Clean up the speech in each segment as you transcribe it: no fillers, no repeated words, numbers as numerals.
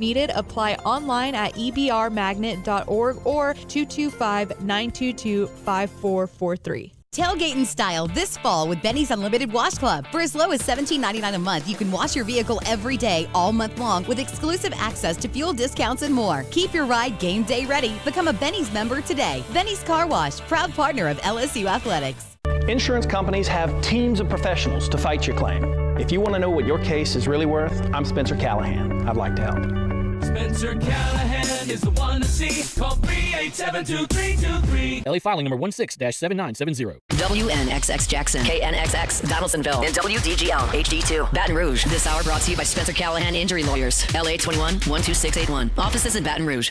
Needed? Apply online at ebrmagnet.org or 225-922-5443. Tailgate in style this fall with Benny's Unlimited Wash Club. For as low as $17.99 a month, you can wash your vehicle every day, all month long, with exclusive access to fuel discounts and more. Keep your ride game day ready. Become a Benny's member today. Benny's Car Wash, proud partner of LSU Athletics. Insurance companies have teams of professionals to fight your claim. If you want to know what your case is really worth, I'm Spencer Callahan. I'd like to help. Spencer Callahan is the one to see. Call 387-2323. LA filing number 16-7970. WNXX Jackson, KNXX Donaldsonville, and WDGL HD2 Baton Rouge. This hour brought to you by Spencer Callahan Injury Lawyers. LA 21-12681. Offices in Baton Rouge.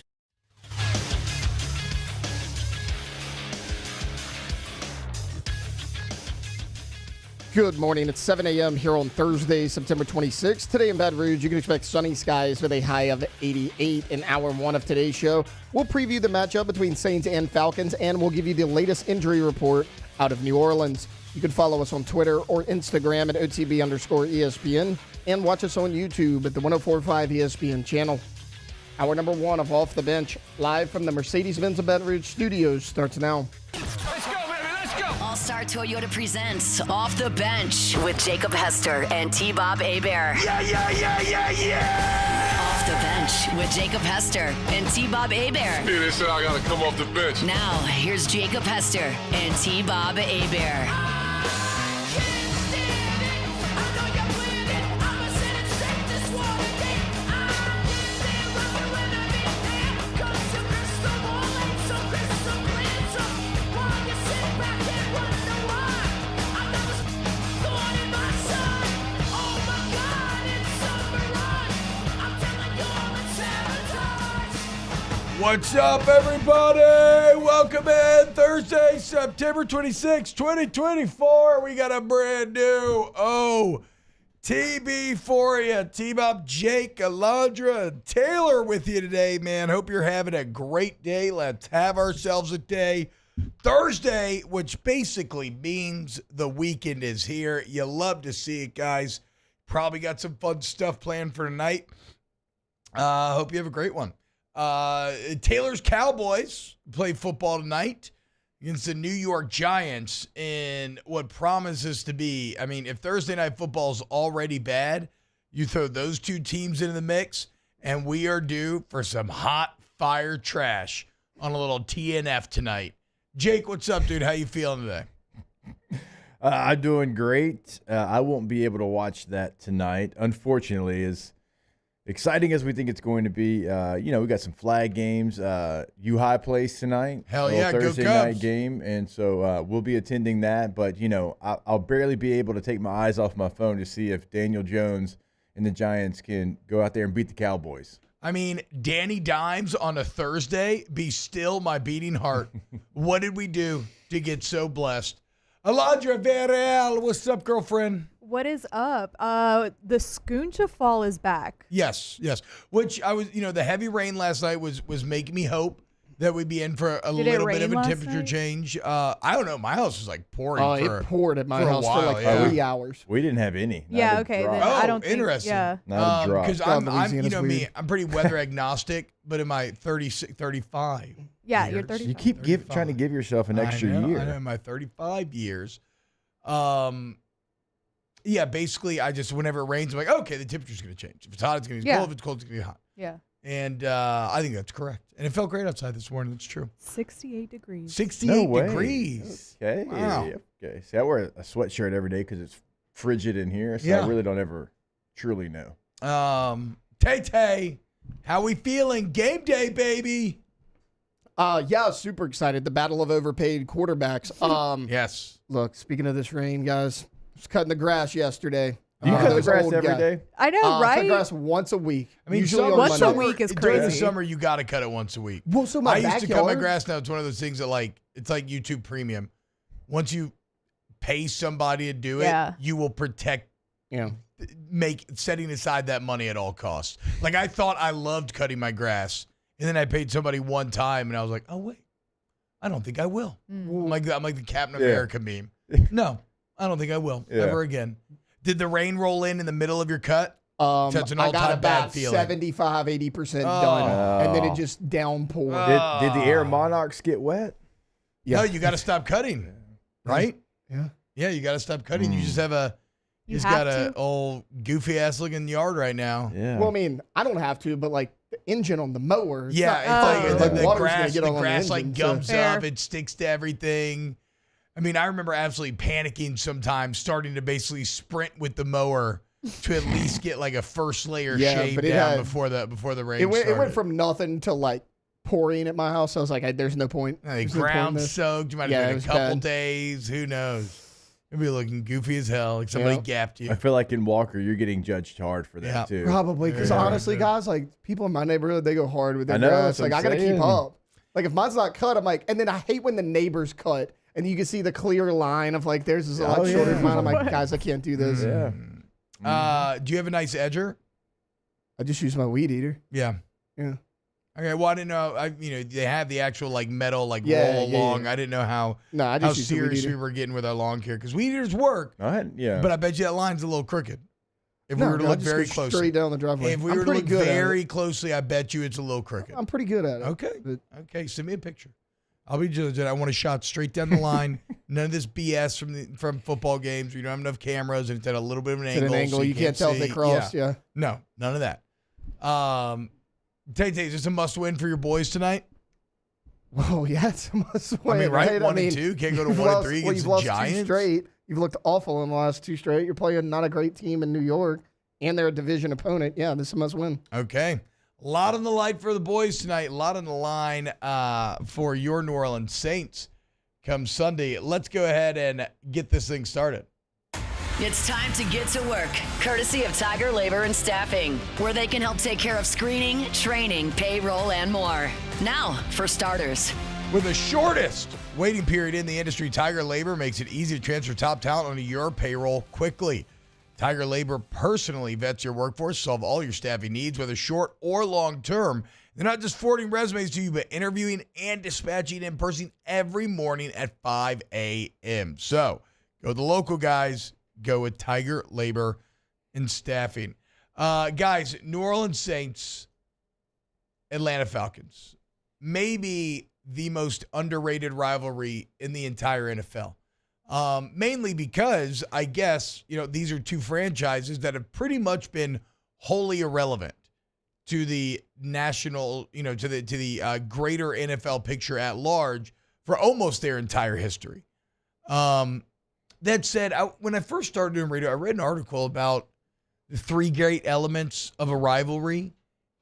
Good morning. It's 7 a.m. here on Thursday, September 26th. Today in Baton Rouge, you can expect sunny skies with a high of 88 in hour one of today's show. We'll preview the matchup between Saints and Falcons, and we'll give you the latest injury report out of New Orleans. You can follow us on Twitter or Instagram at OTB_ESPN and watch us on YouTube at the 104.5 ESPN channel. Hour number one of Off the Bench, live from the Mercedes-Benz of Baton Rouge studios, starts now. All-Star Toyota presents Off the Bench with Jacob Hester and T-Bob Hebert. Yeah. Off the Bench with Jacob Hester and T-Bob Hebert. Yeah, they said I gotta come off the bench. Now, here's Jacob Hester and T-Bob Hebert. What's up, everybody? Welcome in. Thursday, September 26, 2024. We got a brand new OTB for you. T-Bob, Jake, Alondra, and Taylor with you today, man. Hope you're having a great day. Let's have ourselves a day. Thursday, which basically means the weekend is here. You love to see it, guys. Probably got some fun stuff planned for tonight. Hope you have a great one. Taylor's Cowboys play football tonight against the New York Giants in what promises to be, I mean, if Thursday Night Football is already bad, you throw those two teams into the mix, and we are due for some hot fire trash on a little TNF tonight. Jake, what's up, dude? How you feeling today? I'm doing great. I won't be able to watch that tonight, unfortunately. As exciting as we think it's going to be, we got some flag games. U-High plays tonight. Hell yeah, go Thursday Cubs. night game, and so we'll be attending that. But, I'll barely be able to take my eyes off my phone to see if Daniel Jones and the Giants can go out there and beat the Cowboys. I mean, Danny Dimes on a Thursday, be still my beating heart. What did we do to get so blessed? Alondra Varel, what's up, girlfriend? What is up? The Scooncha Fall is back. Yes. Which I was, the heavy rain last night was making me hope that we'd be in for a little bit of a temperature change. I don't know. My house was like pouring. It poured at my house for like 3 hours. We didn't have any. Yeah, okay. Then I don't think, interesting. Yeah. Not a drop. Because I'm me, I'm pretty weather agnostic, but in my 36, 35 Yeah, years, you're 35. You keep trying to give yourself an extra year. I know, in my 35 years. Yeah, basically, I just, whenever it rains, I'm like, okay, the temperature's going to change. If it's hot, it's going to be cold. If it's cold, it's going to be hot. Yeah. And I think that's correct. And it felt great outside this morning. That's true. 68 degrees. 68 degrees. Okay. Wow. Okay. See, I wear a sweatshirt every day because it's frigid in here, so I really don't ever truly know. Tay, how we feeling? Game day, baby. Yeah, super excited. The battle of overpaid quarterbacks. Yes. Look, speaking of this rain, guys, I was cutting the grass yesterday. You cut the grass every day? I know, right? I cut grass once a week. I mean, usually once on a week is During the crazy. summer, you got to cut it once a week. Well, so I used to cut my grass. Now it's one of those things that it's like YouTube Premium. Once you pay somebody to do it, you will protect. Setting aside that money at all costs. Like, I thought I loved cutting my grass, and then I paid somebody one time, and I was like, oh wait, I don't think I will. I'm like the Captain America meme. No, I don't think I will ever again. Did the rain roll in the middle of your cut? That's an I got all-time bad about feeling. 75, 80% done, and then it just downpoured. Did the Air Monarchs get wet? No, you got to stop cutting, right? Yeah. Yeah, you got to stop cutting. You just have a, you just got a old goofy ass looking yard right now. Yeah. Well, I mean, I don't have to, but like the engine on the mower. It's Yeah, not- it's like the water's gonna grass. get The all on grass like engine, gums so. up. It sticks to everything. I mean, I remember absolutely panicking sometimes, starting to basically sprint with the mower to at least get like a first layer shave but it down had- before the rain It started. went from nothing to like pouring at my house. I was like, there's no point. The There's no point in ground this. soaked. You might Yeah, have it been a was couple bad. days. Who knows? It'd be looking goofy as hell. Like somebody gapped you. I feel like in Walker, you're getting judged hard for that Yeah. too. Probably because honestly, guys, like people in my neighborhood, they go hard with their I know, grass. that's Like what I I'm gotta keep saying. up. Like if mine's not cut, I'm like, and then I hate when the neighbors cut and you can see the clear line of like theirs is a lot shorter than mine. I'm like, guys, I can't do this. Yeah. Do you have a nice edger? I just use my weed eater. Yeah. Yeah. Okay. Well, I didn't know. They have the actual like metal like Yeah, roll yeah, along. yeah. I didn't know how No, I how just use the weed serious we eater. were getting with our lawn care because weed eaters work. Yeah. But I bet you that line's a little crooked. If No, we were to I look just very go closely, straight down the driveway. if we I'm were to pretty look good at very it. closely, I bet you it's a little crooked. I'm pretty good at it. Okay. But Okay. Send me a picture. I'll be judging. I want a shot straight down the line. None of this BS from football games. We don't have enough cameras, and it's at a little bit of an it's at angle. an angle. so You can't tell if they see. crossed. Yeah. No, none of that. Tay, is this a must-win for your boys tonight? Whoa, yeah, it's a must win. I mean, right? right? 1 and 2. Can't go to you've 1 and lost- 3 well, against you've the lost Giants. 2 straight. You've looked awful in the last 2 straight. You're playing not a great team in New York, and they're a division opponent. Yeah, this is a must win. Okay. A lot on the line for the boys tonight. A lot on the line for your New Orleans Saints come Sunday. Let's go ahead and get this thing started. It's time to get to work, courtesy of Tiger Labor and Staffing, where they can help take care of screening, training, payroll, and more. Now, for starters. With the shortest waiting period in the industry, Tiger Labor makes it easy to transfer top talent onto your payroll quickly. Tiger Labor personally vets your workforce, solve all your staffing needs, whether short or long term. They're not just forwarding resumes to you, but interviewing and dispatching in person every morning at 5 a.m. So go the local guys, go with Tiger Labor and Staffing. Guys, New Orleans Saints, Atlanta Falcons. Maybe the most underrated rivalry in the entire NFL. Mainly because I guess, these are two franchises that have pretty much been wholly irrelevant to the national, to the greater NFL picture at large for almost their entire history. That said, when I first started doing radio, I read an article about the 3 great elements of a rivalry.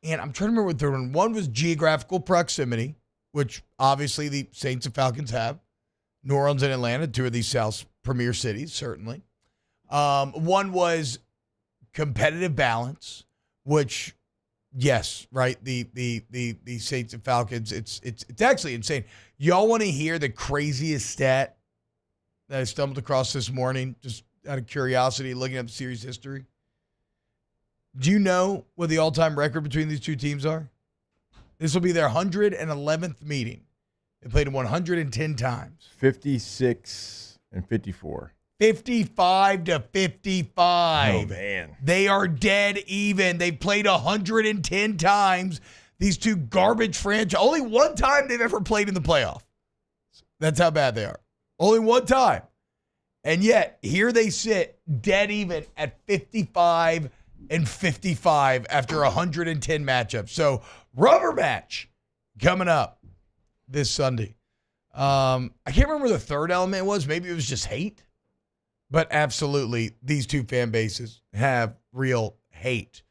And I'm trying to remember what they're doing. One was geographical proximity, which obviously the Saints and Falcons have. New Orleans and Atlanta, 2 of the South's premier cities, certainly. One was competitive balance, which, yes, right. The Saints and Falcons. It's actually insane. Y'all want to hear the craziest stat that I stumbled across this morning, just out of curiosity, looking at the series history? Do you know what the all-time record between these two teams are? This will be their 111th meeting. They played 110 times. 56 and 54. 55 to 55. Oh, man. They are dead even. They played 110 times. These two garbage franchises. Only one time they've ever played in the playoff. That's how bad they are. Only one time. And yet, here they sit dead even at 55 and 55 after 110 matchups. So, rubber match coming up this Sunday. I can't remember the third element was. Maybe it was just hate. But absolutely, these two fan bases have real hate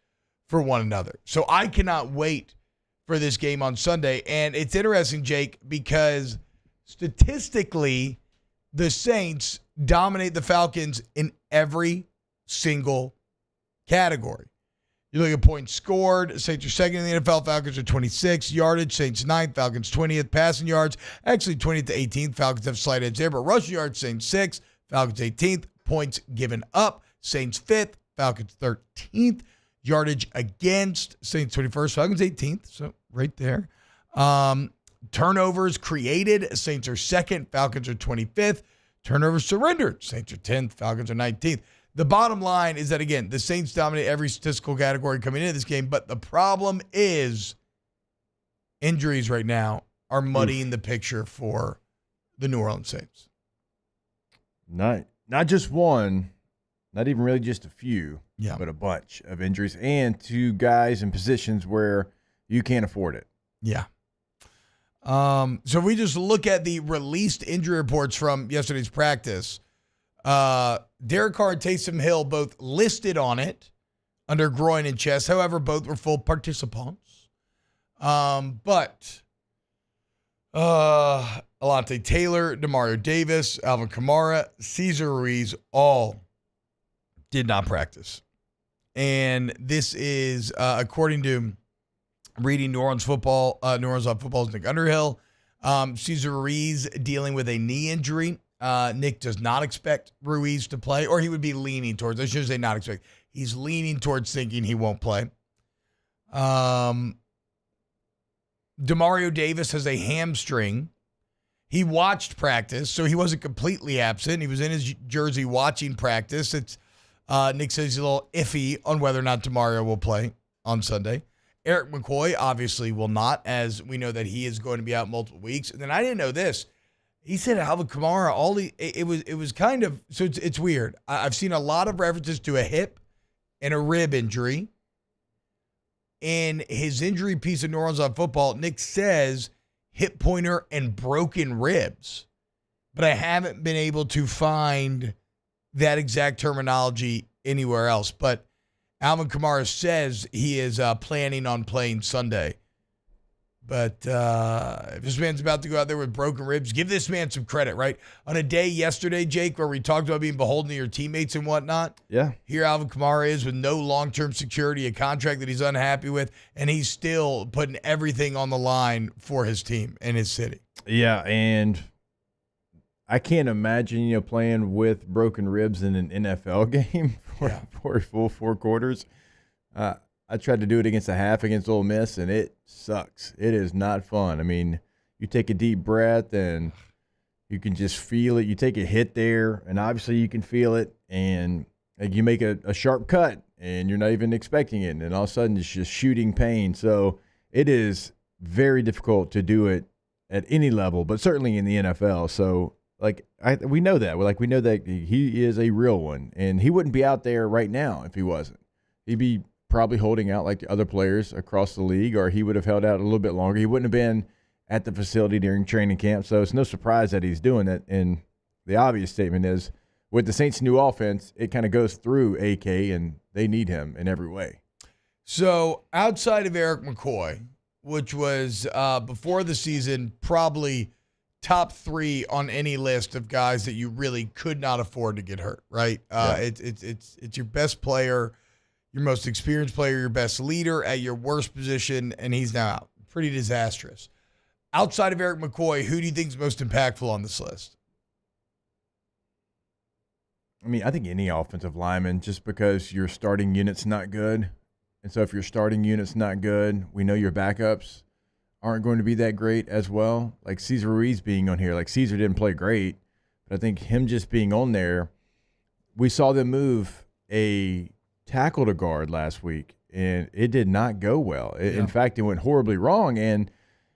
for one another. So I cannot wait for this game on Sunday. And it's interesting, Jake, because statistically, the Saints dominate the Falcons in every single category. You look at points scored, Saints are second in the NFL, Falcons are 26. Yardage, Saints 9th, Falcons 20th. Passing yards, actually 20th to 18th. Falcons have slight edge there, but rushing yards, Saints 6th, Falcons 18th. Points given up, Saints 5th, Falcons 13th. Yardage against, Saints 21st, Falcons 18th, so right there. Turnovers created, Saints are 2nd, Falcons are 25th. Turnovers surrendered, Saints are 10th, Falcons are 19th. The bottom line is that, again, the Saints dominate every statistical category coming into this game, but the problem is injuries right now are muddying the picture for the New Orleans Saints. Not just one, not even really just a few, but a bunch of injuries, and to guys in positions where you can't afford it. Yeah. So if we just look at the released injury reports from yesterday's practice, Derek Carr and Taysom Hill both listed on it under groin and chest. However, both were full participants. But Alante Taylor, Demario Davis, Alvin Kamara, Cesar Ruiz all did not practice. And this is according to reading New Orleans on Football's Nick Underhill. Cesar Ruiz dealing with a knee injury. Nick does not expect Ruiz to play, or he would be leaning towards. I should say not expect. He's leaning towards thinking he won't play. Demario Davis has a hamstring. He watched practice, so he wasn't completely absent. He was in his jersey watching practice. It's Nick says he's a little iffy on whether or not Demario will play on Sunday. Eric McCoy obviously will not, as we know that he is going to be out multiple weeks. And then I didn't know this. He said Alvin Kamara, it was kind of, so it's weird. I've seen a lot of references to a hip and a rib injury. In his injury piece of New Orleans on Football, Nick says hip pointer and broken ribs. But I haven't been able to find that exact terminology anywhere else. But Alvin Kamara says he is planning on playing Sunday. But if this man's about to go out there with broken ribs, give this man some credit, right? On a day yesterday, Jake, where we talked about being beholden to your teammates and whatnot. Yeah. Here Alvin Kamara is with no long-term security, a contract that he's unhappy with, and he's still putting everything on the line for his team and his city. Yeah, and I can't imagine, playing with broken ribs in an NFL game for a full 4 quarters. I tried to do it against a half against Ole Miss, and it sucks. It is not fun. I mean, you take a deep breath, and you can just feel it. You take a hit there, and obviously you can feel it, and you make a sharp cut, and you're not even expecting it, and all of a sudden it's just shooting pain. So it is very difficult to do it at any level, but certainly in the NFL. So, we know that. We know that he is a real one, and he wouldn't be out there right now if he wasn't. He'd be probably holding out like the other players across the league, or he would have held out a little bit longer. He wouldn't have been at the facility during training camp, so it's no surprise that he's doing it. And the obvious statement is, with the Saints' new offense, it kind of goes through AK, and they need him in every way. So outside of Eric McCoy, which was before the season probably top 3 on any list of guys that you really could not afford to get hurt, right? It's your best player, your most experienced player, your best leader at your worst position, and he's now out. Pretty disastrous. Outside of Eric McCoy, who do you think is most impactful on this list? I mean, I think any offensive lineman, just because your starting unit's not good. And so if your starting unit's not good, we know your backups aren't going to be that great as well. Like Cesar Ruiz being on here. Like Cesar didn't play great, but I think him just being on there, we saw them move a tackle to guard last week, and it did not go well. In fact, it went horribly wrong. And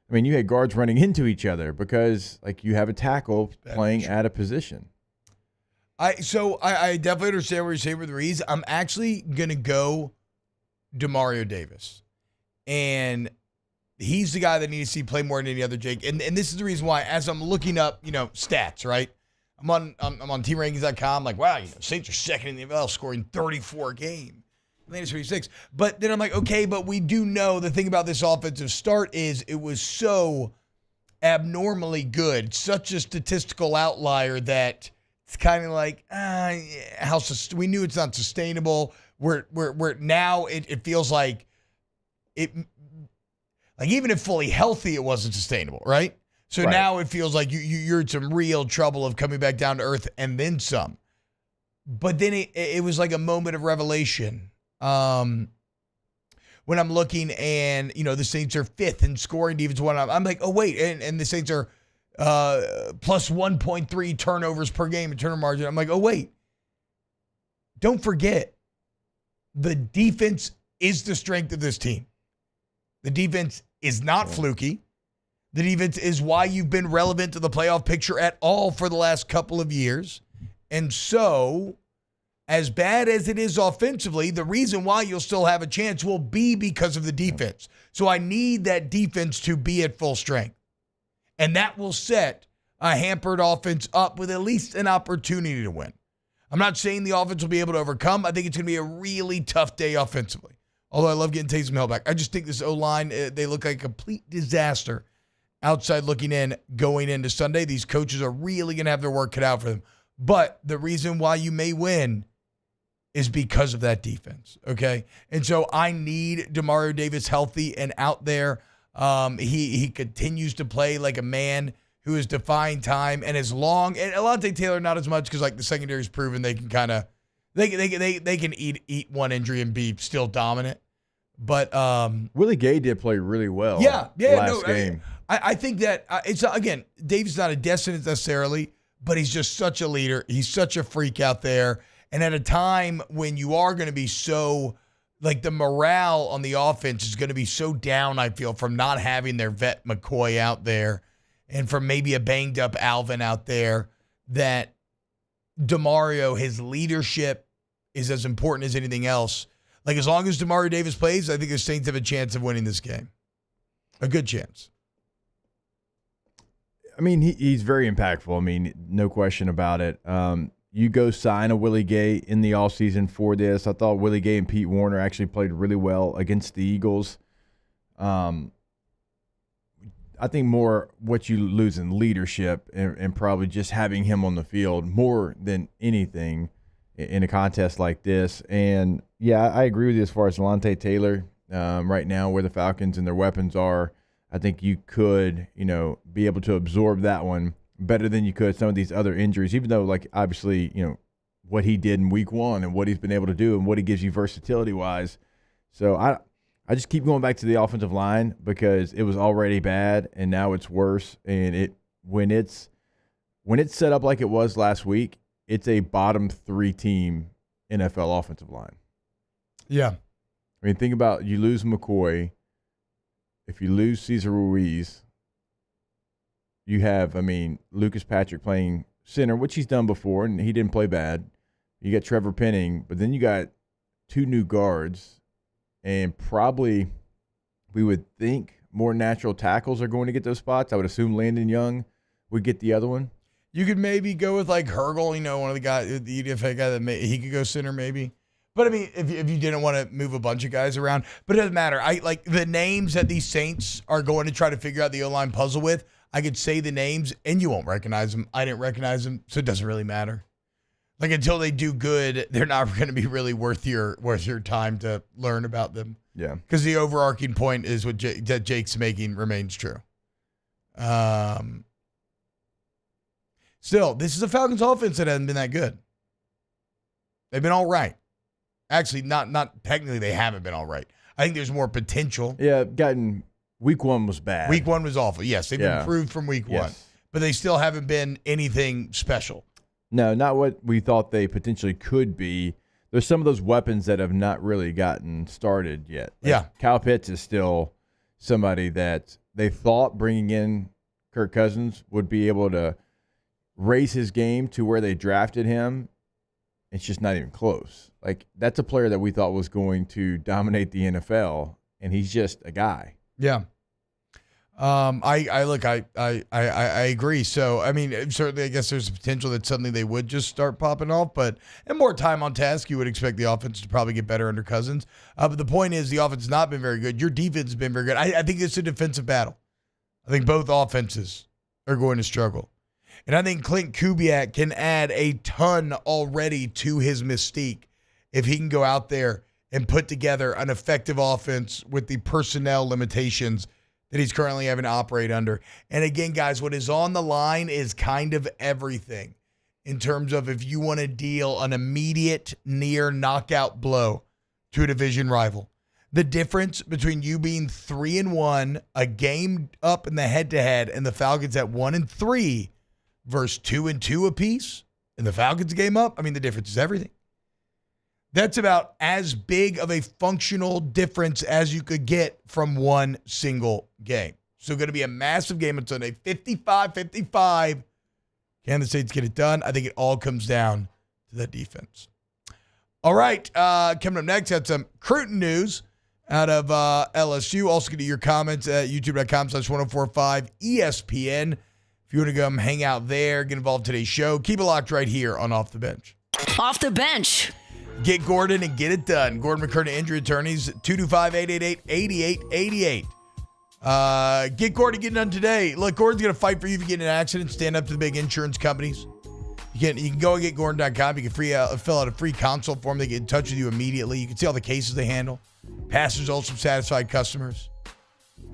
I mean, you had guards running into each other because you have a tackle playing at a position. I definitely understand what you're saying with Ruiz. I'm actually gonna go Demario Davis, and he's the guy that needs to see play more than any other, Jake. And this is the reason why, as I'm looking up, stats, right? I'm on teamrankings.com, like, wow, Saints are second in the NFL, scoring 34 a game. Latest 36. But then I'm like, okay, but we do know the thing about this offensive start is it was so abnormally good, such a statistical outlier that it's kind of like, we knew it's not sustainable. We're now it feels like it, like even if fully healthy, it wasn't sustainable, right? So now it feels like you're in some real trouble of coming back down to earth and then some. But then it was like a moment of revelation. When I'm looking and, the Saints are 5th in scoring defense, I'm like, oh, wait. And the Saints are plus 1.3 turnovers per game in turnover margin. I'm like, oh, wait. don't forget, the defense is the strength of this team. The defense is not fluky. The defense is why you've been relevant to the playoff picture at all for the last couple of years. And so, as bad as it is offensively, the reason why you'll still have a chance will be because of the defense. So I need that defense to be at full strength. And that will set a hampered offense up with at least an opportunity to win. I'm not saying the offense will be able to overcome. I think it's going to be a really tough day offensively. Although I love getting Taysom Hill back. I just think this O-line, they look like a complete disaster outside looking in going into Sunday. These coaches are really going to have their work cut out for them. But the reason why you may win is because of that defense, okay? And so I need Demario Davis healthy and out there. He continues to play like a man who is defying time, and as long, and Alontae Taylor not as much because like the secondary's proven they can kind of they can eat one injury and be still dominant. But Willie Gay did play really well. Last game. I think that it's again, Davis not a destined necessarily, but he's just such a leader. He's such a freak out there. And at a time when you are going to be so, like the morale on the offense is going to be so down, I feel, from not having their vet McCoy out there and from maybe a banged up Alvin out there, that Demario, his leadership is as important as anything else. Like as long as Demario Davis plays, I think the Saints have a chance of winning this game. A good chance. I mean, he's very impactful. I mean, no question about it. You go sign a Willie Gay in the offseason for this. I thought Willie Gay and Pete Warner actually played really well against the Eagles. I think more what you lose in leadership and probably just having him on the field more than anything in a contest like this. And, yeah, I agree with you as far as Alontae Taylor right now where the Falcons and their weapons are. I think you could, be able to absorb that one better than you could some of these other injuries, even though, like, obviously, what he did in week one and what he's been able to do and what he gives you versatility-wise. So I just keep going back to the offensive line because it was already bad and now it's worse. And when it's set up like it was last week, it's a bottom 3 team NFL offensive line. Yeah. I mean, think about you lose McCoy. If you lose Cesar Ruiz, you have, Lucas Patrick playing center, which he's done before, and he didn't play bad. You got Trevor Penning, but then you got 2 new guards, and probably we would think more natural tackles are going to get those spots. I would assume Landon Young would get the other one. You could maybe go with like Hergel, one of the guys, the UDFA guy he could go center maybe. But if you didn't want to move a bunch of guys around, but it doesn't matter. I like the names that these Saints are going to try to figure out the O-line puzzle with. I could say the names and you won't recognize them. I didn't recognize them, so it doesn't really matter. Like until they do good, they're not going to be really worth your time to learn about them. Yeah, because the overarching point is what that Jake's making remains true. Still, this is a Falcons offense that hasn't been that good. They've been all right. Actually, not technically they haven't been all right. I think there's more potential. Yeah, week one was bad. Week one was awful. Yes, they've improved from week one. But they still haven't been anything special. No, not what we thought they potentially could be. There's some of those weapons that have not really gotten started yet. Kyle Pitts is still somebody that they thought bringing in Kirk Cousins would be able to raise his game to where they drafted him. It's just not even close. Like, that's a player that we thought was going to dominate the NFL, and he's just a guy. Yeah. I agree. So, certainly I guess there's a potential that suddenly they would just start popping off, and more time on task, you would expect the offense to probably get better under Cousins. But the point is the offense has not been very good. Your defense has been very good. I think it's a defensive battle. I think both offenses are going to struggle. And I think Clint Kubiak can add a ton already to his mystique if he can go out there and put together an effective offense with the personnel limitations that he's currently having to operate under. And again, guys, what is on the line is kind of everything in terms of if you want to deal an immediate near knockout blow to a division rival. The difference between you being 3-1, a game up in the head-to-head, and the Falcons at 1-3 versus 2-2 apiece, and the Falcons game up, the difference is everything. That's about as big of a functional difference as you could get from one single game. So going to be a massive game on Sunday, 55-55. Can the Saints get it done? I think it all comes down to that defense. All right, coming up next, had some Cruton news out of LSU. Also, get to your comments at youtube.com/1045 ESPN. If you want to come hang out there, get involved in today's show, keep it locked right here on Off the Bench. Off the bench. Get Gordon and get it done. Gordon McCurdy Injury Attorneys, 225-888-8888. Get Gordon getting done today. Look, Gordon's going to fight for you if you get in an accident. Stand up to the big insurance companies. You can go and get Gordon.com. You can fill out a free consult form. They get in touch with you immediately. You can see all the cases they handle. Past results from satisfied customers.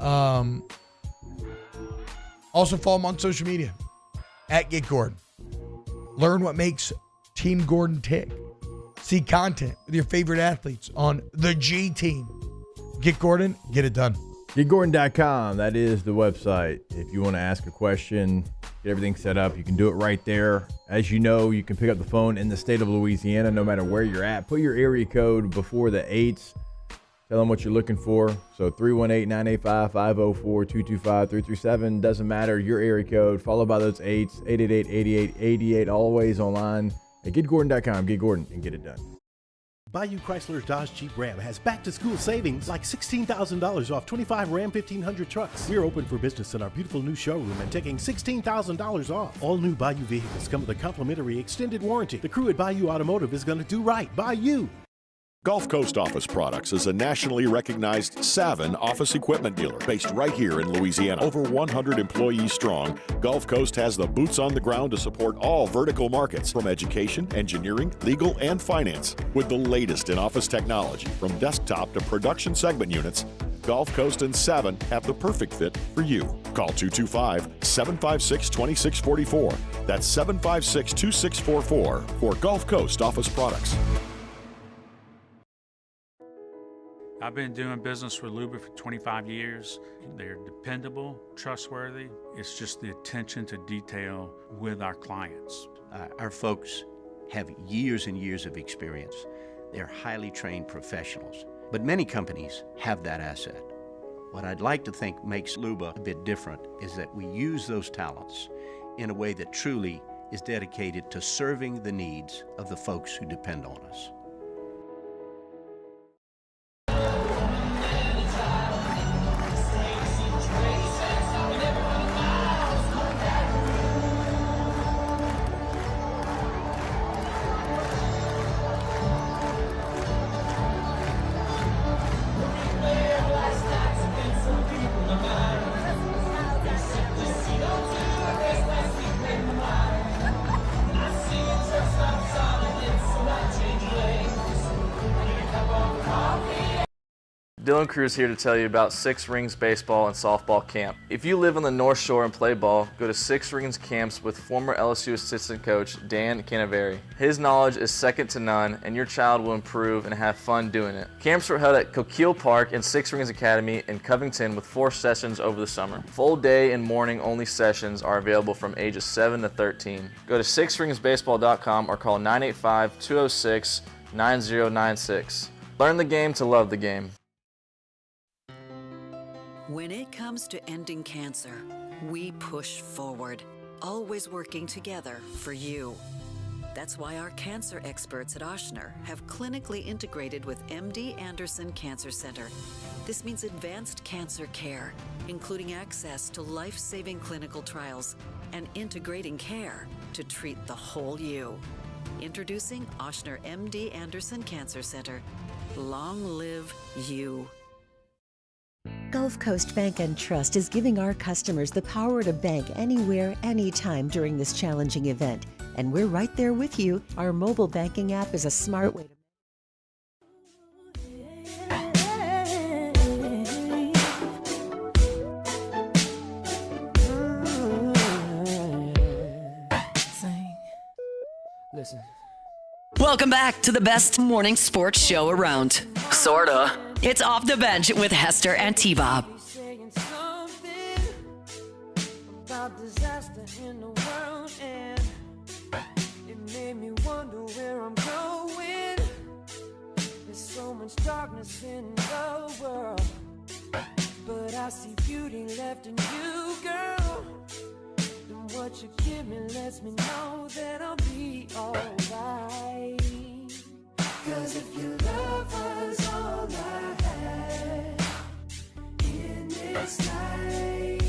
Also follow them on social media at Get Gordon. Learn what makes Team Gordon tick. See content with your favorite athletes on the G team. Get Gordon, get it done. GetGordon.com. That is the website. If you want to ask a question, get everything set up, you can do it right there. As you know, you can pick up the phone in the state of Louisiana no matter where you're at. Put your area code before the 8s. Tell them what you're looking for. So 318-985-504-225-337. Doesn't matter. Your area code followed by those 8s. 888-8888. Always online at GetGordon.com. Get Gordon and get it done. Bayou Chrysler Dodge Jeep Ram has back-to-school savings like $16,000 off 25 Ram 1500 trucks. We're open for business in our beautiful new showroom and taking $16,000 off. All new Bayou vehicles come with a complimentary extended warranty. The crew at Bayou Automotive is going to do right by you. Gulf Coast Office Products is a nationally recognized Savin office equipment dealer based right here in Louisiana. Over 100 employees strong, Gulf Coast has the boots on the ground to support all vertical markets from education, engineering, legal, and finance. With the latest in office technology, from desktop to production segment units, Gulf Coast and Savin have the perfect fit for you. Call 225-756-2644. That's 756-2644 for Gulf Coast Office Products. I've been doing business with Luba for 25 years. They're dependable, trustworthy. It's just the attention to detail with our clients. Our folks have years and years of experience. They're highly trained professionals, but many companies have that asset. What I'd like to think makes Luba a bit different is that we use those talents in a way that truly is dedicated to serving the needs of the folks who depend on us. Dylan Cruz here to tell you about Six Rings Baseball and Softball Camp. If you live on the North Shore and play ball, go to Six Rings Camps with former LSU assistant coach Dan Canaveri. His knowledge is second to none, and your child will improve and have fun doing it. Camps are held at Coquille Park and Six Rings Academy in Covington with 4 sessions over the summer. Full day and morning only sessions are available from ages 7 to 13. Go to sixringsbaseball.com or call 985-206-9096. Learn the game to love the game. When it comes to ending cancer, we push forward, always working together for you. That's why our cancer experts at Ochsner have clinically integrated with MD Anderson Cancer Center. This means advanced cancer care, including access to life-saving clinical trials and integrating care to treat the whole you. Introducing Ochsner MD Anderson Cancer Center. Long live you. Gulf Coast Bank and Trust is giving our customers the power to bank anywhere, anytime during this challenging event. And we're right there with you. Our mobile banking app is a smart way to Listen. Welcome back to the best morning sports show around. Sorta. It's Off the Bench with Hester and T-Bob. in the world, but I see beauty left in you, girl. And what you give me lets me know that I'll be alright. 'Cause if your love was all I had in this life,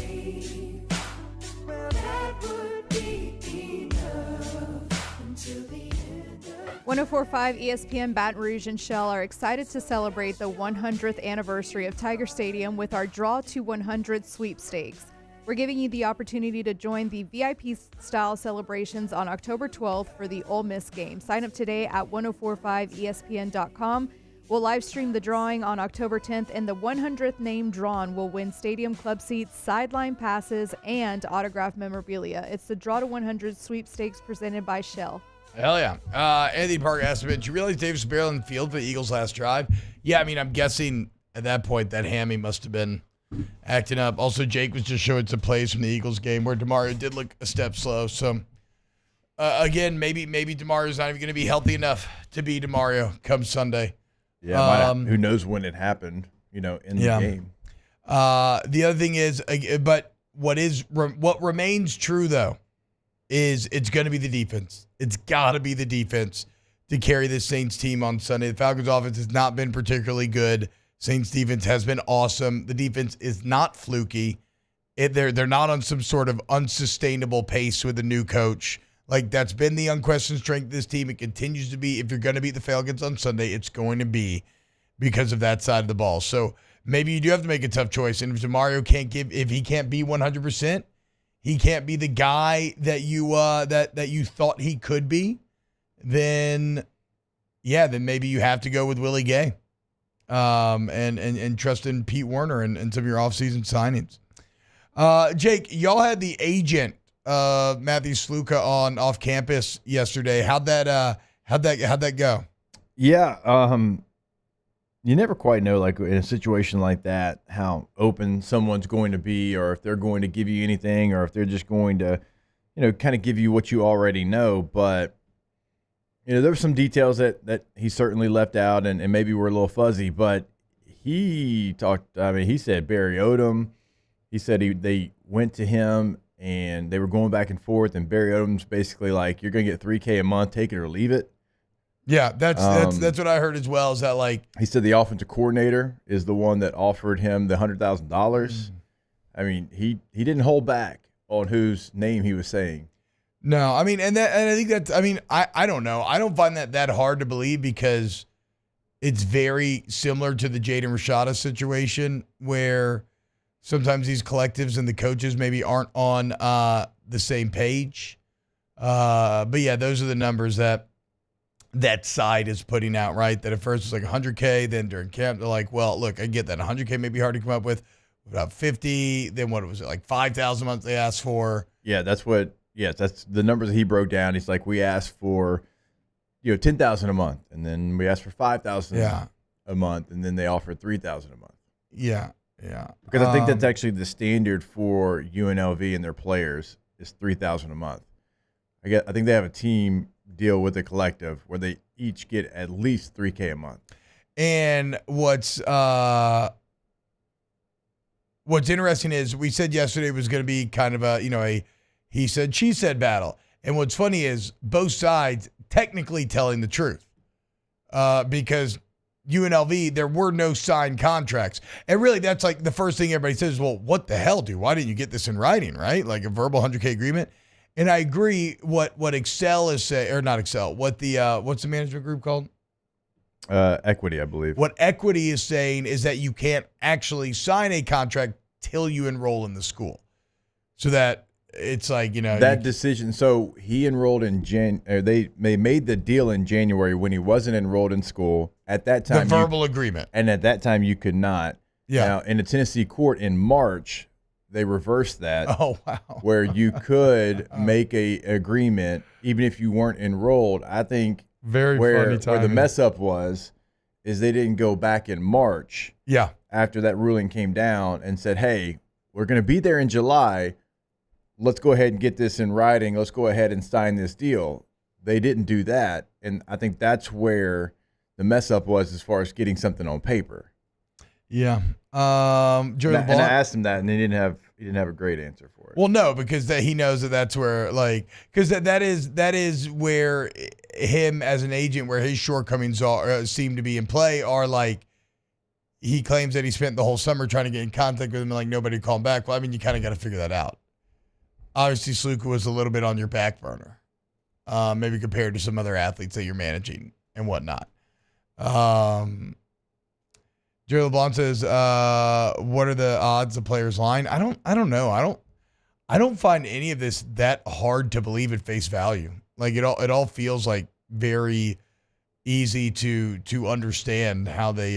well, that would be enough until the end of 104.5 ESPN Baton Rouge and Shell are excited to celebrate the 100th anniversary of Tiger Stadium with our Draw to 100 sweepstakes. We're giving you the opportunity to join the VIP-style celebrations on October 12th for the Ole Miss game. Sign up today at 1045ESPN.com. We'll live stream the drawing on October 10th, and the 100th name drawn will win stadium club seats, sideline passes, and autographed memorabilia. It's the Draw to 100 sweepstakes presented by Shell. Hell yeah. Anthony Parker asked me, did you realize Davis was barely in the field for the Eagles' last drive? Yeah, I mean, I'm guessing at that point that hammy must have been acting up. Also, Jake was just showing some plays from the Eagles game where DeMario did look a step slow. So, again, maybe DeMario's not even going to be healthy enough to be DeMario come Sunday. Yeah, who knows when it happened, in the game. The other thing is, but what remains true, though, is it's going to be the defense. It's got to be the defense to carry this Saints team on Sunday. The Falcons' offense has not been particularly good. Saints defense has been awesome. The defense is not fluky. They're not on some sort of unsustainable pace with a new coach. Like, that's been the unquestioned strength of this team. It continues to be. If you're going to beat the Falcons on Sunday, it's going to be because of that side of the ball. So maybe you do have to make a tough choice. And if DeMario if he can't be 100%, he can't be the guy that you thought he could be, then maybe you have to go with Willie Gay. And trust in Pete Werner and some of your offseason signings. Jake, y'all had the agent Matthew Sluka on off campus yesterday. How'd that go? Yeah, you never quite know, like in a situation like that, how open someone's going to be, or if they're going to give you anything, or if they're just going to, kind of give you what you already know. But there were some details that he certainly left out, and maybe were a little fuzzy. But he talked. I mean, he said Barry Odom. He said they went to him and they were going back and forth, and Barry Odom's basically like, "You're going to get $3K a month, take it or leave it." Yeah, that's what I heard as well. Is that like he said the offensive coordinator is the one that offered him the $100,000. I mean, he didn't hold back on whose name he was saying. No, I mean, and I think that, I mean, I don't know. I don't find that hard to believe, because it's very similar to the Jaden Rashada situation, where sometimes these collectives and the coaches maybe aren't on the same page. But yeah, those are the numbers that side is putting out, right? That at first it's like 100K, then during camp they're like, well, look, I get that 100K may be hard to come up with. About 50, then what was it, like 5,000 a month they asked for? Yeah, that's the numbers that he broke down. He's like, we asked for, 10,000 a month, and then we asked for 5,000 a month, and then they offered 3,000 a month. Yeah. Because I think that's actually the standard for UNLV and their players is 3,000 a month. I think they have a team deal with the collective where they each get at least $3K a month. And what's interesting is we said yesterday was going to be kind of a he said, she said battle. And what's funny is both sides technically telling the truth, because UNLV, there were no signed contracts. And really, that's like the first thing everybody says, well, what the hell, dude? Why didn't you get this in writing, right? Like a verbal 100K agreement. And I agree what Excel is saying, or not Excel, what the what's the management group called? Equity, I believe. What Equity is saying is that you can't actually sign a contract till you enroll in the school. So that it's like, that decision. So he enrolled in they made the deal in January when he wasn't enrolled in school. At that time, the verbal agreement. And at that time, you could not. Yeah. Now, in the Tennessee court in March, they reversed that. Oh, wow. Where you could make a agreement even if you weren't enrolled. I think funny where timing. the mess up is they didn't go back in March. Yeah. After that ruling came down and said, hey, we're going to be there in July. Let's go ahead and get this in writing. Let's go ahead and sign this deal. They didn't do that. And I think that's where the mess up was as far as getting something on paper. Yeah. And I asked him that, and he didn't have a great answer for it. Well, no, because he knows that's where, like, because that is where him as an agent, where his shortcomings seem to be in play, are like, he claims that he spent the whole summer trying to get in contact with him, and like nobody called him back. Well, I mean, you kind of got to figure that out. Obviously, Sluka was a little bit on your back burner, maybe compared to some other athletes that you're managing and whatnot. Jerry LeBlanc says, what are the odds the players line? I don't know. I don't find any of this that hard to believe at face value. Like it all feels like very easy to understand how they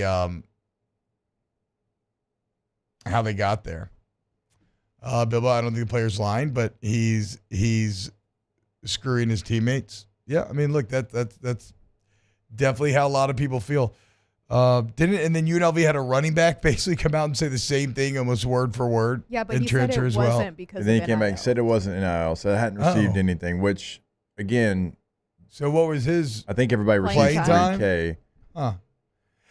got there. Bilbo, I don't think the players line, but he's screwing his teammates. Yeah, I mean, look, that's definitely how a lot of people feel. And then UNLV had a running back basically come out and say the same thing almost word for word. Yeah, but he said it wasn't because and then he came back and said it wasn't NIL, so I hadn't received anything, which, again. So what was his? I think everybody received $3K. Huh.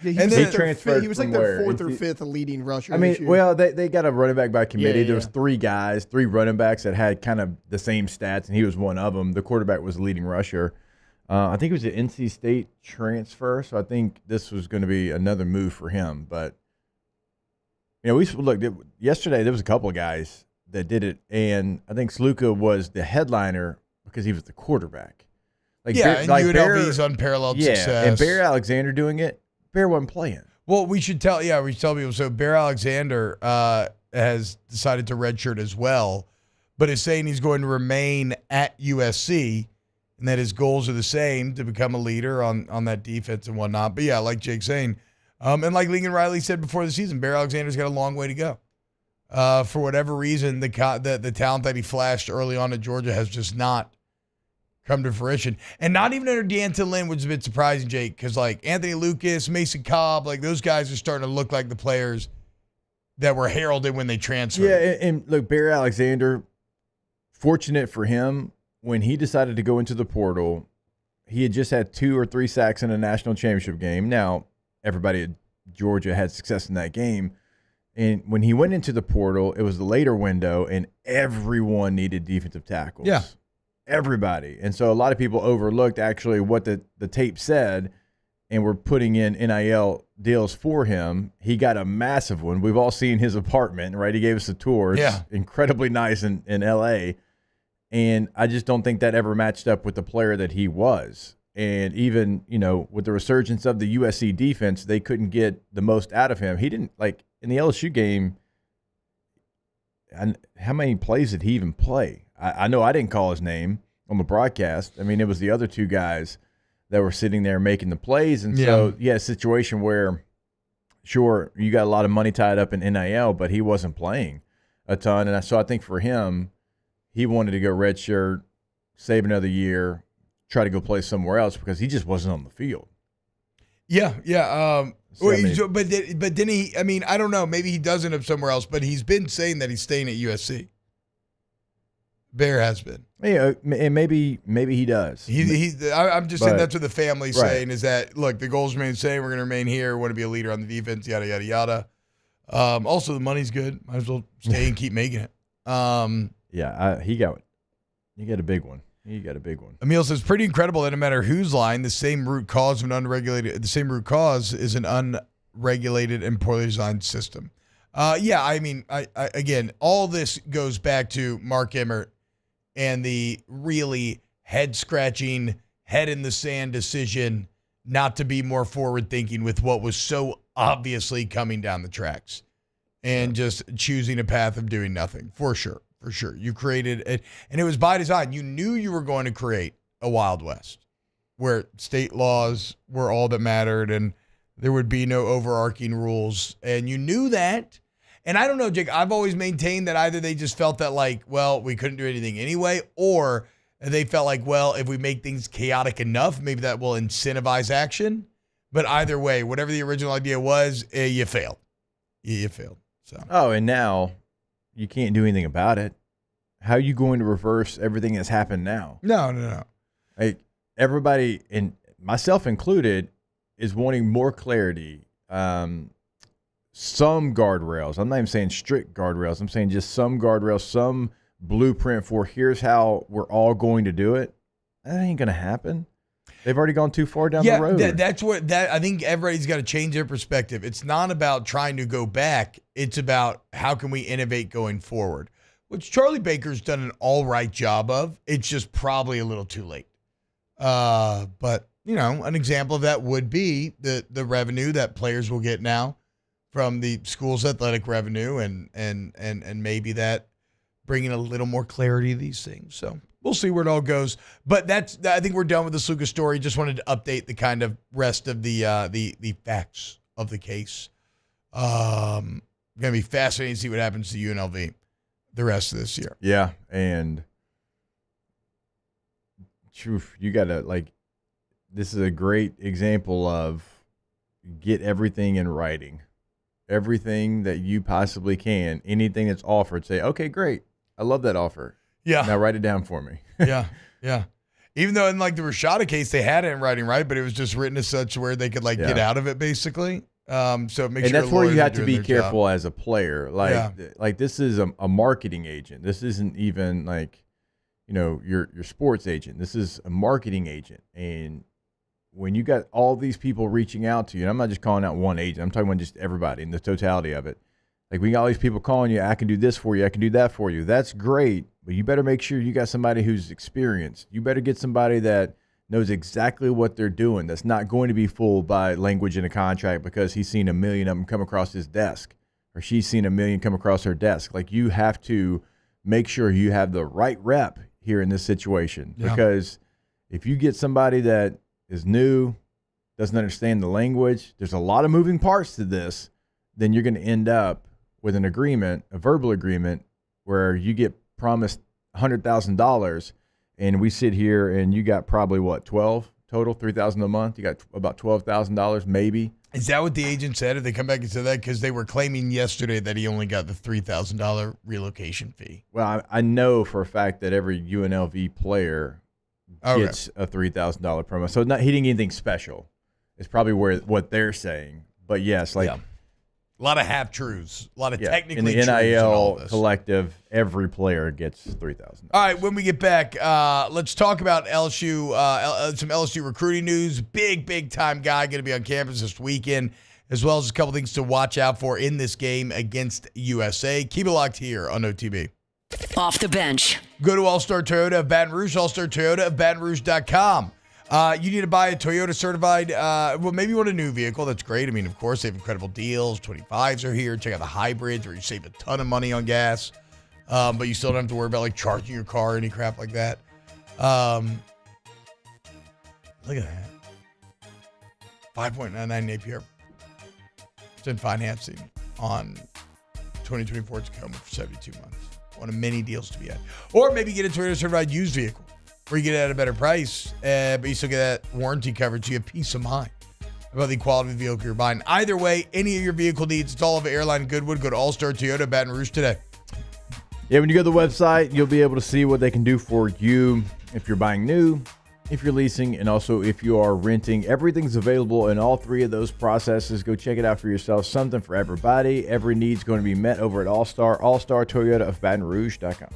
Yeah, and then he transferred. He was like their fourth or fifth leading rusher. I mean, well, they got a running back by committee. Yeah, there was three running backs that had kind of the same stats, and he was one of them. The quarterback was the leading rusher. I think it was an NC State transfer, so I think this was going to be another move for him. But yesterday. There was a couple of guys that did it, and I think Sluka was the headliner because he was the quarterback. UNLV's unparalleled success. And Bear Alexander doing it. Bear wasn't playing. Well, we should tell people. So Bear Alexander has decided to redshirt as well, but is saying he's going to remain at USC. And that his goals are the same, to become a leader on that defense and whatnot. But yeah, like Jake's saying, and like Lincoln Riley said before the season, Bear Alexander's got a long way to go. For whatever reason, the talent that he flashed early on at Georgia has just not come to fruition. And not even under D'Anton Lynn, which is a bit surprising, Jake, because like Anthony Lucas, Mason Cobb, like those guys are starting to look like the players that were heralded when they transferred. Yeah, and look, Bear Alexander, fortunate for him, when he decided to go into the portal, he had just had 2 or 3 sacks in a national championship game. Now, everybody at Georgia had success in that game. And when he went into the portal, it was the later window, and everyone needed defensive tackles. Yeah. Everybody. And so a lot of people overlooked actually what the tape said and were putting in NIL deals for him. He got a massive one. We've all seen his apartment, right? He gave us a tour. It's incredibly nice in L.A., and I just don't think that ever matched up with the player that he was. And even, with the resurgence of the USC defense, they couldn't get the most out of him. He didn't, like, in the LSU game, and how many plays did he even play? I know I didn't call his name on the broadcast. I mean, it was the other 2 guys that were sitting there making the plays. And so, a situation where, sure, you got a lot of money tied up in NIL, but he wasn't playing a ton. And so I think for him, he wanted to go redshirt, save another year, try to go play somewhere else because he just wasn't on the field. Yeah. But then he, I mean, I don't know. Maybe he does end up somewhere else, but he's been saying that he's staying at USC. Bear has been. Yeah, and maybe he does. I'm just saying that's what the family's saying is that, look, the goals remain the same. We're going to remain here. Want to be a leader on the defense, yada, yada, yada. Also, the money's good. Might as well stay and keep making it. He got a big one. He got a big one. Emil says, pretty incredible that no matter whose line, the same root cause is an unregulated and poorly designed system. I mean, again, all this goes back to Mark Emmert and the really head-scratching, head-in-the-sand decision not to be more forward-thinking with what was so obviously coming down the tracks and just choosing a path of doing nothing, for sure. For sure. You created it, and it was by design. You knew you were going to create a Wild West where state laws were all that mattered and there would be no overarching rules. And you knew that. And I don't know, Jake, I've always maintained that either they just felt that like, well, we couldn't do anything anyway, or they felt like, well, if we make things chaotic enough, maybe that will incentivize action. But either way, whatever the original idea was, you failed. You failed. So. Oh, and now you can't do anything about it. How are you going to reverse everything that's happened now? No. Like everybody, and myself included, is wanting more clarity. Some guardrails. I'm not even saying strict guardrails. I'm saying just some guardrails, some blueprint for here's how we're all going to do it. That ain't going to happen. They've already gone too far down the road. That's what I think everybody's got to change their perspective. It's not about trying to go back. It's about how can we innovate going forward, which Charlie Baker's done an all right job of. It's just probably a little too late. But, an example of that would be the revenue that players will get now from the school's athletic revenue and maybe that bringing a little more clarity to these things. So we'll see where it all goes. But I think we're done with the Sluka story. Just wanted to update the kind of rest of the facts of the case. Going to be fascinating to see what happens to UNLV the rest of this year. Yeah, and you got to, this is a great example of get everything in writing. Everything that you possibly can, anything that's offered, say, okay, great. I love that offer. Yeah. Now write it down for me. Yeah. Even though in the Rashada case, they had it in writing, right? But it was just written as such where they could get out of it basically. So make sure. And that's where you have to be careful as a player. This is a marketing agent. This isn't even your sports agent. This is a marketing agent. And when you got all these people reaching out to you, and I'm not just calling out one agent, I'm talking about just everybody and the totality of it. We got all these people calling you, I can do this for you, I can do that for you. That's great, but you better make sure you got somebody who's experienced. You better get somebody that knows exactly what they're doing, that's not going to be fooled by language in a contract because he's seen 1 million of them come across his desk or she's seen 1 million come across her desk. You have to make sure you have the right rep here in this situation because if you get somebody that is new, doesn't understand the language, there's a lot of moving parts to this, then you're going to end up with an agreement, a verbal agreement, where you get promised $100,000 and we sit here and you got probably 12 total, $3,000 a month. You got about $12,000 maybe. Is that what the agent said? If they come back and say that? Because they were claiming yesterday that he only got the $3,000 relocation fee. Well, I know for a fact that every UNLV player gets a $3,000 promo. So he didn't get anything special. It's probably what they're saying. But yes, a lot of half-truths, a lot of technically in the NIL collective, every player gets $3,000. All right, when we get back, let's talk about LSU, some LSU recruiting news. Big time guy going to be on campus this weekend, as well as a couple things to watch out for in this game against USA. Keep it locked here on OTB. Off the bench. Go to All-Star Toyota of Baton Rouge, All-Star Toyota of BatonRouge.com. You need to buy a Toyota certified, maybe you want a new vehicle. That's great. I mean, of course, they have incredible deals. 25s are here. Check out the hybrids where you save a ton of money on gas, but you still don't have to worry about charging your car or any crap like that. Look at that. 5.99 APR. It's in financing on 2024 Tacoma for 72 months. One of many deals to be had. Or maybe get a Toyota certified used vehicle, where you get it at a better price, but you still get that warranty coverage. So you have peace of mind about the quality of the vehicle you're buying. Either way, any of your vehicle needs, it's all of Airline Goodwood. Go to All-Star Toyota Baton Rouge today. Yeah, when you go to the website, you'll be able to see what they can do for you if you're buying new, if you're leasing, and also if you are renting. Everything's available in all three of those processes. Go check it out for yourself. Something for everybody. Every need's going to be met over at All-Star Toyota of BatonRouge.com.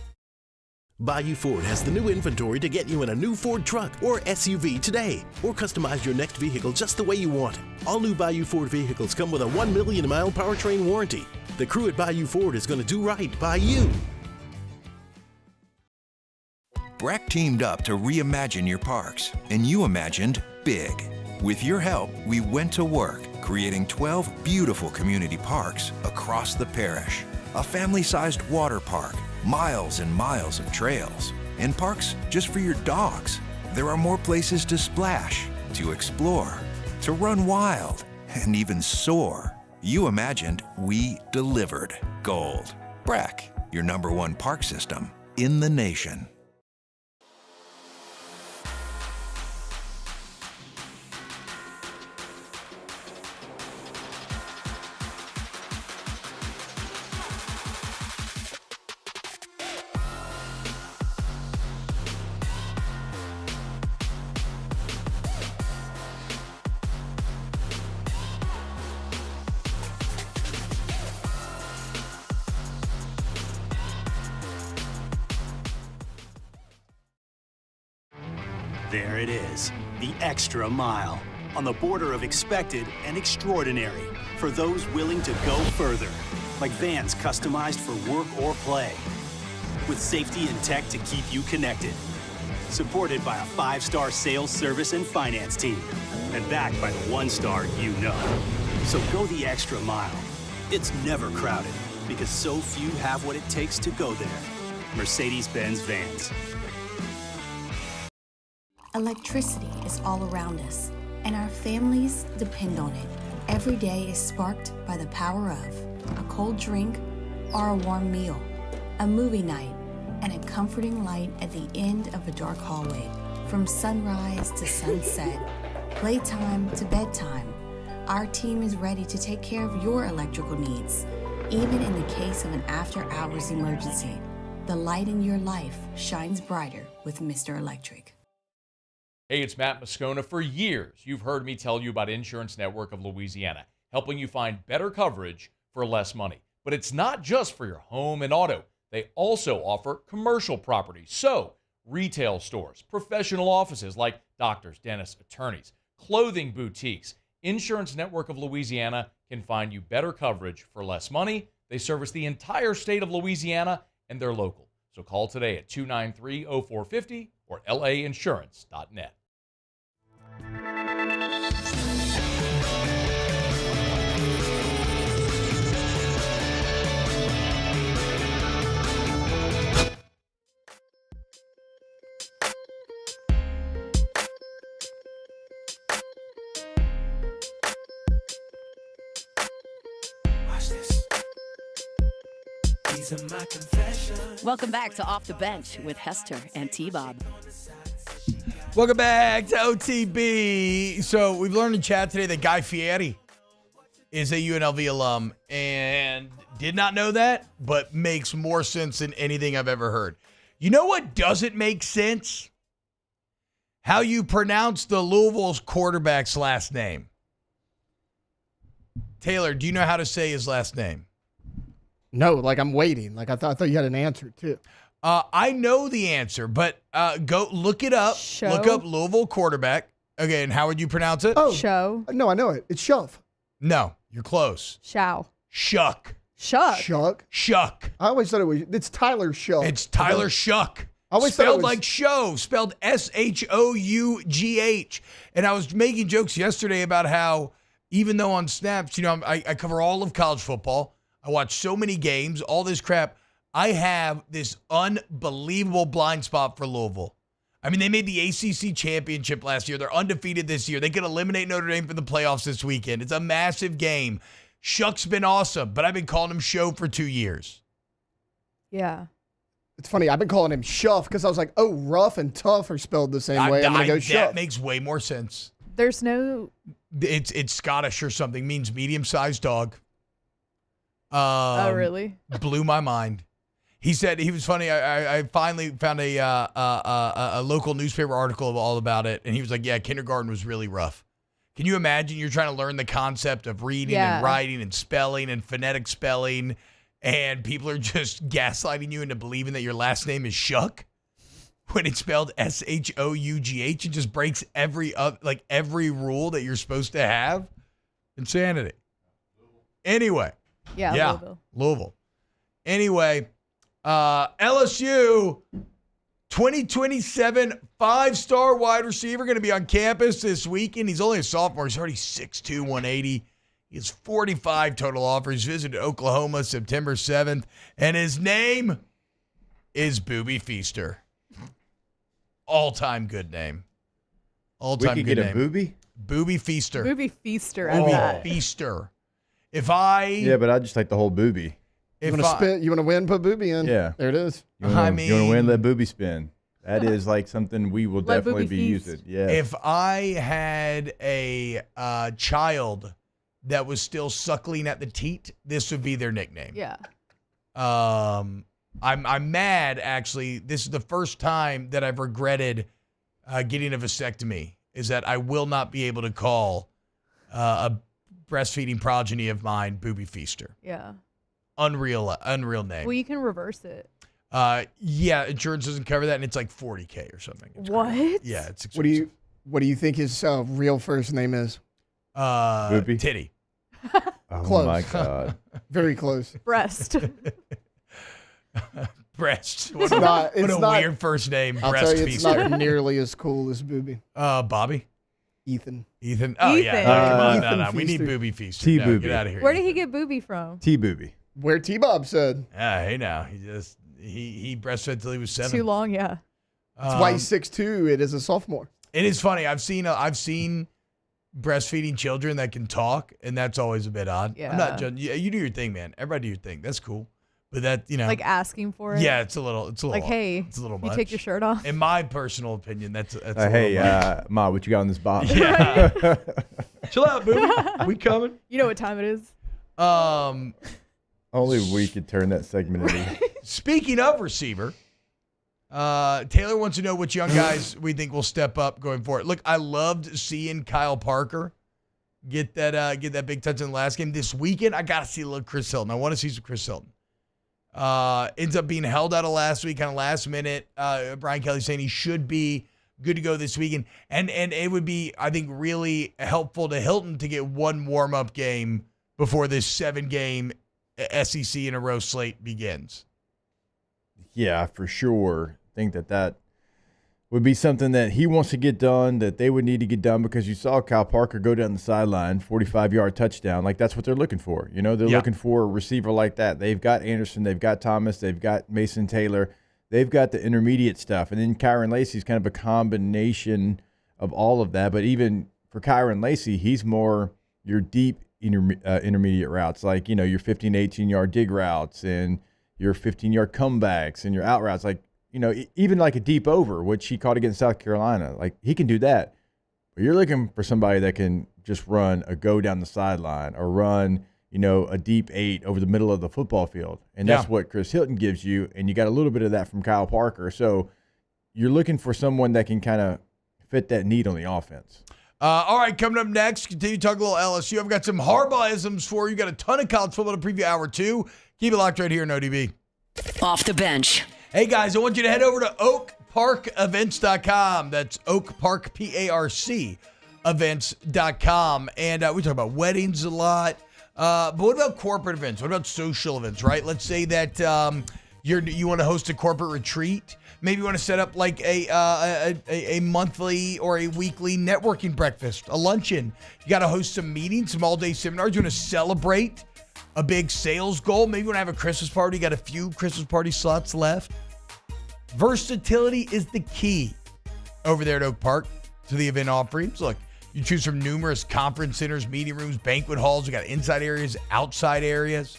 Bayou Ford has the new inventory to get you in a new Ford truck or SUV today, or customize your next vehicle just the way you want it. All new Bayou Ford vehicles come with a 1 million mile powertrain warranty. The crew at Bayou Ford is going to do right by you. Breck teamed up to reimagine your parks, and you imagined big. With your help, we went to work, creating 12 beautiful community parks across the parish. A family-sized water park, miles and miles of trails, and parks just for your dogs. There are more places to splash, to explore, to run wild, and even soar. You imagined, we delivered. Gold. Breck, your #1 park system in the nation. There it is, the extra mile, on the border of expected and extraordinary for those willing to go further, like vans customized for work or play, with safety and tech to keep you connected. Supported by a 5-star sales, service, and finance team, and backed by the 1-star you know. So go the extra mile. It's never crowded, because so few have what it takes to go there. Mercedes-Benz Vans. Electricity is all around us, and our families depend on it. Every day is sparked by the power of a cold drink or a warm meal, a movie night, and a comforting light at the end of a dark hallway. From sunrise to sunset, playtime to bedtime, our team is ready to take care of your electrical needs. Even in the case of an after-hours emergency, the light in your life shines brighter with Mr. Electric. Hey, it's Matt Moscona. For years, you've heard me tell you about Insurance Network of Louisiana, helping you find better coverage for less money. But it's not just for your home and auto. They also offer commercial property. So, retail stores, professional offices like doctors, dentists, attorneys, clothing boutiques. Insurance Network of Louisiana can find you better coverage for less money. They service the entire state of Louisiana, and they're local. So call today at 293-0450 or lainsurance.net. Welcome back to Off the Bench with Hester and T-Bob. Welcome back to OTB. So we've learned in chat today that Guy Fieri is a UNLV alum, and did not know that, but makes more sense than anything I've ever heard. You know what doesn't make sense? How you pronounce the Louisville's quarterback's last name. Taylor, do you know how to say his last name? No, like I'm waiting. Like I thought you had an answer too. I know the answer, but go look it up. Show. Look up Louisville quarterback. Okay, and how would you pronounce it? Oh, Show. No, I know it. It's Shove. No, you're close. Shao. Shuck. Shuck. Shuck. Shuck. I always thought it's Tyler Shuck. It's Tyler Shuck. I always thought it spelled was like show, spelled SHOUGH. And I was making jokes yesterday about how even though on snaps, you know, I cover all of college football. I watch so many games, all this crap. I have this unbelievable blind spot for Louisville. I mean, they made the ACC championship last year. They're undefeated this year. They could eliminate Notre Dame for the playoffs this weekend. It's a massive game. Shuck's been awesome, but I've been calling him Show for 2 years. Yeah. It's funny. I've been calling him Shuff because I was like, oh, rough and tough are spelled the same way. I'm going to go Shuff. That makes way more sense. There's no... It's Scottish or something. Means medium-sized dog. Oh, really? Blew my mind. He said, he was funny. I finally found a local newspaper article all about it. And he was like, yeah, kindergarten was really rough. Can you imagine you're trying to learn the concept of reading and writing and spelling and phonetic spelling, and people are just gaslighting you into believing that your last name is Shuck when it's spelled SHOUGH? It just breaks every rule that you're supposed to have. Insanity. Anyway. Yeah. Louisville. Anyway, LSU 2027 5-star wide receiver going to be on campus this weekend. He's only a sophomore. He's already 6'2", 180. He has 45 total offers. Visited Oklahoma September 7th. And his name is Booby Feaster. All-time good name. All-time good name. We could get a Booby? Booby Feaster. Booby Feaster. Booby Feaster. Yeah, but I just like the whole Booby. You want to win? Put Booby in. Yeah. There it is. You want to win? Let Booby spin. That is like something we will definitely be using. Yeah. If I had a child that was still suckling at the teat, this would be their nickname. Yeah. I'm mad, actually. This is the first time that I've regretted getting a vasectomy, is that I will not be able to call a breastfeeding progeny of mine Booby Feaster. Yeah. Unreal name. Well, you can reverse it. Yeah, insurance doesn't cover that, and it's like $40K or something. It's what? Crazy. Yeah, it's expensive. What do you think his real first name is? Boopy? Titty. Oh Close. my God. Very close. Breast. Breast. It's What not. a It's not. weird first name. I'll Breast tell you, it's feaster. not nearly as cool as Booby. Bobby. Ethan. Oh Ethan. yeah. Come on, Ethan no. We need Feaster. Booby Feaster. T No, Booby. get out of here. Where did he get Booby from? T-Booby. Where T-Bob said. Hey now. He breastfed till he was 7. Too long, yeah. That's why he's 6'2". It is a sophomore. It is funny. I've seen breastfeeding children that can talk, and that's always a bit odd. Yeah. I'm not judging. You do your thing, man. Everybody do your thing. That's cool. But that, Like asking for it. yeah, it's a little Like, hey, it's a little you much. take your shirt off. In my personal opinion, that's a Hey, little much. Ma, what you got on this box? Yeah. Chill out, booby. We coming? You know what time it is. Only we could turn that segment into. Speaking of receiver, Taylor wants to know which young guys we think will step up going forward. Look, I loved seeing Kyle Parker get that big touch in the last game. This weekend, I got to see a little Chris Hilton. I want to see some Chris Hilton. Ends up being held out of last week, kind of last minute. Brian Kelly saying he should be good to go this weekend. And it would be, I think, really helpful to Hilton to get one warm-up game before this 7-game SEC in a row slate begins. Yeah, for sure. I think that would be something that he wants to get done, that they would need to get done, because you saw Kyle Parker go down the sideline, 45-yard touchdown. Like, that's what they're looking for. You know, they're looking for a receiver like that. They've got Anderson, they've got Thomas, they've got Mason Taylor. They've got the intermediate stuff. And then Kyron Lacy's kind of a combination of all of that. But even for Kyron Lacy, he's more your deep intermediate routes, like, you know, your 15, 18-yard dig routes and your 15-yard comebacks and your out routes. Like, you know, even like a deep over, which he caught against South Carolina. Like, he can do that. But you're looking for somebody that can just run a go down the sideline or run, you know, a deep 8 over the middle of the football field. And that's what Chris Hilton gives you. And you got a little bit of that from Kyle Parker. So you're looking for someone that can kind of fit that need on the offense. All right, coming up next, continue to talk a little LSU. I've got some Harbaugh-isms for you. Got a ton of college football to preview hour 2. Keep it locked right here in OTB. Off the bench. Hey, guys, I want you to head over to oakparkevents.com. That's Oak Park, PARC, events.com. And we talk about weddings a lot. But what about corporate events? What about social events, right? Let's say that you want to host a corporate retreat. Maybe you want to set up like a monthly or a weekly networking breakfast, a luncheon. You got to host some meetings, some all-day seminars. You want to celebrate a big sales goal. Maybe you want to have a Christmas party. You got a few Christmas party slots left. Versatility is the key over there at Oak Park to the event offerings. Look, you choose from numerous conference centers, meeting rooms, banquet halls. We got inside areas, outside areas.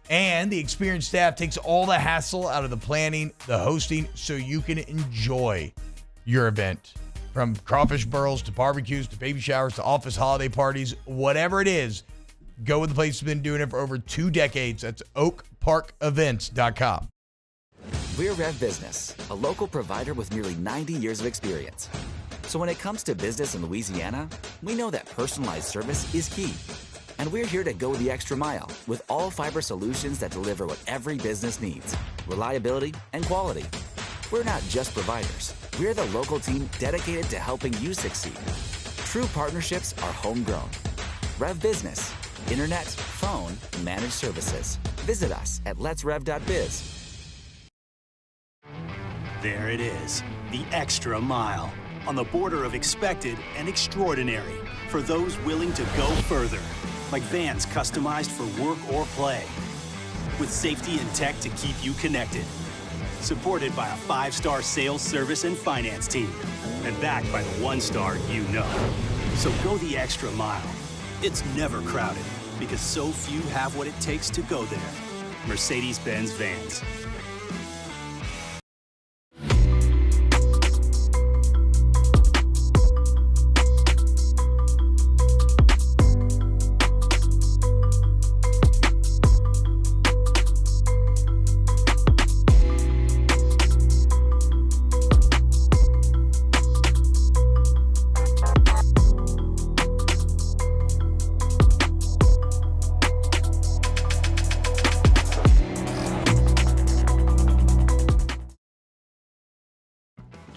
And the experienced staff takes all the hassle out of the planning, the hosting, so you can enjoy your event. From crawfish burls to barbecues to baby showers to office holiday parties, whatever it is, go with the place that's been doing it for over 2 decades. That's oakparkevents.com. We're Rev Business, a local provider with nearly 90 years of experience. So when it comes to business in Louisiana, we know that personalized service is key. And we're here to go the extra mile with all fiber solutions that deliver what every business needs: reliability and quality. We're not just providers. We're the local team dedicated to helping you succeed. True partnerships are homegrown. Rev Business, internet, phone, managed services. Visit us at letsrev.biz. There it is, the extra mile, on the border of expected and extraordinary, for those willing to go further, like vans customized for work or play, with safety and tech to keep you connected, supported by a 5-star sales, service, and finance team, and backed by the 1-star you know. So go the extra mile. It's never crowded, because so few have what it takes to go there. Mercedes-Benz Vans.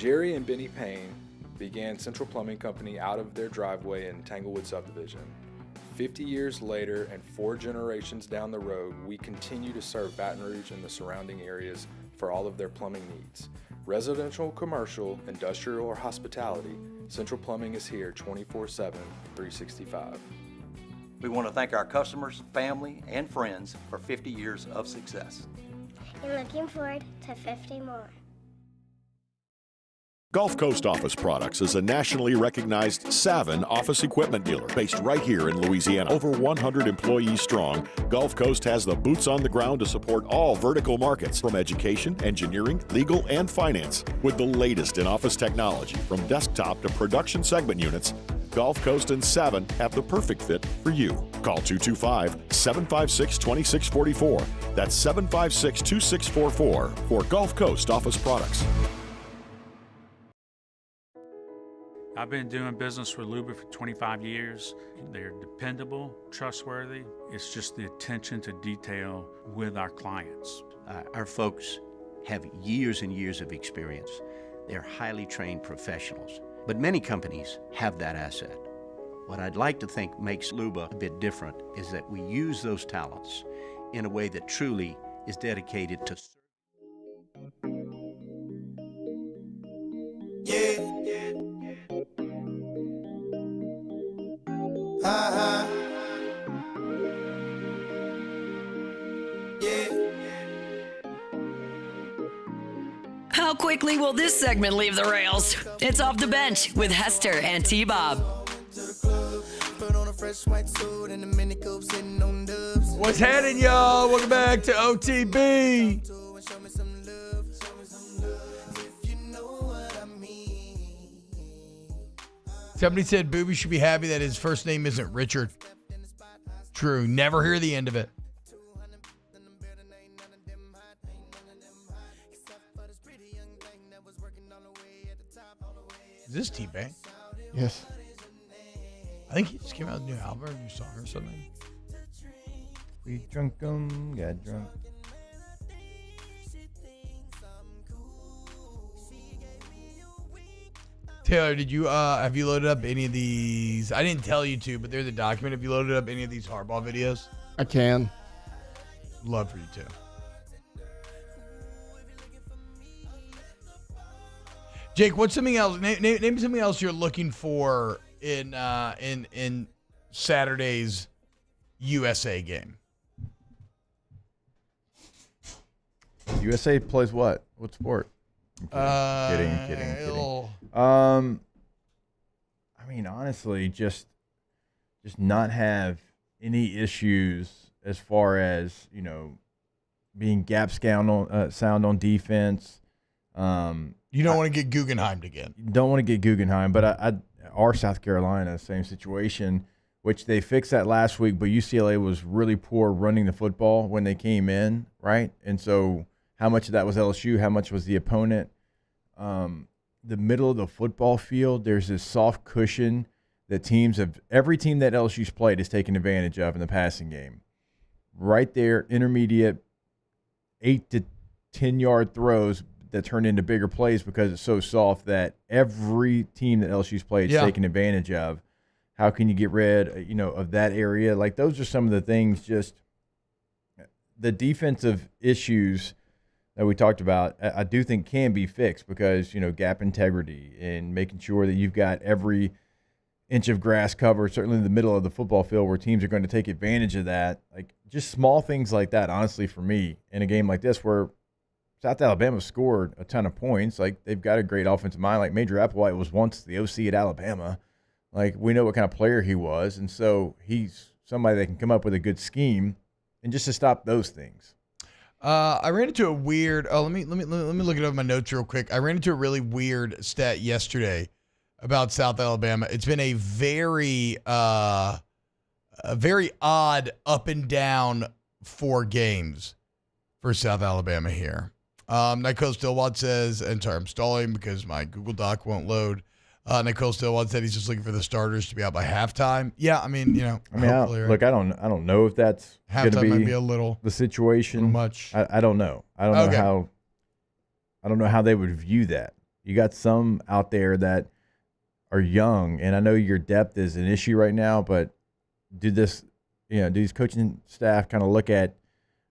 Jerry and Benny Payne began Central Plumbing Company out of their driveway in Tanglewood subdivision. 50 years later and 4 generations down the road, we continue to serve Baton Rouge and the surrounding areas for all of their plumbing needs. Residential, commercial, industrial, or hospitality, Central Plumbing is here 24/7, 365. We want to thank our customers, family, and friends for 50 years of success. And looking forward to 50 more. Gulf Coast Office Products is a nationally recognized Savin office equipment dealer based right here in Louisiana. Over 100 employees strong, Gulf Coast has the boots on the ground to support all vertical markets, from education, engineering, legal, and finance. With the latest in office technology, from desktop to production segment units, Gulf Coast and Savin have the perfect fit for you. Call 225-756-2644. That's 756-2644 for Gulf Coast Office Products. I've been doing business with Luba for 25 years. They're dependable, trustworthy. It's just the attention to detail with our clients. Our folks have years and years of experience. They're highly trained professionals. But many companies have that asset. What I'd like to think makes Luba a bit different is that we use those talents in a way that truly is dedicated to How quickly will this segment leave the rails? It's Off the Bench with Hester and T-Bob. What's happening, y'all? Welcome back to OTB. Somebody said Booby should be happy that his first name isn't Richard. True. Never hear the end of it. Is this T-Bang? Yes. I think he just came out with a new album or a new song or something. We drunk 'em, got drunk. Taylor, did you have you loaded up any of these? I didn't tell you to, but there's a document. Have you loaded up any of these Harbaugh videos? I can. Love for you to. Jake, what's something else? Name something else you're looking for in Saturday's USA game. USA plays what? What sport? I'm kidding. I mean, honestly, just not have any issues as far as, you know, being gap sound on defense. You don't want to get Guggenheimed again. Don't want to get Guggenheim, but our South Carolina, same situation, which they fixed that last week, but UCLA was really poor running the football when they came in, right? And so how much of that was LSU? How much was the opponent? The middle of the football field, there's this soft cushion that every team that LSU's played has taken advantage of in the passing game. Right there, intermediate 8 to 10-yard throws that turn into bigger plays because it's so soft that every team that LSU's played is taking advantage of. How can you get rid, of that area? Like, those are some of the things, just the defensive issues that we talked about, I do think can be fixed because, gap integrity and making sure that you've got every inch of grass covered, certainly in the middle of the football field where teams are going to take advantage of that. Like, just small things like that, honestly, for me, in a game like this where South Alabama scored a ton of points. Like, they've got a great offensive mind. Like, Major Applewhite was once the OC at Alabama. Like, we know what kind of player he was, and so he's somebody that can come up with a good scheme, and just to stop those things. I ran into a weird. Oh, let me look it up in my notes real quick. I ran into a really weird stat yesterday about South Alabama. It's been a very odd up and down 4 games for South Alabama here. Nicole Stillwatt says, and sorry, I'm stalling because my Google Doc won't load. Nicole Stillwatt said he's just looking for the starters to be out by halftime. Yeah, I mean, hopefully, look, I don't know if that's going to might be a little the situation. Much. I don't know. I don't know how they would view that. You got some out there that are young, and I know your depth is an issue right now, but do these coaching staff kind of look at,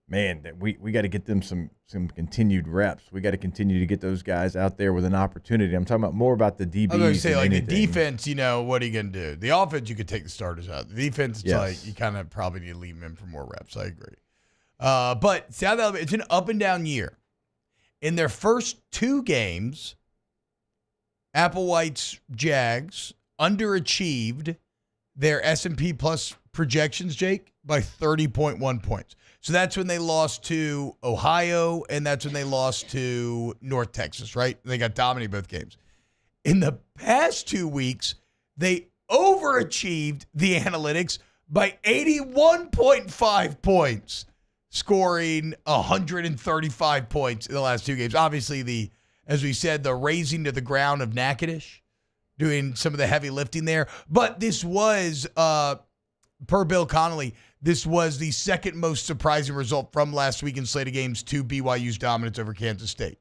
man, that we got to get them some continued reps. We got to continue to get those guys out there with an opportunity. I'm talking more about the DBs. I was going to say, like anything. the defense, what are you going to do? The offense, you could take the starters out. The defense, it's like you kind of probably need to leave them in for more reps. I agree. But South Alabama, it's an up and down year. In their first 2 games, Applewhite's Jags underachieved their S&P Plus projections, Jake, by 30.1 points. So that's when they lost to Ohio, and that's when they lost to North Texas, right? They got dominated both games. In the past 2 weeks, they overachieved the analytics by 81.5 points, scoring 135 points in the last 2 games. Obviously, as we said, the razing to the ground of Natchitoches, doing some of the heavy lifting there. But this was, per Bill Connolly, this was the second most surprising result from last week's slate of games to BYU's dominance over Kansas State.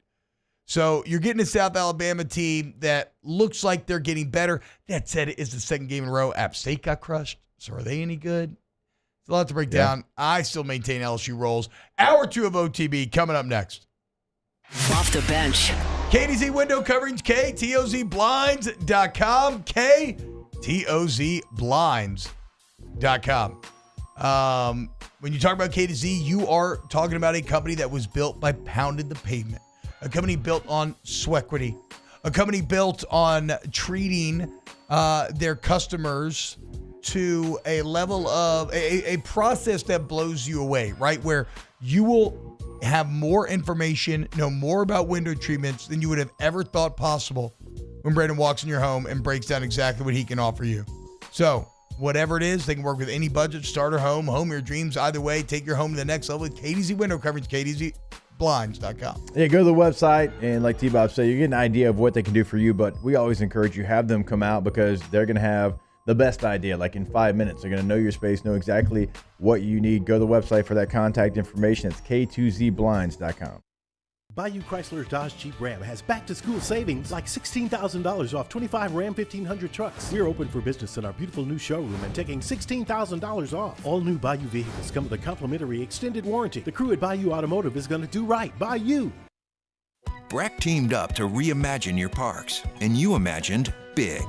So you're getting a South Alabama team that looks like they're getting better. That said, it is the second game in a row. App State got crushed. So are they any good? It's a lot to break down. I still maintain LSU rolls. Hour 2 of OTB coming up next. Off the bench. KTZ window coverage, KTOZblinds.com, KTOZblinds.com. When you talk about KTZ, you are talking about a company that was built by pounding the pavement, a company built on swequity, a company built on treating their customers to a level of a process that blows you away, right? Where you will have more information, know more about window treatments than you would have ever thought possible when Brandon walks in your home and breaks down exactly what he can offer you. So whatever it is, they can work with any budget, starter home of your dreams. Either way, take your home to the next level with KTZ window coverage, KTZblinds.com. Yeah, go to the website, and like T-Bob said, you get an idea of what they can do for you, but we always encourage you, have them come out because they're going to have the best idea. Like in 5 minutes, they're going to know your space, know exactly what you need. Go to the website for that contact information. It's K2ZBlinds.com. Bayou Chrysler Dodge Jeep Ram has back-to-school savings like $16,000 off 25 Ram 1500 trucks. We're open for business in our beautiful new showroom and taking $16,000 off. All new Bayou vehicles come with a complimentary extended warranty. The crew at Bayou Automotive is going to do right by you. Breck teamed up to reimagine your parks, and you imagined big.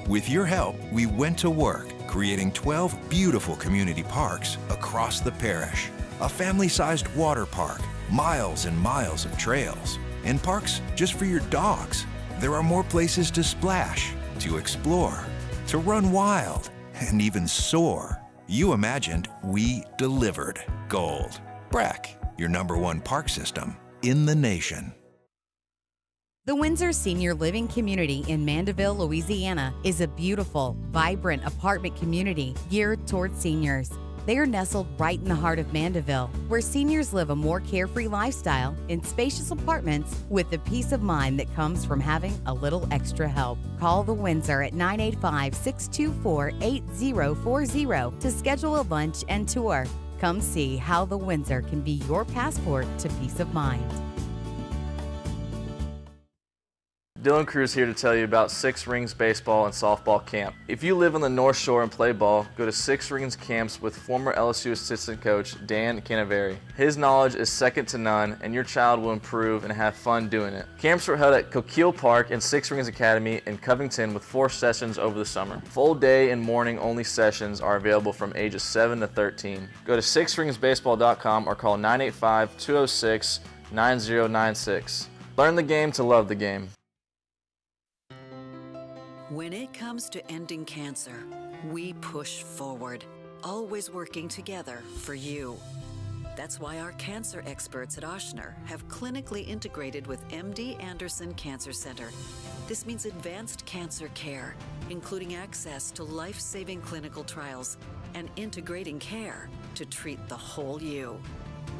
With your help, we went to work, creating 12 beautiful community parks across the parish. A family-sized water park, miles and miles of trails, and parks just for your dogs. There are more places to splash, to explore, to run wild, and even soar. You imagined, we delivered. Gold. Breck, your #1 park system in the nation. The Windsor Senior Living Community in Mandeville, Louisiana is a beautiful, vibrant apartment community geared toward seniors. They are nestled right in the heart of Mandeville, where seniors live a more carefree lifestyle in spacious apartments with the peace of mind that comes from having a little extra help. Call the Windsor at 985-624-8040 to schedule a lunch and tour. Come see how the Windsor can be your passport to peace of mind. Dylan Cruz here to tell you about Six Rings Baseball and Softball Camp. If you live on the North Shore and play ball, go to Six Rings Camps with former LSU assistant coach Dan Canaveri. His knowledge is second to none, and your child will improve and have fun doing it. Camps were held at Coquille Park and Six Rings Academy in Covington with 4 sessions over the summer. Full day and morning only sessions are available from ages 7 to 13. Go to sixringsbaseball.com or call 985-206-9096. Learn the game to love the game. When it comes to ending cancer, we push forward, always working together for you. That's why our cancer experts at Ochsner have clinically integrated with MD Anderson Cancer Center. This means advanced cancer care, including access to life-saving clinical trials and integrating care to treat the whole you.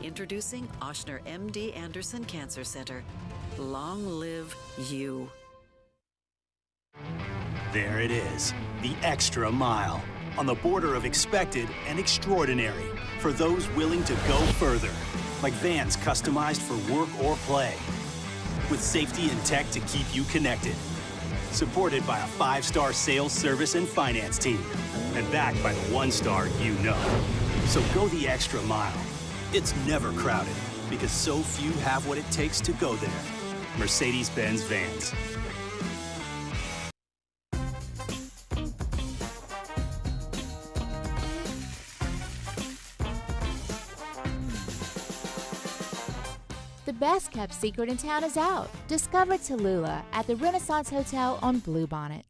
Introducing Ochsner MD Anderson Cancer Center. Long live you. There it is, the extra mile, on the border of expected and extraordinary, for those willing to go further, like vans customized for work or play. with safety and tech to keep you connected. Supported by a 5-star sales, service, and finance team. And backed by the 1-star you know. So go the extra mile. It's never crowded because so few have what it takes to go there. Mercedes-Benz Vans. The best-kept secret in town is out. Discover Tallulah at the Renaissance Hotel on Bluebonnet.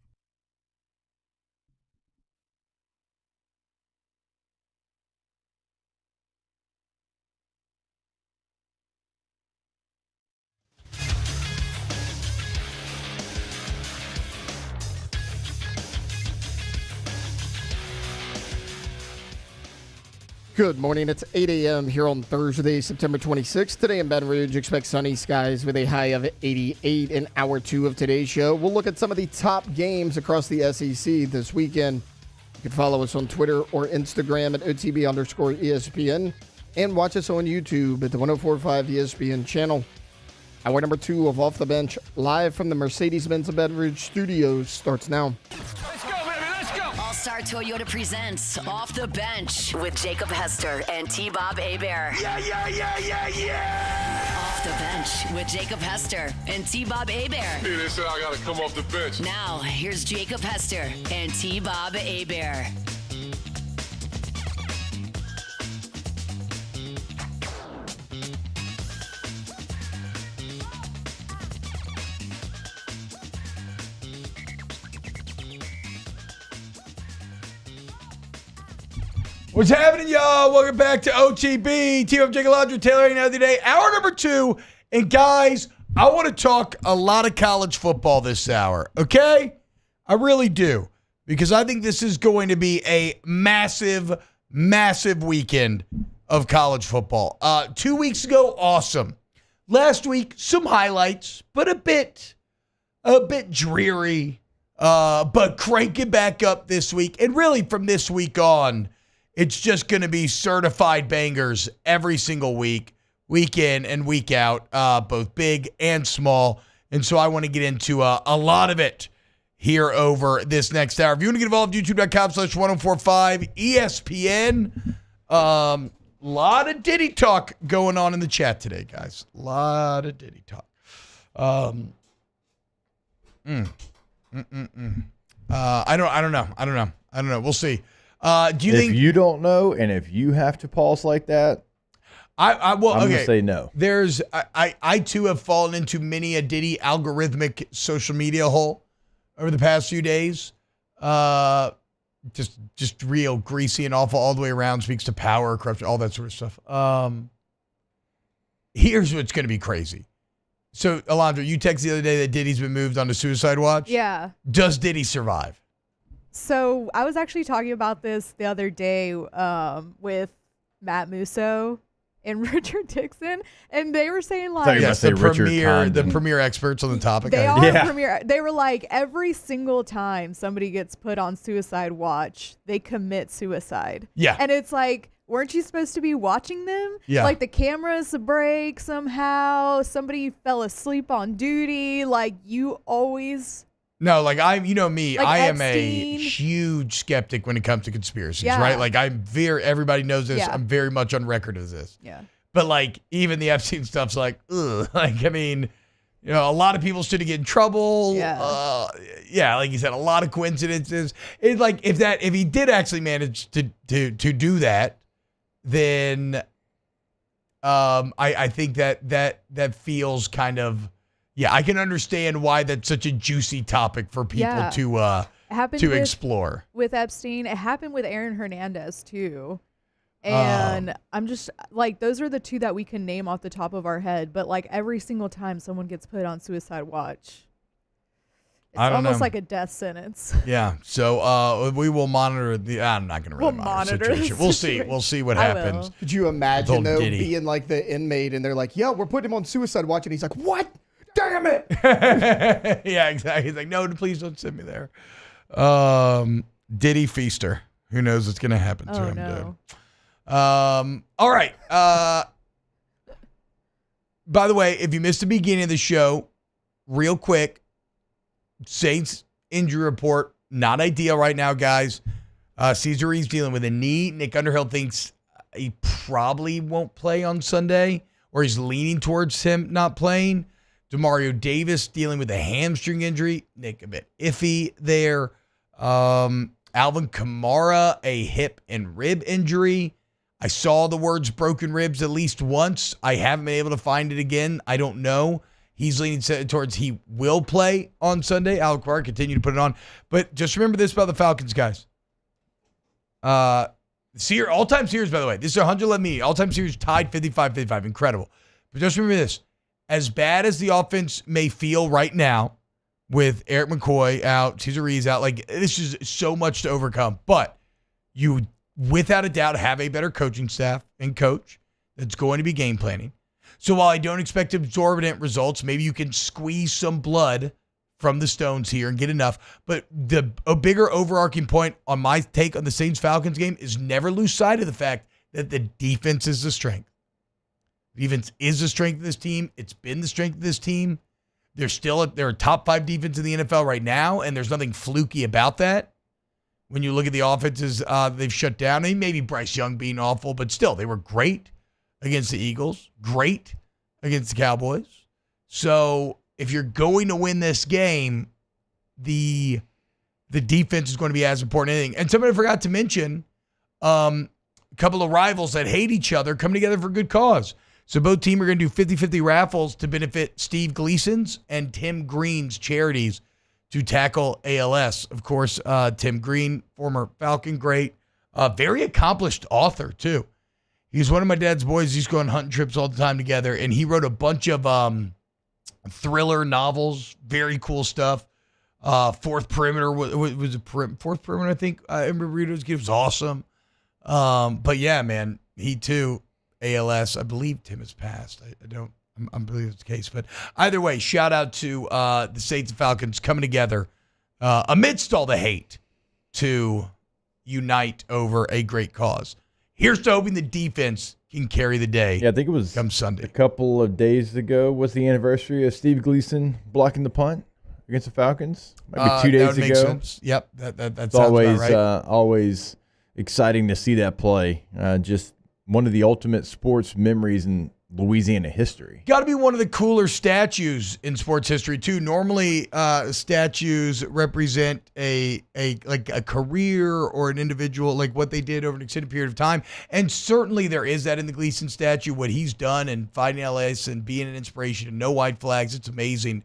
Good morning. It's 8 a.m. here on Thursday, September 26th. Today in Baton Rouge, expect sunny skies with a high of 88 in hour 2 of today's show. We'll look at some of the top games across the SEC this weekend. You can follow us on Twitter or Instagram at OTB_ESPN and watch us on YouTube at the 104.5 ESPN channel. Hour number 2 of Off the Bench, live from the Mercedes-Benz Baton Rouge studios, starts now. All-Star Toyota presents Off the Bench with Jacob Hester and T-Bob Hebert. Off the Bench with Jacob Hester and T-Bob Hebert. Yeah, they said I got to come off the bench. Now, here's Jacob Hester and T-Bob Hebert. What's happening, y'all? Welcome back to OTB. Team of Jacob Taylor hanging out today. Hour number 2. And guys, I want to talk a lot of college football this hour, okay? I really do. Because I think this is going to be a massive, massive weekend of college football. 2 weeks ago, awesome. Last week, some highlights, but a bit dreary. But cranking back up this week. And really from this week on, it's just going to be certified bangers every single week, week in and week out, both big and small. And so I want to get into a lot of it here over this next hour. If you want to get involved, youtube.com/1045 ESPN. Lot of Diddy talk going on in the chat today, guys. A lot of Diddy talk. I don't know. We'll see. Do you think if you don't know, and if you have to pause like that, I'm gonna say no. I too have fallen into many a Diddy algorithmic social media hole over the past few days. Just real greasy and awful all the way around. Speaks to power, corruption, all that sort of stuff. Here's what's gonna be crazy. So, Alondra, you texted the other day that Diddy's been moved onto suicide watch. Yeah. Does Diddy survive? So I was actually talking about this the other day with Matt Musso and Richard Dixon, and they were saying like, yes, the premier experts on the topic. They are premier. They were like, every single time somebody gets put on suicide watch, they commit suicide. Yeah, and it's like, weren't you supposed to be watching them? Yeah, like the cameras break somehow. Somebody fell asleep on duty. Like you always. No, like you know me, like I am Epstein. a huge skeptic when it comes to conspiracies, right? Like everybody knows this. Yeah. I'm very much on record as this. Yeah. But like even the Epstein stuff's like, ugh. Like, I mean, you know, a lot of people shouldn't get in trouble. Yeah. Yeah, like you said, a lot of coincidences. It's like if he did actually manage to do that, then I think that feels kind of. Yeah, I can understand why that's such a juicy topic for people to explore. With Epstein, it happened with Aaron Hernandez too. And I'm just like, those are the two that we can name off the top of our head. But like every single time someone gets put on suicide watch, it's almost like a death sentence. Yeah. So we will monitor I'm not going to really monitor the situation. We'll see. We'll see what happens. Could you imagine though being like the inmate and they're like, "Yeah, we're putting him on suicide watch," and he's like, "What? Damn it!" Yeah, exactly. He's like, "No, please don't send me there." Diddy Feaster. Who knows what's going to happen to him, dude. All right. By the way, if you missed the beginning of the show, real quick, Saints injury report, not ideal right now, guys. Cesar Reeves dealing with a knee. Nick Underhill thinks he probably won't play on Sunday, or he's leaning towards him not playing. Demario Davis dealing with a hamstring injury. Nick a bit iffy there. Alvin Kamara, a hip and rib injury. I saw the words broken ribs at least once. I haven't been able to find it again. I don't know. He's leaning towards he will play on Sunday. Alvin Kamara continue to put it on. But just remember this about the Falcons, guys. All-time series, by the way. This is 111 media. All-time series tied 55-55. Incredible. But just remember this. As bad as the offense may feel right now with Eric McCoy out, Cesar Reeves out, like this is so much to overcome. But you, without a doubt, have a better coaching staff and coach that's going to be game planning. So while I don't expect exorbitant results, maybe you can squeeze some blood from the Stones here and get enough. But a bigger overarching point on my take on the Saints-Falcons game is never lose sight of the fact that the defense is the strength. Defense is the strength of this team. It's been the strength of this team. They're a top 5 defense in the NFL right now, and there's nothing fluky about that. When you look at the offenses they've shut down, maybe Bryce Young being awful, but still, they were great against the Eagles, great against the Cowboys. So if you're going to win this game, the defense is going to be as important as anything. And somebody forgot to mention a couple of rivals that hate each other come together for a good cause. So both teams are going to do 50-50 raffles to benefit Steve Gleason's and Tim Green's charities to tackle ALS. Of course, Tim Green, former Falcon great, very accomplished author too. He's one of my dad's boys. He's going hunting trips all the time together, and he wrote a bunch of thriller novels, very cool stuff. Fourth Perimeter was a Fourth Perimeter, I think. I remember reading it was awesome. But yeah, man, he too, ALS. I believe Tim has passed. I believe it's the case. But either way, shout out to the Saints and Falcons coming together amidst all the hate to unite over a great cause. Here's to hoping the defense can carry the day. Yeah, I think it was come Sunday. A couple of days ago was the anniversary of Steve Gleason blocking the punt against the Falcons. Might be 2 days that would ago. Make sense. Yep, that sounds always about right. Always exciting to see that play. Just one of the ultimate sports memories in Louisiana history. Got to be one of the cooler statues in sports history too. Normally, statues represent a career or an individual, like what they did over an extended period of time. And certainly there is that in the Gleason statue, what he's done and fighting LS and being an inspiration and no white flags. It's amazing.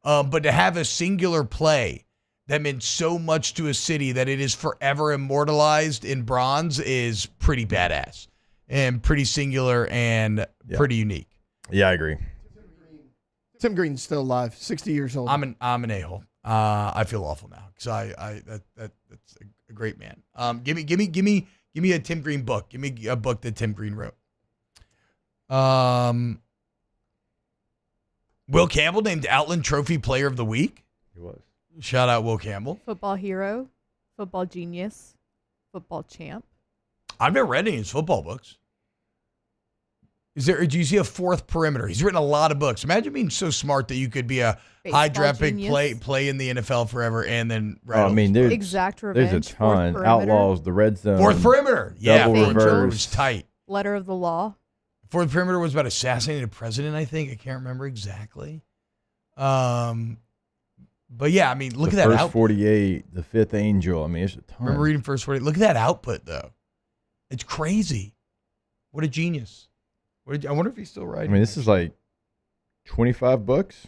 But to have a singular play that meant so much to a city that it is forever immortalized in bronze is pretty badass. And pretty singular and pretty unique. Yeah, I agree. Tim Green's still alive, 60 years old. I'm an a-hole. I feel awful now because that's a great man. Give me a Tim Green book. Give me a book that Tim Green wrote. Will Campbell named Outland Trophy Player of the Week. He was. Shout out Will Campbell. Football hero, football genius, football champ. I've never read any of his football books. Do you see a Fourth Perimeter? He's written a lot of books. Imagine being so smart that you could be a high draft pick, play in the NFL forever, and then there's Exact Revenge. There's a ton. Outlaws, the Red Zone. Fourth Perimeter. Yeah, Double Reverse. Was tight. Letter of the Law. Fourth Perimeter was about assassinating a president, I think. I can't remember exactly. But yeah, I mean, look at that First output. 48, the Fifth Angel. I mean, there's a ton. Remember reading First 48? Look at that output, though. It's crazy. What a genius. I wonder if he's still writing. I mean, this is like 25 books.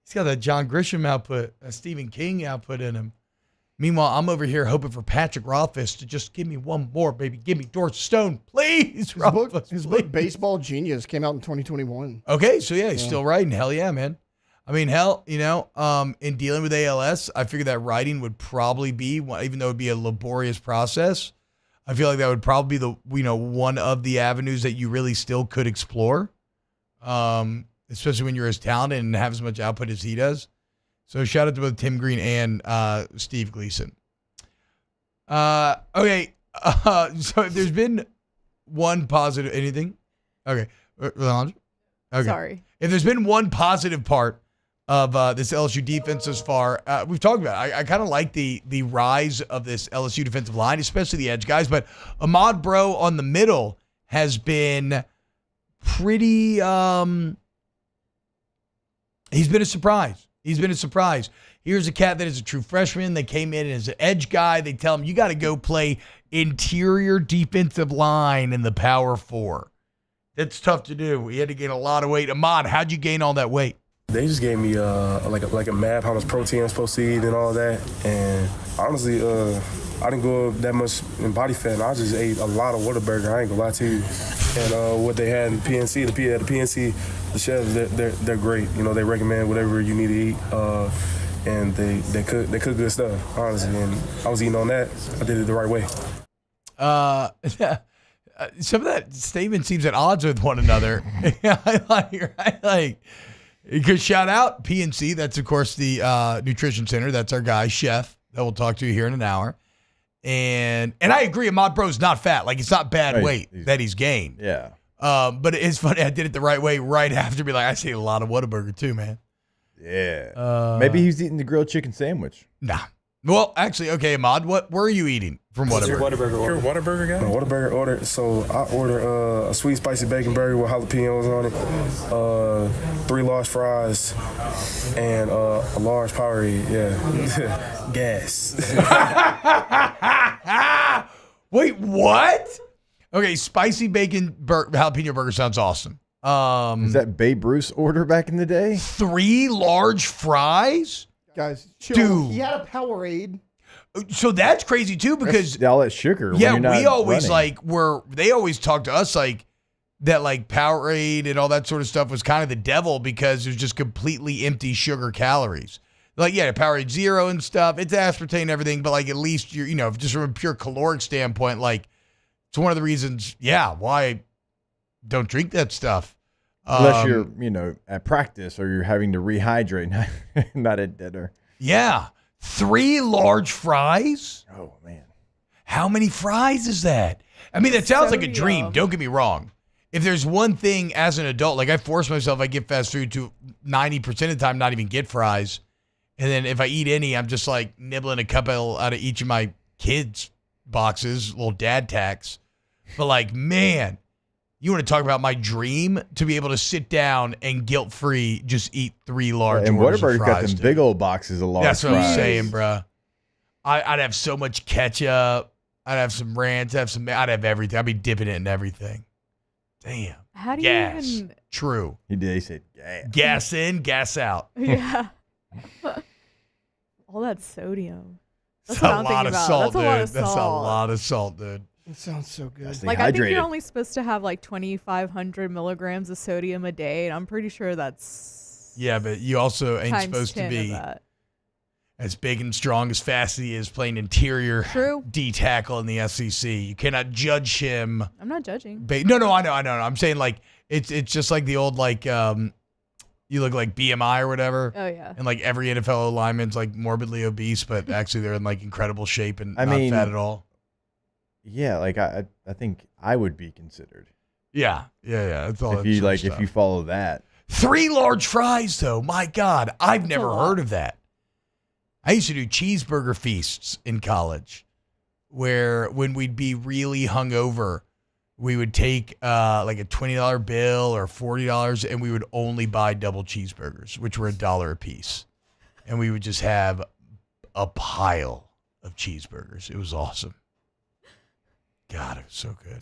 He's got that John Grisham output, a Stephen King output in him. Meanwhile, I'm over here hoping for Patrick Rothfuss to just give me one more, baby. Give me Dorothy Stone, please. His book, Baseball Genius, came out in 2021. Okay, so yeah, he's still writing. Hell yeah, man. I mean, hell, in dealing with ALS, I figured that writing would probably be, even though it would be a laborious process, I feel like that would probably be one of the avenues that you really still could explore, especially when you're as talented and have as much output as he does. So shout out to both Tim Green and Steve Gleason. Okay, so if there's been one positive, anything? Okay, okay. Sorry. If there's been one positive part of this LSU defense thus far. We've talked about it. I kind of like the rise of this LSU defensive line, especially the edge guys. But Ahmad Bro on the middle has been pretty he's been a surprise. Here's a cat that is a true freshman. They came in as an edge guy. They tell him, you got to go play interior defensive line in the Power 4. That's tough to do. He had to gain a lot of weight. Ahmad, how'd you gain all that weight? They just gave me like a map, how much protein I'm supposed to eat and all that. And honestly, I didn't go up that much in body fat. And I just ate a lot of Whataburger. I ain't gonna lie to you. And what they had in PNC, the PNC, the chefs, they're great. You know, they recommend whatever you need to eat. And they cook good stuff, honestly. And I was eating on that. I did it the right way. Some of that statement seems at odds with one another. I like. Because shout out PNC, that's of course the nutrition center. That's our guy, Chef, that we'll talk to here in an hour. And I agree, Ahmad Bro's not fat. Like, it's not bad weight that he's gained. Yeah. But it's funny, I did it the right way right after. Be like, I ate a lot of Whataburger too, man. Yeah. Maybe he's eating the grilled chicken sandwich. Nah. Well, actually, okay, Ahmad, what were you eating from Whataburger? You're a Whataburger guy? My Whataburger order. So I order a sweet spicy bacon burger with jalapenos on it, 3 large fries, and a large Powerade. Yeah. Gas. Wait, what? Okay, spicy bacon jalapeno burger sounds awesome. Is that Babe Ruth's order back in the day? 3 large fries? Guys, chill. Dude. He had a Powerade. So that's crazy too, because that's all that sugar. Yeah, when you're not we always running. they always talk to us like that, like Powerade and all that sort of stuff was kind of the devil because it was just completely empty sugar calories. Like, yeah, Powerade Zero and stuff, it's aspartame and everything, but like at least you're, just from a pure caloric standpoint, like it's one of the reasons, why I don't drink that stuff. Unless you're, at practice or you're having to rehydrate, not at dinner. Yeah. 3 large fries? Oh, man. How many fries is that? I mean, that sounds like a dream. Don't get me wrong. If there's one thing as an adult, like I force myself, I get fast food to 90% of the time, not even get fries. And then if I eat any, I'm just like nibbling a couple out of each of my kids' boxes, little dad tax. But like, man, you want to talk about my dream to be able to sit down and guilt-free just eat 3 large orders of Whataburger's fries. got them big old boxes of large That's what fries. I'm saying, bro. I'd have so much ketchup. I'd have some ranch. I'd have everything. I'd be dipping it in everything. Damn. How do you even? True. He said gas. Gas in, gas out. Yeah. All that sodium. That's a lot of salt, dude. That's That's a lot of salt, dude. It sounds so good. Like, I think you're only supposed to have like 2,500 milligrams of sodium a day, and I'm pretty sure that's. Yeah, but you also ain't times supposed to 10 of be that. as big and strong as fast as he is playing interior True. D tackle in the SEC. You cannot judge him. I'm not judging. No, I know. I'm saying like it's just like the old like you look like BMI or whatever. Oh yeah. And like every NFL lineman's like morbidly obese, but actually they're in like incredible shape and I not mean, fat at all. Yeah, like I think I would be considered. Yeah. That's all. If you if you follow that. 3 large fries though. My God, I've never heard of that. I used to do cheeseburger feasts in college, where when we'd be really hungover, we would take like a $20 bill or $40, and we would only buy double cheeseburgers, which were $1 a piece, and we would just have a pile of cheeseburgers. It was awesome. God, it was so good.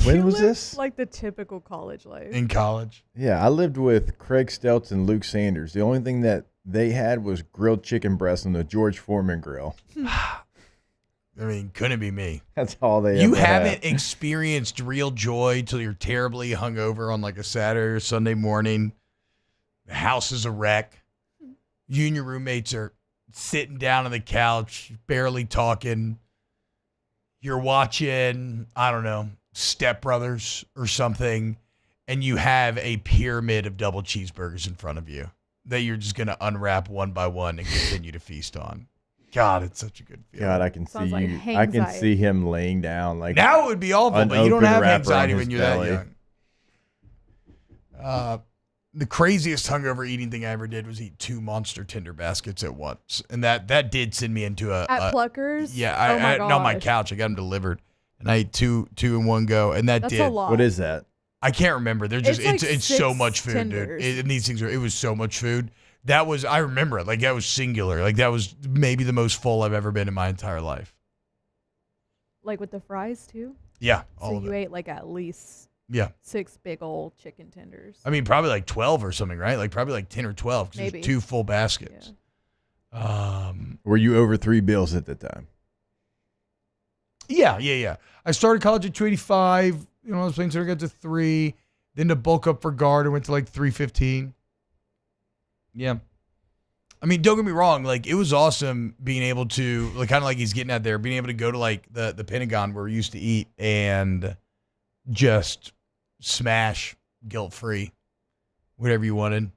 When was this? Like the typical college life. In college? Yeah, I lived with Craig Stelz and Luke Sanders. The only thing that they had was grilled chicken breast on the George Foreman grill. I mean, couldn't be me. That's all they You ever had. haven't experienced real joy till you're terribly hungover on like a Saturday or Sunday morning. The house is a wreck. You and your roommates are sitting down on the couch, barely talking. You're watching, I don't know, Step Brothers or something, and you have a pyramid of double cheeseburgers in front of you that you're just going to unwrap one by one and continue to feast on. God, it's such a good feeling. God, I can see Sounds like you. I can hangxiety. see him laying down like. Now it would be awful, but you don't unopened have wrapper anxiety on when his you're belly. that young. The craziest hungover eating thing I ever did was eat 2 monster tender baskets at once, and that did send me into At Pluckers. Yeah, Oh my on my gosh. couch. I got them delivered, and I ate two in one go, and That's a lot. What is that? I can't remember. They're just It's like it's so 6 much food, tenders. dude. And these things it was so much food. That was I remember it like that was singular. Like that was maybe the most full I've ever been in my entire life. Like with the fries too? Yeah, So all of you it. ate like at least Yeah. 6 big old chicken tenders. I mean, probably like 12 or something, right? Like probably like 10 or 12 because Maybe. there's 2 full baskets. Were you over 3 bills at the time? Yeah. I started college at 285. You know, I was playing center, got to 3. Then to bulk up for guard, I went to like 315. Yeah. I mean, don't get me wrong. Like, it was awesome being able to, like, kind of like he's getting at there, being able to go to like the Pentagon where we used to eat and just smash guilt-free, whatever you wanted.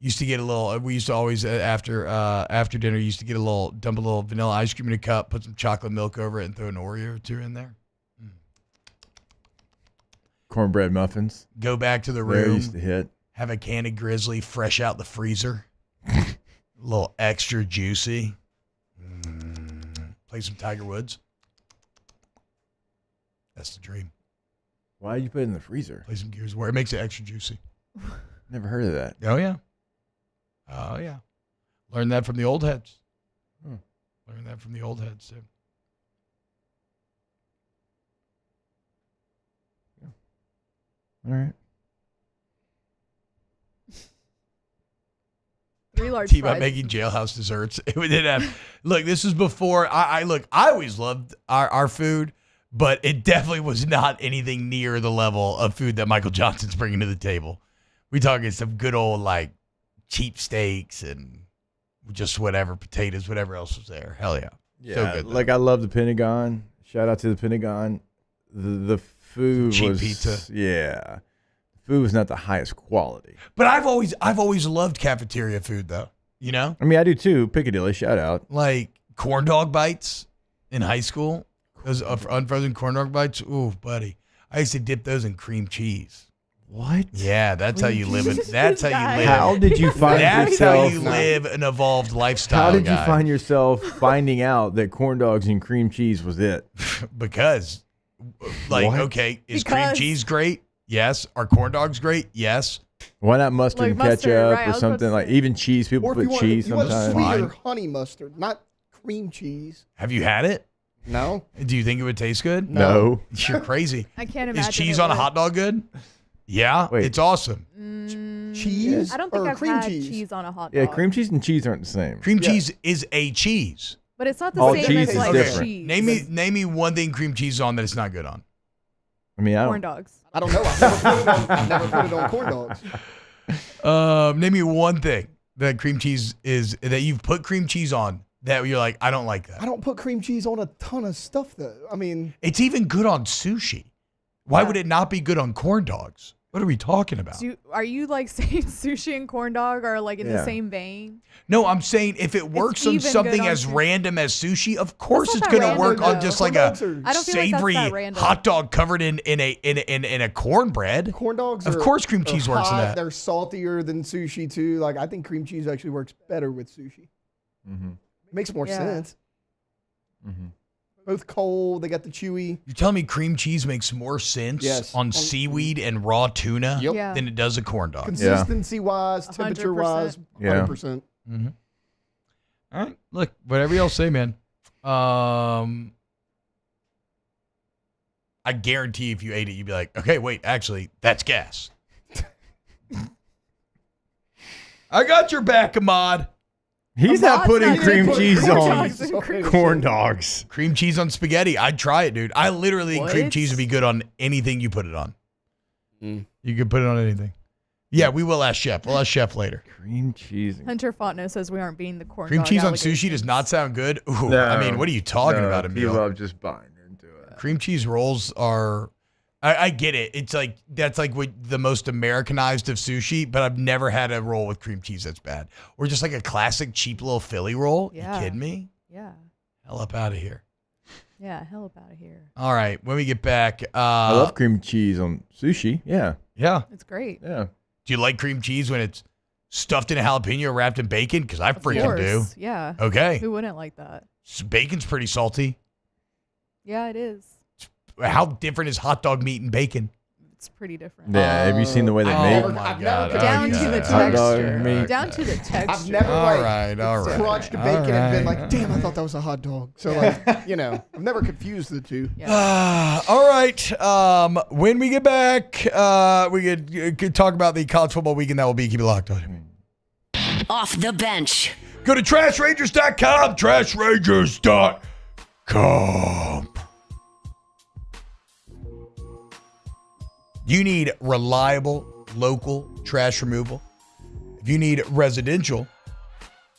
Used to get a little, we used to always, after dinner, used to get dump a little vanilla ice cream in a cup, put some chocolate milk over it, and throw an Oreo or 2 in there. Cornbread muffins. Go back to the Rare room. used to hit. Have a can of Grizzly fresh out the freezer. A little extra juicy. Play some Tiger Woods. That's the dream. Why did you put it in the freezer? Play some Gears of War. It makes it extra juicy. Never heard of that. Oh, yeah. Oh, yeah. Learned that from the old heads. Learned that from the old heads, too. All right. 3 large Team about fries. making jailhouse desserts. It did have. Look, this was before. I always loved our food, but it definitely was not anything near the level of food that Michael Johnson's bringing to the table. We talking some good old like cheap steaks and just whatever potatoes, whatever else was there. Hell yeah, so good. though. Like I love the Pentagon. Shout out to the Pentagon. The food Cheap was pizza. Yeah, food was not the highest quality. But I've always loved cafeteria food though. You know, I mean, I do too. Piccadilly, shout out. like corn dog bites in high school. Those unfrozen corn dog bites. Ooh, buddy, I used to dip those in cream cheese. What? Yeah, that's how you live it. That's how you live. How did you find That's yourself? how you live an evolved lifestyle. How did you guy. find yourself finding out that corn dogs and cream cheese was it? Because, like, What? okay, is cream Because- cheese great? Yes. Are corn dogs great? Yes. Why not mustard Like and mustard, ketchup right, I or was about something to like say. even cheese? People Or if put you want, cheese you want sometimes. sweeter honey mustard, not cream cheese. Have you had it? No. Do you think it would taste good? No. You're crazy. I can't Is imagine. cheese it on a would. hot dog good? Yeah, Wait. it's awesome. Cheese? I don't think or I've cream had cheese? cheese on a hot dog. Yeah, cream cheese and cheese aren't the same. Cream Yeah. cheese is a cheese. But it's not the All same cheese as is like different. cheese. Name me one thing cream cheese is on that it's not good on. I mean, I corn don't. dogs. I don't know. I've never put it on corn dogs. Name me one thing that cream cheese is that you've put cream cheese on that you're like, I don't like that. I don't put cream cheese on a ton of stuff, though. I mean, It's even good on sushi. Why would it not be good on corn dogs? What are we talking about? Are you like saying sushi and corn dog are like in the Yeah. same vein? No, I'm saying if it works on even good something on as sushi. random as sushi, of course That's it's not going that to work random, on just though. like Corn a dogs are- I don't feel like that's savory that random. hot dog covered in a cornbread. corn dogs Of are, course cream are cheese works in hot, that. They're saltier than sushi, too. Like, I think cream cheese actually works better with sushi. Mm-hmm. Makes more Yeah. sense. Mm-hmm. Both cold, they got the chewy. You're telling me cream cheese makes more sense Yes. on seaweed and raw tuna Yep. Yeah. than it does a corn dog? Consistency-wise, temperature-wise, 100%. 100%. Mm-hmm. All right, look, whatever y'all say, man. I guarantee if you ate it, you'd be like, okay, wait, actually, that's gas. I got your back, Ahmad. He's not Ahmad's putting not cream doing cheese corn on dogs and cream corn dogs. Cream cheese on spaghetti. I'd try it, dude. I literally think cream What? cheese would be good on anything you put it on. Mm. You could put it on anything. Yeah, we will ask Chef. We'll ask Chef later. Cream cheese. Hunter Fontenot says we aren't beating the corn Cream dog cheese on allegations. sushi does not sound good. Ooh, No. I mean, what are you talking about, Emil? People just buying into it. Cream cheese rolls are. I get it. It's like that's like what the most Americanized of sushi, but I've never had a roll with cream cheese that's bad. Or just like a classic cheap little Philly roll. Yeah. You kidding me? Yeah. Hell up out of here. Yeah, hell up out of here. All right, when we get back, I love cream cheese on sushi. Yeah. Yeah. It's great. Yeah. Do you like cream cheese when it's stuffed in a jalapeno wrapped in bacon? Because I freaking do. Yeah. Okay. Who wouldn't like that? Bacon's pretty salty. Yeah, it is. How different is hot dog meat and bacon? It's pretty different. Yeah, have you seen the way they make? Oh my God! Down to the hot dog texture. meat. Down to the texture. I've never All right. crunched bacon and been like, damn, I thought that was a hot dog. So like, I've never confused the two. All right. When we get back, we could talk about the college football weekend that will be. Keep it locked on. Off the bench. Go to trashrangers.com. Trashrangers.com. You need reliable, local trash removal. If you need residential,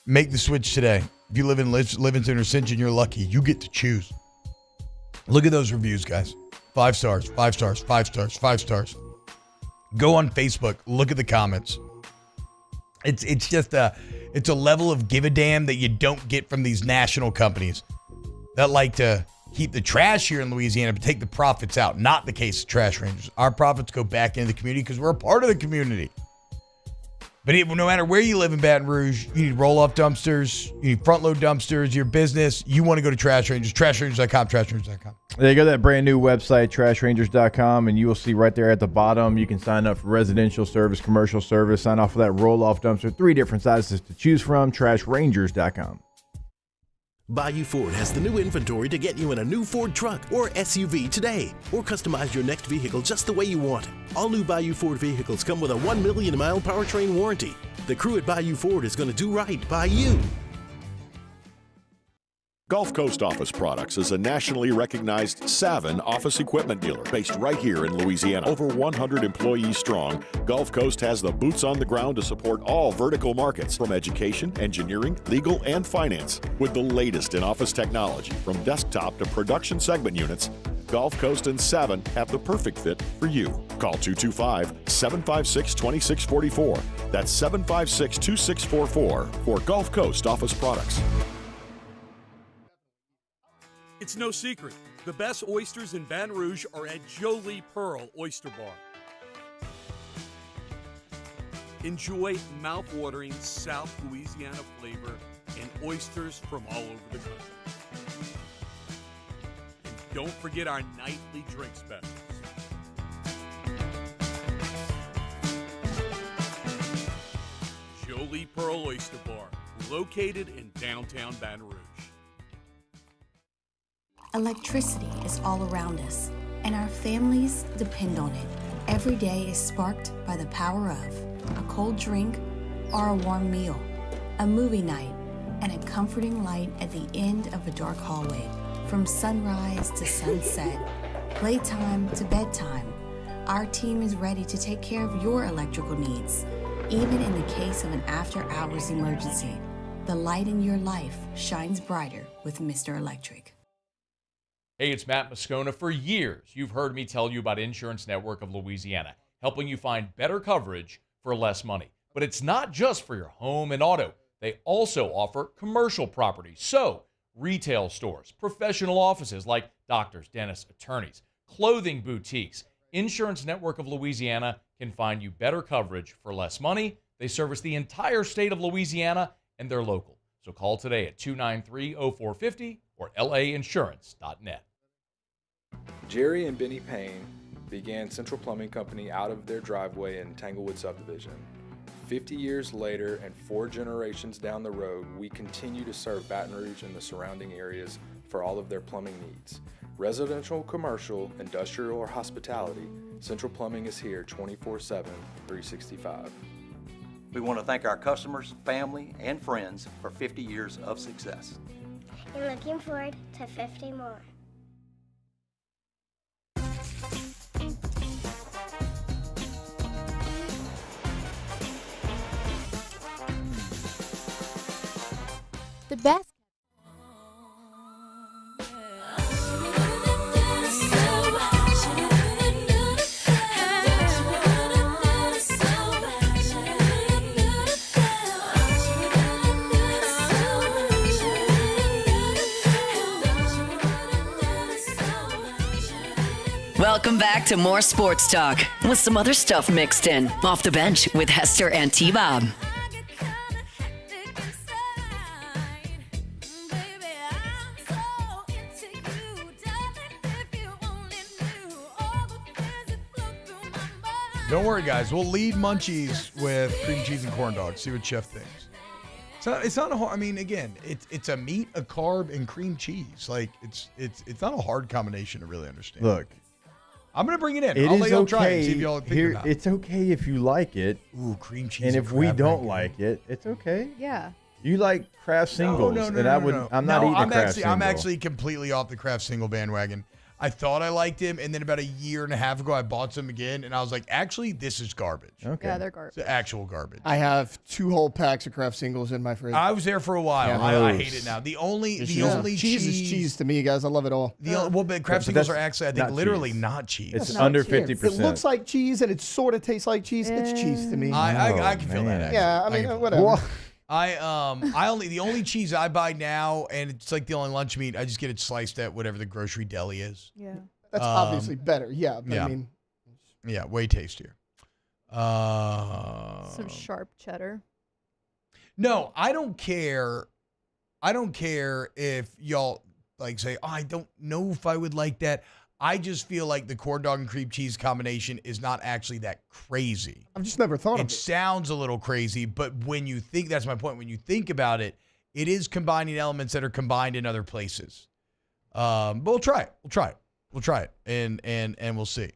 make the switch today. If you live in Livingston or Sinton, you're lucky. You get to choose. Look at those reviews, guys. 5 stars, 5 stars, 5 stars, 5 stars. Go on Facebook. Look at the comments. It's just a level of give a damn that you don't get from these national companies that like to keep the trash here in Louisiana, but take the profits out. Not the case of Trash Rangers. Our profits go back into the community because we're a part of the community. But no matter where you live in Baton Rouge, you need roll-off dumpsters, you need front-load dumpsters, your business, you want to go to Trash Rangers, trashrangers.com, trashrangers.com. There you go, that brand new website, trashrangers.com, and you will see right there at the bottom, you can sign up for residential service, commercial service, sign off for that roll-off dumpster, 3 different sizes to choose from, trashrangers.com. Bayou Ford has the new inventory to get you in a new Ford truck or SUV today, or customize your next vehicle just the way you want it. All new Bayou Ford vehicles come with a 1 million mile powertrain warranty. The crew at Bayou Ford is going to do right by you. Gulf Coast Office Products is a nationally recognized Savin office equipment dealer based right here in Louisiana. Over 100 employees strong, Gulf Coast has the boots on the ground to support all vertical markets, from education, engineering, legal, and finance. With the latest in office technology, from desktop to production segment units, Gulf Coast and Savin have the perfect fit for you. Call 225-756-2644. That's 756-2644 for Gulf Coast Office Products. It's no secret. The best oysters in Baton Rouge are at Jolie Pearl Oyster Bar. Enjoy mouth-watering South Louisiana flavor and oysters from all over the country. And don't forget our nightly drink specials. Jolie Pearl Oyster Bar, located in downtown Baton Rouge. Electricity is all around us, and our families depend on it. Every day is sparked by the power of a cold drink or a warm meal, a movie night, and a comforting light at the end of a dark hallway. From sunrise to sunset, playtime to bedtime, our team is ready to take care of your electrical needs. Even in the case of an after-hours emergency, the light in your life shines brighter with Mr. Electric. Hey, it's Matt Moscona. For years, you've heard me tell you about Insurance Network of Louisiana, helping you find better coverage for less money. But it's not just for your home and auto. They also offer commercial property. So, retail stores, professional offices like doctors, dentists, attorneys, clothing boutiques. Insurance Network of Louisiana can find you better coverage for less money. They service the entire state of Louisiana, and they're local. So call today at 293-0450 or lainsurance.net. Jerry and Benny Payne began Central Plumbing Company out of their driveway in Tanglewood subdivision. 50 years later and 4 generations down the road, we continue to serve Baton Rouge and the surrounding areas for all of their plumbing needs. Residential, commercial, industrial, or hospitality, Central Plumbing is here 24/7, 365. We want to thank our customers, family, and friends for 50 years of success. And looking forward to 50 more. The best. Welcome back to more sports talk with some other stuff mixed in. Off the Bench with Hester and T-Bob. Don't worry, guys. We'll lead Munchies with cream cheese and corn dogs. See what Chef thinks. It's not a hard. I mean, again, it's a meat, a carb, and cream cheese. Like it's not a hard combination to really understand. Look, I'm gonna bring it in. it I'll is let y'all okay. try it and see if y'all think Here, about. it's okay if you like it. Ooh, cream cheese. And if we crab don't rangoon. like it, it's okay. Yeah. You like craft singles, No. and I'm not eating a craft single. I'm actually completely off the craft single bandwagon. I thought I liked him, and then about a year and a half ago, I bought some again, and I was like, actually, this is garbage. Okay. Yeah, they're garbage. It's actual garbage. I have 2 whole packs of craft singles in my fridge. I was there for a while. Yeah. I hate it now. The only cheese is cheese to me, guys. I love it all. But craft singles are actually, I think, literally not cheese. It's under 50%. It looks like cheese and it sort of tastes like cheese. It's cheese to me. I can feel that. Actually. Yeah, I mean, can feel whatever. that. The only cheese I buy now, and it's like the only lunch meat, I just get it sliced at whatever the grocery deli is. Yeah. That's obviously better. Yeah, but yeah. I mean, yeah, way tastier. Some sharp cheddar. No, I don't care. I don't care if y'all like say, oh, I don't know if I would like that. I just feel like the corn dog and cream cheese combination is not actually that crazy. I've just never thought of it. It sounds a little crazy, but when you think, that's my point, when you think about it, it is combining elements that are combined in other places. But we'll try it. We'll try it, and we'll see.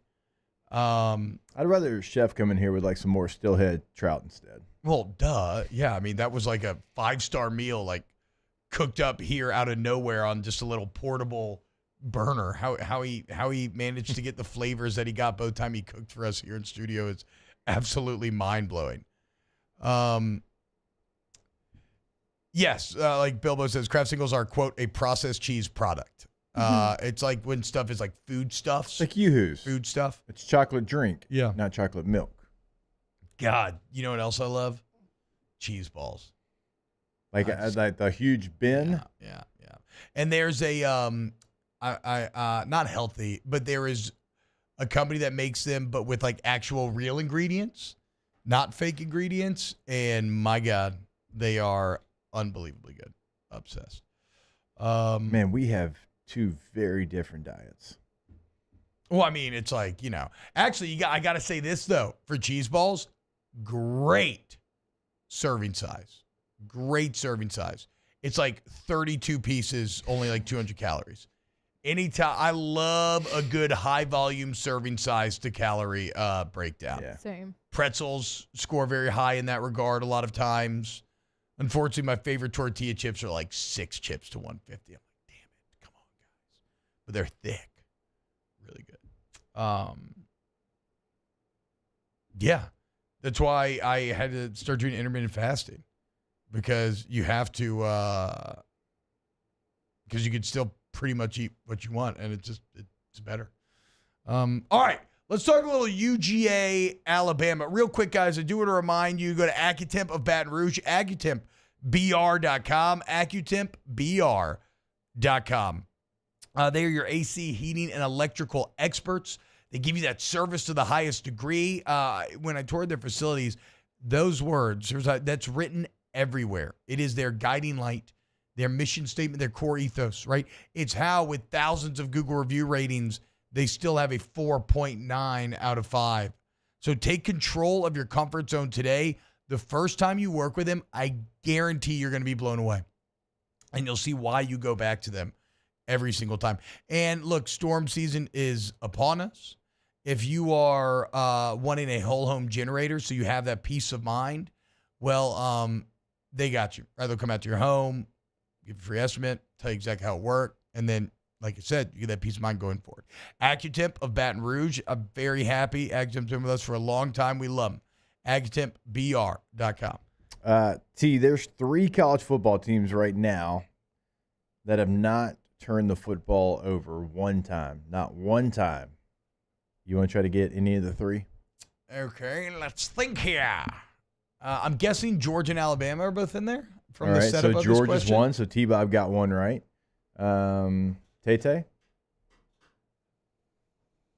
I'd rather Chef come in here with like some more stillhead trout instead. Well, duh. Yeah, I mean, that was like a 5-star meal, like cooked up here out of nowhere on just a little portable burner. How he managed to get the flavors that he got both time he cooked for us here in studio is absolutely mind-blowing. Yes, like Bilbo says, craft singles are, quote, a processed cheese product. It's like when stuff is like foodstuffs. Like Yoo-Hoo's. Food stuff. It's chocolate drink. Yeah. Not chocolate milk. God, you know what else I love? Cheese balls. Like the huge bin. Yeah. And there's a not healthy, but there is a company that makes them, but with like actual real ingredients, not fake ingredients. And my God, they are unbelievably good. Obsessed. Man, we have 2 very different diets. Well, I mean, it's like, actually, I got to say this, though, for cheese balls, great serving size. Great serving size. It's like 32 pieces, only like 200 calories. Anytime, I love a good high volume serving size to calorie breakdown. Yeah. Same. Pretzels score very high in that regard a lot of times. Unfortunately, my favorite tortilla chips are like 6 chips to 150. I'm like, damn it, come on, guys. But they're thick. Really good. Yeah. That's why I had to start doing intermittent fasting. Because you have to, because you could still pretty much eat what you want, and it's better. All right, let's talk a little UGA, Alabama. Real quick, guys, I do want to remind you, go to AccuTemp of Baton Rouge, AccuTempBR.com, AccuTempBR.com. They are your AC, heating, and electrical experts. They give you that service to the highest degree. When I toured their facilities, those words, that's written everywhere. It is their guiding light, their mission statement, their core ethos, right? It's how, with thousands of Google review ratings, they still have a 4.9 out of 5. So take control of your comfort zone today. The first time you work with them, I guarantee you're going to be blown away. And you'll see why you go back to them every single time. And look, storm season is upon us. If you are wanting a whole home generator so you have that peace of mind, well, they got you. Right? They'll come out to your home, give you a free estimate, tell you exactly how it worked, and then, like I said, you get that peace of mind going forward. AccuTemp of Baton Rouge, I'm very happy. AccuTemp's been with us for a long time. We love them. AccuTempBR.com. There's 3 college football teams right now that have not turned the football over one time. Not one time. You want to try to get any of the 3? Okay, let's think here. I'm guessing Georgia and Alabama are both in there from All the right, setup so of this Georgia's question. 1, so T-Bob got 1 right. Tay-Tay?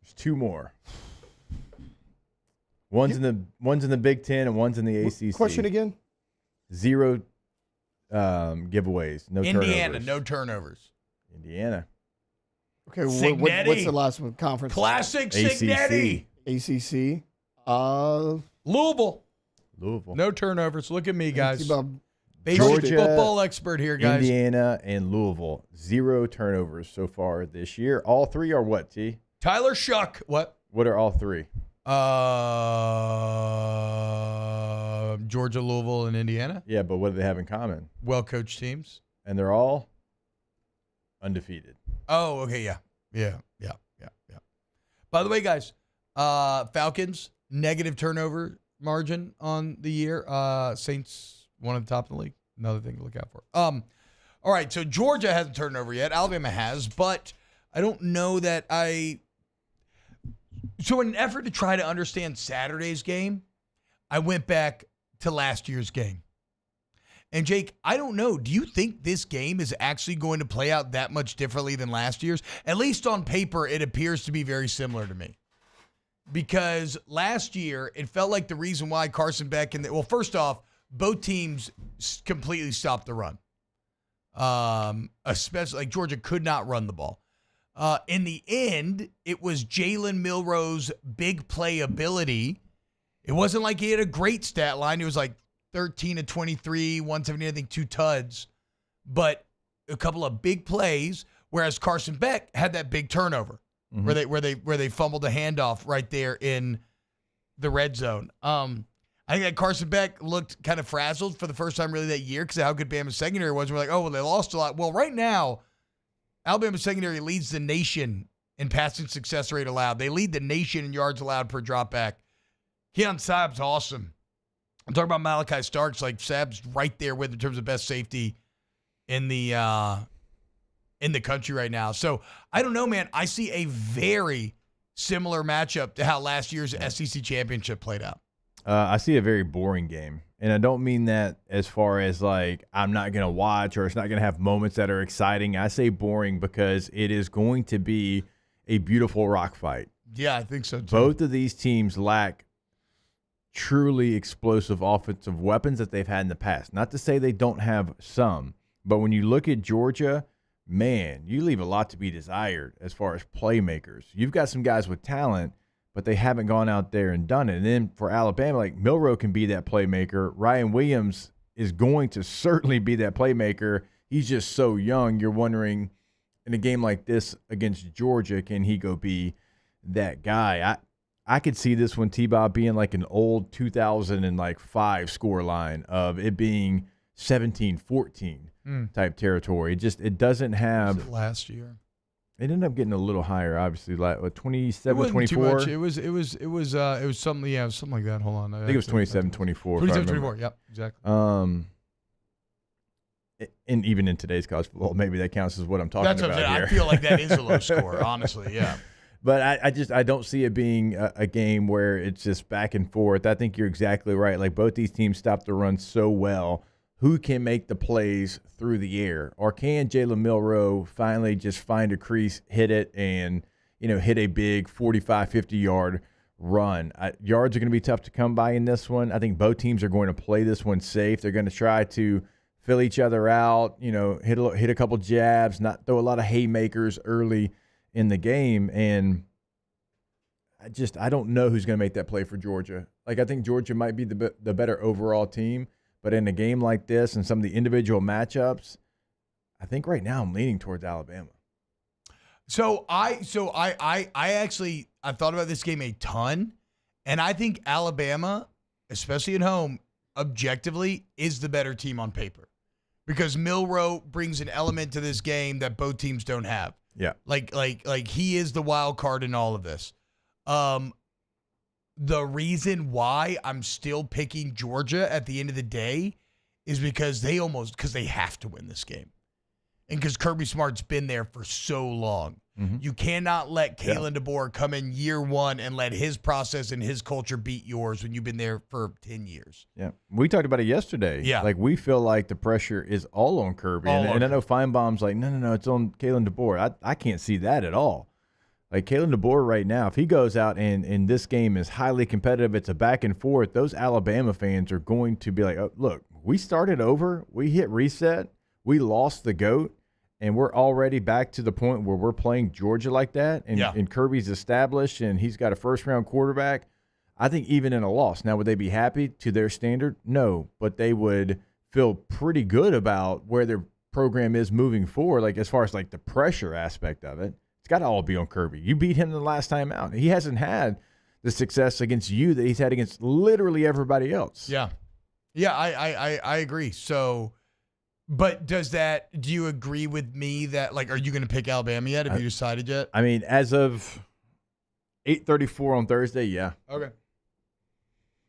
There's 2 more. One's in the Big Ten and one's in the ACC. Question again? 0 giveaways. No Indiana, turnovers. no turnovers. Indiana. Okay, what's the last one? Conference. Classic Signetti. ACC. Louisville. Louisville. No turnovers. Look at me, guys. Georgia, Basic football expert here, guys. Indiana and Louisville. 0 turnovers so far this year. All 3 are what, T? Tyler Shuck. What? What are all 3? Georgia, Louisville, and Indiana. Yeah, but what do they have in common? Well-coached teams. And they're all undefeated. Oh, okay, yeah. By the way, guys, Falcons, negative turnover margin on the year. Saints, one at the top of the league. Another thing to look out for. All right, so Georgia hasn't turned over yet. Alabama has, but I don't know that So in an effort to try to understand Saturday's game, I went back to last year's game. And Jake, I don't know. Do you think this game is actually going to play out that much differently than last year's? At least on paper, it appears to be very similar to me. Because last year, it felt like the reason why Carson Beck first off, both teams completely stopped the run. Especially like Georgia could not run the ball. In the end, it was Jalen Milroe's big play ability. It wasn't like he had a great stat line. It was like 13 of 23, 170, I think 2 tuds, but a couple of big plays. Whereas Carson Beck had that big turnover where they fumbled the handoff right there in the red zone. I think that Carson Beck looked kind of frazzled for the first time really that year because of how good Bama's secondary was. We're like, oh, well, they lost a lot. Well, right now, Alabama secondary leads the nation in passing success rate allowed. They lead the nation in yards allowed per dropback. Keon Saab's awesome. I'm talking about Malachi Starks. Like Saab's right there with in terms of best safety in the country right now. So I don't know, man. I see a very similar matchup to how last year's SEC championship played out. I see a very boring game. And I don't mean that as far as like I'm not going to watch or it's not going to have moments that are exciting. I say boring because it is going to be a beautiful rock fight. Yeah, I think so too. Both of these teams lack truly explosive offensive weapons that they've had in the past. Not to say they don't have some, but when you look at Georgia, man, you leave a lot to be desired as far as playmakers. You've got some guys with talent, but they haven't gone out there and done it. And then for Alabama, like Milroe can be that playmaker. Ryan Williams is going to certainly be that playmaker. He's just so young. You're wondering in a game like this against Georgia, can he go be that guy? I could see this one, T-Bob, being like an old 2005 score line of it being 17-14 type territory. It doesn't have. Was it last year? It ended up getting a little higher, obviously, like 27, 24. Too much. It was something. Yeah, it was something like that. Hold on. I think it was 27, 24. 27, 24. Yep, exactly. And even in today's college football, maybe that counts as what I'm talking about here. I feel like that is a low score, honestly. Yeah. But I don't see it being a game where it's just back and forth. I think you're exactly right. Like both these teams stopped the run so well. Who can make the plays through the air? Or can Jalen Milroe finally just find a crease, hit it, and hit a big 45, 50-yard run? Yards are going to be tough to come by in this one. I think both teams are going to play this one safe. They're going to try to fill each other out, hit a couple jabs, not throw a lot of haymakers early in the game. And I don't know who's going to make that play for Georgia. Like I think Georgia might be the better overall team. But in a game like this and some of the individual matchups, I think right now I'm leaning towards Alabama. So I actually thought about this game a ton, and I think Alabama, especially at home, objectively is the better team on paper because Milroe brings an element to this game that both teams don't have. Yeah, like he is the wild card in all of this. The reason why I'm still picking Georgia at the end of the day is because they have to win this game. And because Kirby Smart's been there for so long. Mm-hmm. You cannot let Kalen DeBoer come in year one and let his process and his culture beat yours when you've been there for 10 years. Yeah. We talked about it yesterday. Yeah. Like, we feel like the pressure is all on Kirby. And I know Feinbaum's like, no, it's on Kalen DeBoer. I can't see that at all. Like Kalen DeBoer right now, if he goes out and this game is highly competitive, it's a back and forth, those Alabama fans are going to be like, oh, look, we started over, we hit reset, we lost the GOAT, and we're already back to the point where we're playing Georgia like that, and Kirby's established, and he's got a first-round quarterback. I think even in a loss, now would they be happy to their standard? No, but they would feel pretty good about where their program is moving forward, like as far as like the pressure aspect of it. It's got to all be on Kirby. You beat him the last time out. He hasn't had the success against you that he's had against literally everybody else. Yeah. Yeah, I agree. So, but do you agree with me that, like, are you going to pick Alabama yet? Have you decided yet? I mean, as of 8:34 on Thursday, yeah. Okay.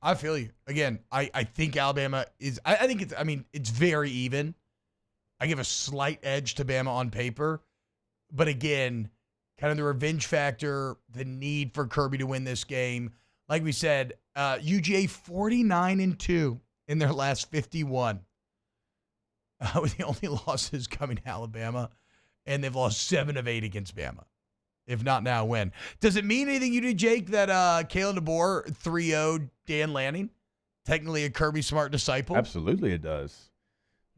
I feel you. Again, I think Alabama is, I think it's very even. I give a slight edge to Bama on paper. But again, kind of the revenge factor, the need for Kirby to win this game. Like we said, UGA 49-2 in their last 51. With the only losses coming to Alabama, and they've lost 7 of 8 against Bama. If not now, when? Does it mean anything you did, Jake, that Kalen DeBoer 3-0'd Dan Lanning? Technically a Kirby Smart disciple? Absolutely it does.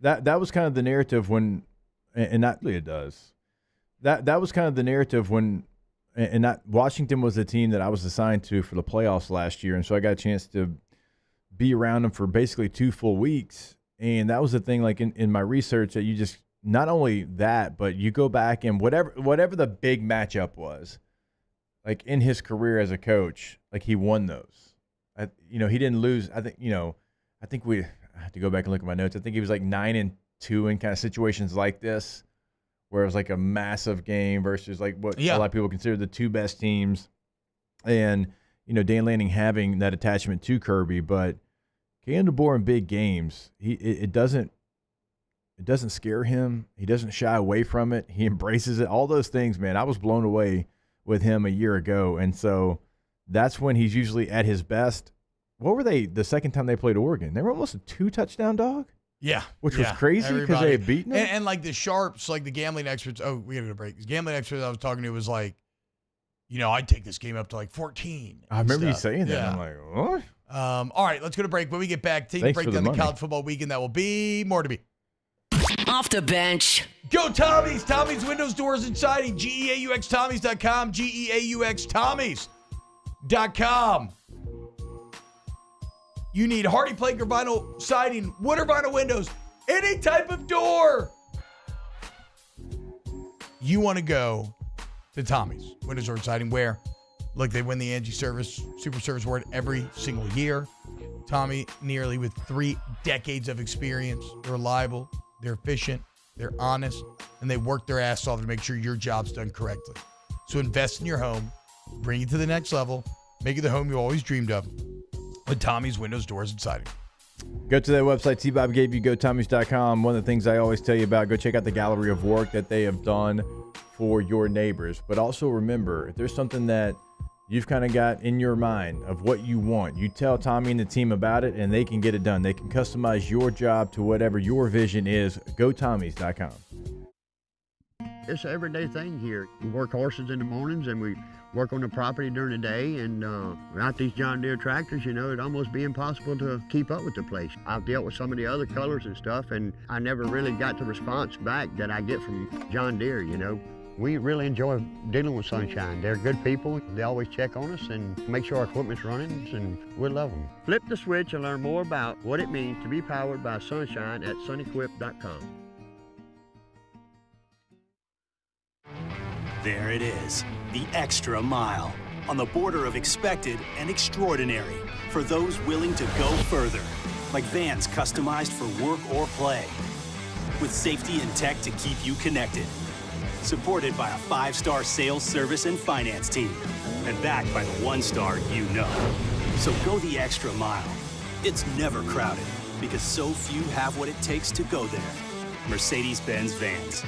That was kind of the narrative when, and not really it does. That was kind of the narrative when, and not Washington was the team that I was assigned to for the playoffs last year, and so I got a chance to be around them for basically 2 full weeks. And that was the thing, like in my research, that you just, not only that, but you go back and whatever the big matchup was, like in his career as a coach, like he won those. He didn't lose. I have to go back and look at my notes. I think he was like 9-2 in kind of situations like this, where it was like a massive game versus like what a lot of people consider the 2 best teams. And, Dan Lanning having that attachment to Kirby, but Kalen DeBoer in big games, it doesn't scare him. He doesn't shy away from it. He embraces it. All those things, man. I was blown away with him a year ago, and so that's when he's usually at his best. What were they the second time they played Oregon? They were almost a 2-touchdown dog. Yeah, which was crazy because they had beaten them. And like the sharps, like the gambling experts. Oh, we got to go to break. The gambling experts I was talking to was like, I'd take this game up to like 14. I remember you saying that. Yeah. I'm like, what? All right, let's go to break. When we get back, take a break down the college football weekend. That will be more to be. Off the bench. Go Tommy's. Tommy's Windows, Doors, and Siding. GEAUXTommys.com. GEAUXTommys.com. You need hardy plank or vinyl siding, wood or vinyl windows, any type of door. You want to go to Tommy's Windows, Doors, and Siding, where, look, they win the Angie Super Service Award every single year. Tommy, nearly with 3 decades of experience. They're reliable, they're efficient, they're honest, and they work their ass off to make sure your job's done correctly. So invest in your home, bring it to the next level, make it the home you always dreamed of with Tommy's Windows, Doors, and Siding. Go to their website, T-Bob gave you, GoTommys.com. One of the things I always tell you about, go check out the gallery of work that they have done for your neighbors. But also remember, if there's something that you've kind of got in your mind of what you want, you tell Tommy and the team about it, and they can get it done. They can customize your job to whatever your vision is. GoTommys.com. It's an everyday thing here. We work horses in the mornings, and we work on the property during the day, and without these John Deere tractors, it'd almost be impossible to keep up with the place. I've dealt with some of the other colors and stuff, and I never really got the response back that I get from John Deere, We really enjoy dealing with Sunshine. They're good people. They always check on us and make sure our equipment's running, and we love them. Flip the switch and learn more about what it means to be powered by Sunshine at sunequip.com. There it is, the extra mile, on the border of expected and extraordinary, for those willing to go further, like vans customized for work or play, with safety and tech to keep you connected, supported by a 5-star sales, service, and finance team, and backed by the 1-star you know. So go the extra mile. It's never crowded, because so few have what it takes to go there. Mercedes-Benz Vans.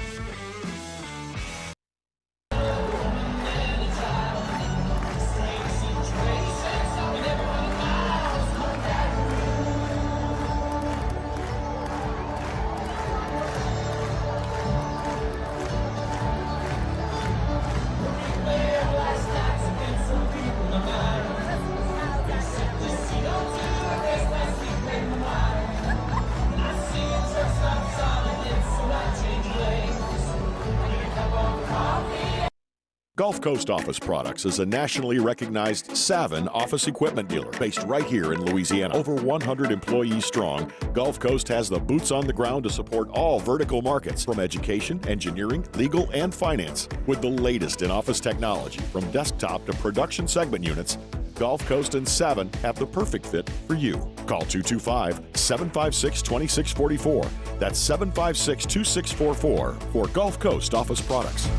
Gulf Coast Office Products is a nationally recognized Savin office equipment dealer based right here in Louisiana. Over 100 employees strong, Gulf Coast has the boots on the ground to support all vertical markets from education, engineering, legal, and finance. With the latest in office technology from desktop to production segment units, Gulf Coast and Savin have the perfect fit for you. Call 225-756-2644. That's 756-2644 for Gulf Coast Office Products.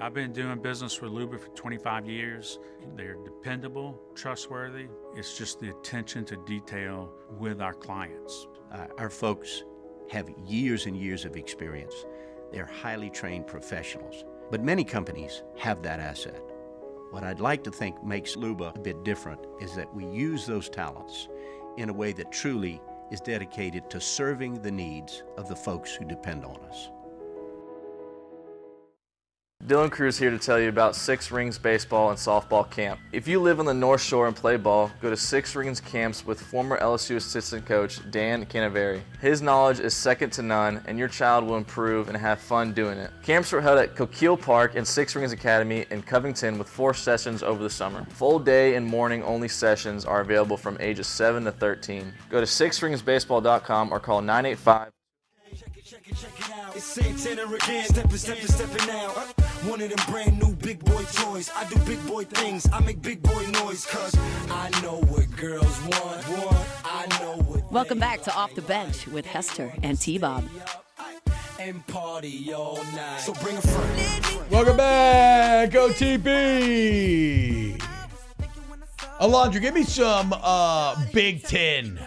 I've been doing business with Luba for 25 years. They're dependable, trustworthy. It's just the attention to detail with our clients. Our folks have years and years of experience. They're highly trained professionals. But many companies have that asset. What I'd like to think makes Luba a bit different is that we use those talents in a way that truly is dedicated to serving the needs of the folks who depend on us. Dylan Cruz here to tell you about Six Rings Baseball and Softball Camp. If you live on the North Shore and play ball, go to Six Rings Camps with former LSU assistant coach Dan Canaveri. His knowledge is second to none, and your child will improve and have fun doing it. Camps were held at Coquille Park and Six Rings Academy in Covington with 4 sessions over the summer. Full day and morning only sessions are available from ages 7 to 13. Go to sixringsbaseball.com or call 985. Check it out. It's Santana again. Stepping out. One of them brand new big boy toys. I do big boy things. I make big boy noise. Cause I know what girls want. I know what. Welcome back to Off the Bench with Hester and T-Bob. And party all night. So bring a friend. Welcome back, OTB. Alondra, give me some Big Ten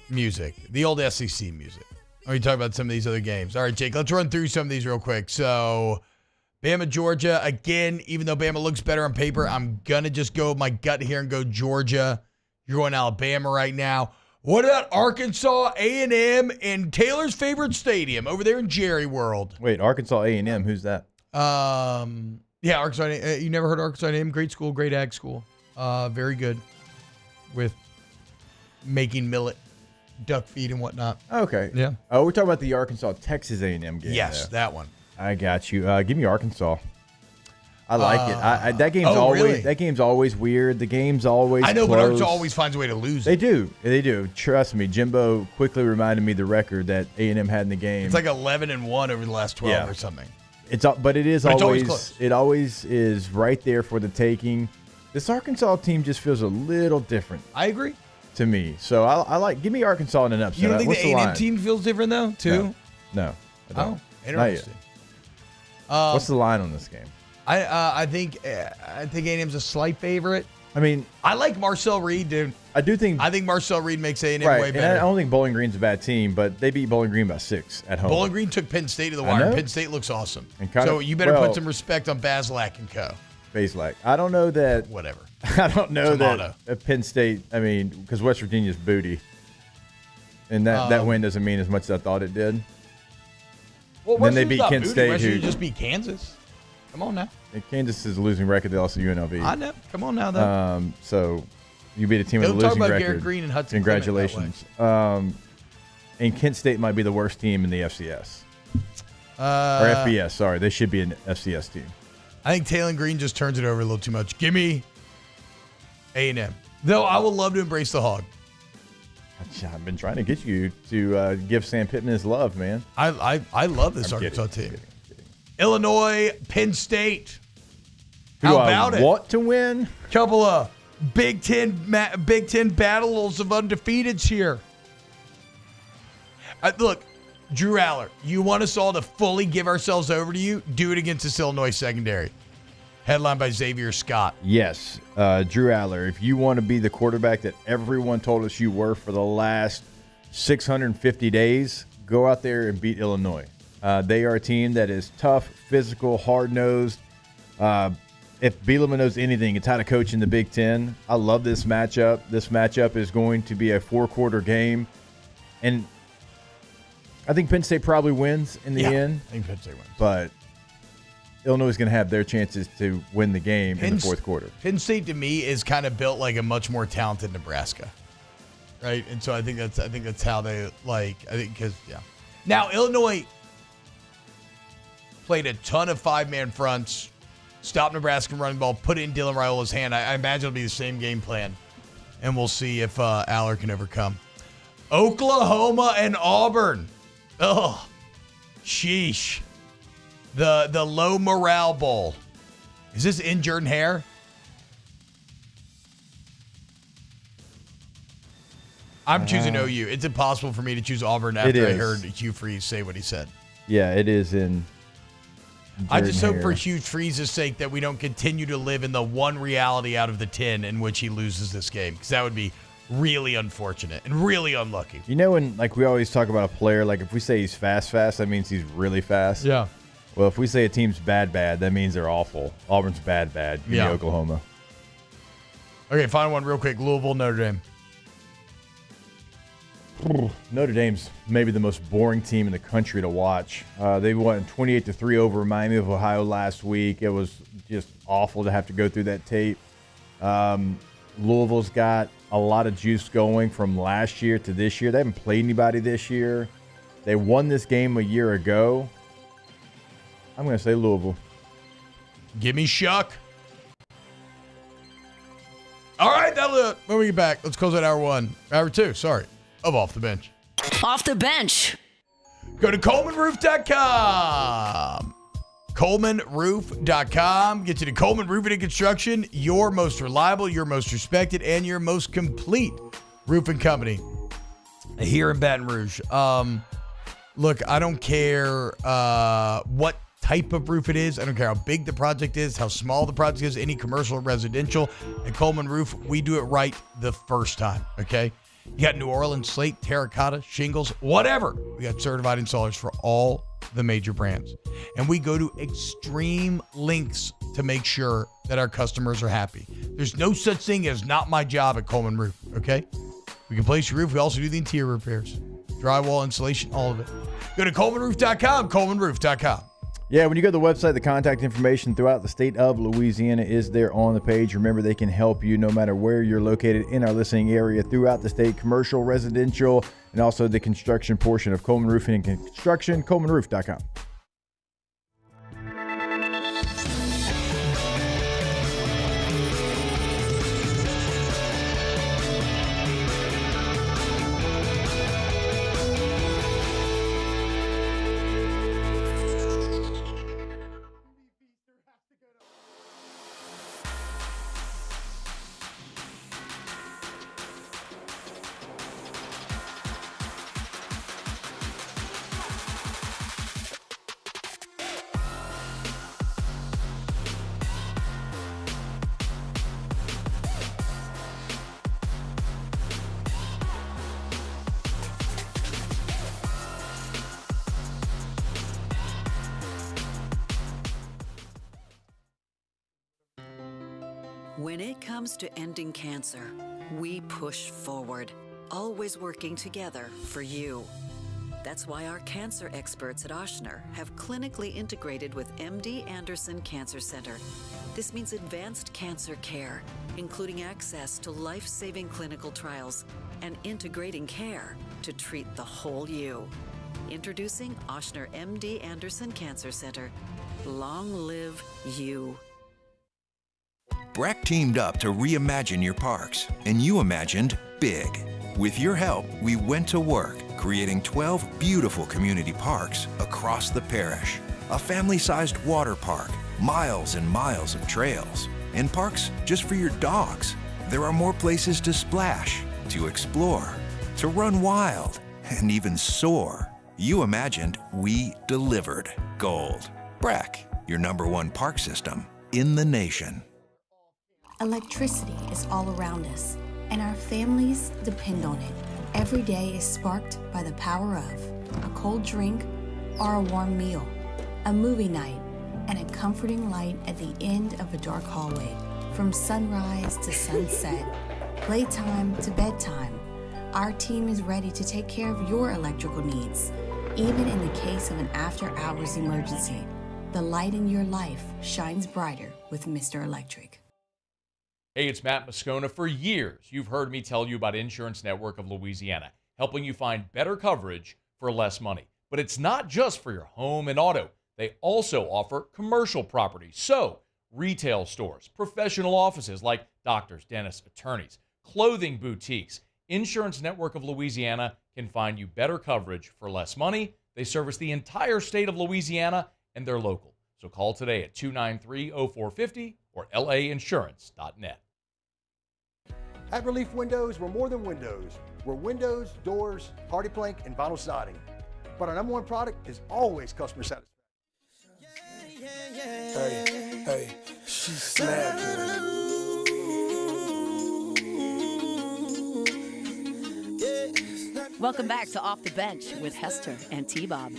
music. The old SEC music. Or you talk about some of these other games. All right, Jake, let's run through some of these real quick. So, Bama, Georgia. Again, even though Bama looks better on paper, I'm going to just go with my gut here and go Georgia. You're going Alabama right now. What about Arkansas, A&M, and Taylor's favorite stadium over there in Jerry World? Wait, Arkansas A&M, who's that? Yeah, Arkansas. You never heard of Arkansas A&M? Great school, great ag school. Very good with making millet, duck feed, and whatnot. Okay. Yeah. Oh, we're talking about the Arkansas-Texas A&M game. Yes, there. that one. I got you. Give me Arkansas. I like it. That game's always weird. The game's always I know, close. but Arkansas always finds a way to lose. They do. They do. Trust me. Jimbo quickly reminded me the record that A&M had in the game. It's like 11-1 over the last 12 or something. But it is always always close. It always is right there for the taking. This Arkansas team just feels a little different. I agree. To me. So I like, give me Arkansas in an upset. You don't think What's the the A&M line? team feels different, though, too? No. I don't. Oh, interesting. What's the line on this game? I think A&M's a slight favorite. I mean, I like Marcel Reed, dude. I think Marcel Reed makes A&M right, way and better. I don't think Bowling Green's a bad team, but they beat Bowling Green by 6 at home. Bowling Green took Penn State to the I wire. know. Penn State looks awesome. And So you better put some respect on Bazelak and co. Bazelak. I don't know that. Whatever. I don't know Tomato. that at Penn State. I mean, because West Virginia's booty, and that win doesn't mean as much as I thought it did. Well, And then they West beat Virginia's not Kent booty. State, West who- Virginia just beat Kansas. Come on now. And Kansas is a losing record. They lost to UNLV. I know. Come on now, though. So you beat a team with a Don't talk losing about record. Garrett Green and Hudson Clement that way. Congratulations. And Kent State might be the worst team in the FCS. Or FBS, sorry. They should be an FCS team. I think Taylor Green just turns it over a little too much. Give me A&M. Though I would love to embrace the Hog. I've been trying to get you to give Sam Pittman his love, man. I love this I'm Arkansas kidding, team. Illinois, Penn State. Who How do I about it? want to win? Couple of Big Ten battles of undefeateds here. Look, Drew Aller, you want us all to fully give ourselves over to you? Do it against this Illinois secondary. Headlined by Xavier Scott. Yes, Drew Aller, if you want to be the quarterback that everyone told us you were for the last 650 days, go out there and beat Illinois. They are a team that is tough, physical, hard-nosed. If Bielema knows anything, it's how to coach in the Big Ten. I love this matchup. This matchup is going to be a 4-quarter game. And I think Penn State probably wins in the end. I think Penn State wins. But Illinois is going to have their chances to win the game in the fourth quarter. Penn State, to me, is kind of built like a much more talented Nebraska. Right? And so I think that's how they, like, I think because, yeah. Now, Illinois, played a ton of five-man fronts, stopped Nebraska running the ball, put it in Dylan Raiola's hand. I imagine it'll be the same game plan, and we'll see if Aller can overcome. Oklahoma and Auburn. Oh, sheesh. The low morale bowl. Is this injured hair? I'm choosing OU. It's impossible for me to choose Auburn after I heard Hugh Freeze say what he said. Yeah, it is in. I just hope for Hugh Freeze's sake that we don't continue to live in the one reality out of the 10 in which he loses this game, because that would be really unfortunate and really unlucky. You know, when we always talk about a player, like if we say he's fast, that means he's really fast. Yeah. Well, if we say a team's bad, that means they're awful. Auburn's bad. Give me Oklahoma. Okay, final one real quick. Louisville, Notre Dame. Notre Dame's maybe the most boring team in the country to watch. They won 28-3 over Miami of Ohio last week. It was just awful to have to go through that tape. Louisville's got a lot of juice going from last year to this year. They haven't played anybody this year. They won this game a year ago. I'm going to say Louisville. Give me Shuck. All right, that'll do it. When we get back, let's close out hour 2, of Off the Bench. Off the bench. Go to ColemanRoof.com. ColemanRoof.com. Get you to Coleman Roofing and Construction, your most reliable, your most respected, and your most complete roofing company here in Baton Rouge. Look, I don't care what type of roof it is. I don't care how big the project is, how small the project is, any commercial or residential. At Coleman Roof, we do it right the first time, okay? You got New Orleans slate, terracotta, shingles, whatever. We got certified installers for all the major brands. And we go to extreme lengths to make sure that our customers are happy. There's no such thing as not my job at Coleman Roof, okay? We can place your roof. We also do the interior repairs, drywall, insulation, all of it. Go to ColemanRoof.com, ColemanRoof.com. Yeah, when you go to the website, the contact information throughout the state of Louisiana is there on the page. Remember, they can help you no matter where you're located in our listening area throughout the state, commercial, residential, and also the construction portion of Coleman Roofing and Construction, ColemanRoof.com. When it comes to ending cancer, we push forward, always working together for you. That's why our cancer experts at Ochsner have clinically integrated with MD Anderson Cancer Center. This means advanced cancer care, including access to life-saving clinical trials and integrating care to treat the whole you. Introducing Ochsner MD Anderson Cancer Center. Long live you. BRAC teamed up to reimagine your parks, and you imagined big. With your help, we went to work, creating 12 beautiful community parks across the parish. A family-sized water park, miles and miles of trails, and parks just for your dogs. There are more places to splash, to explore, to run wild, and even soar. You imagined, we delivered. Gold. BRAC, your #1 park system in the nation. Electricity is all around us, and our families depend on it. Every day is sparked by the power of a cold drink or a warm meal, a movie night, and a comforting light at the end of a dark hallway. From sunrise to sunset, playtime to bedtime, our team is ready to take care of your electrical needs. Even in the case of an after-hours emergency, the light in your life shines brighter with Mr. Electric. Hey, it's Matt Moscona. For years, you've heard me tell you about Insurance Network of Louisiana, helping you find better coverage for less money. But it's not just for your home and auto. They also offer commercial properties, so retail stores, professional offices like doctors, dentists, attorneys, clothing boutiques. Insurance Network of Louisiana can find you better coverage for less money. They service the entire state of Louisiana, and they're local. So call today at 293-0450 or lainsurance.net. At Relief Windows, we're more than windows. We're windows, doors, hardy plank, and vinyl siding. But our number one product is always customer satisfaction. Hey, she snapping. Welcome back to Off the Bench with Hester and T-Bob.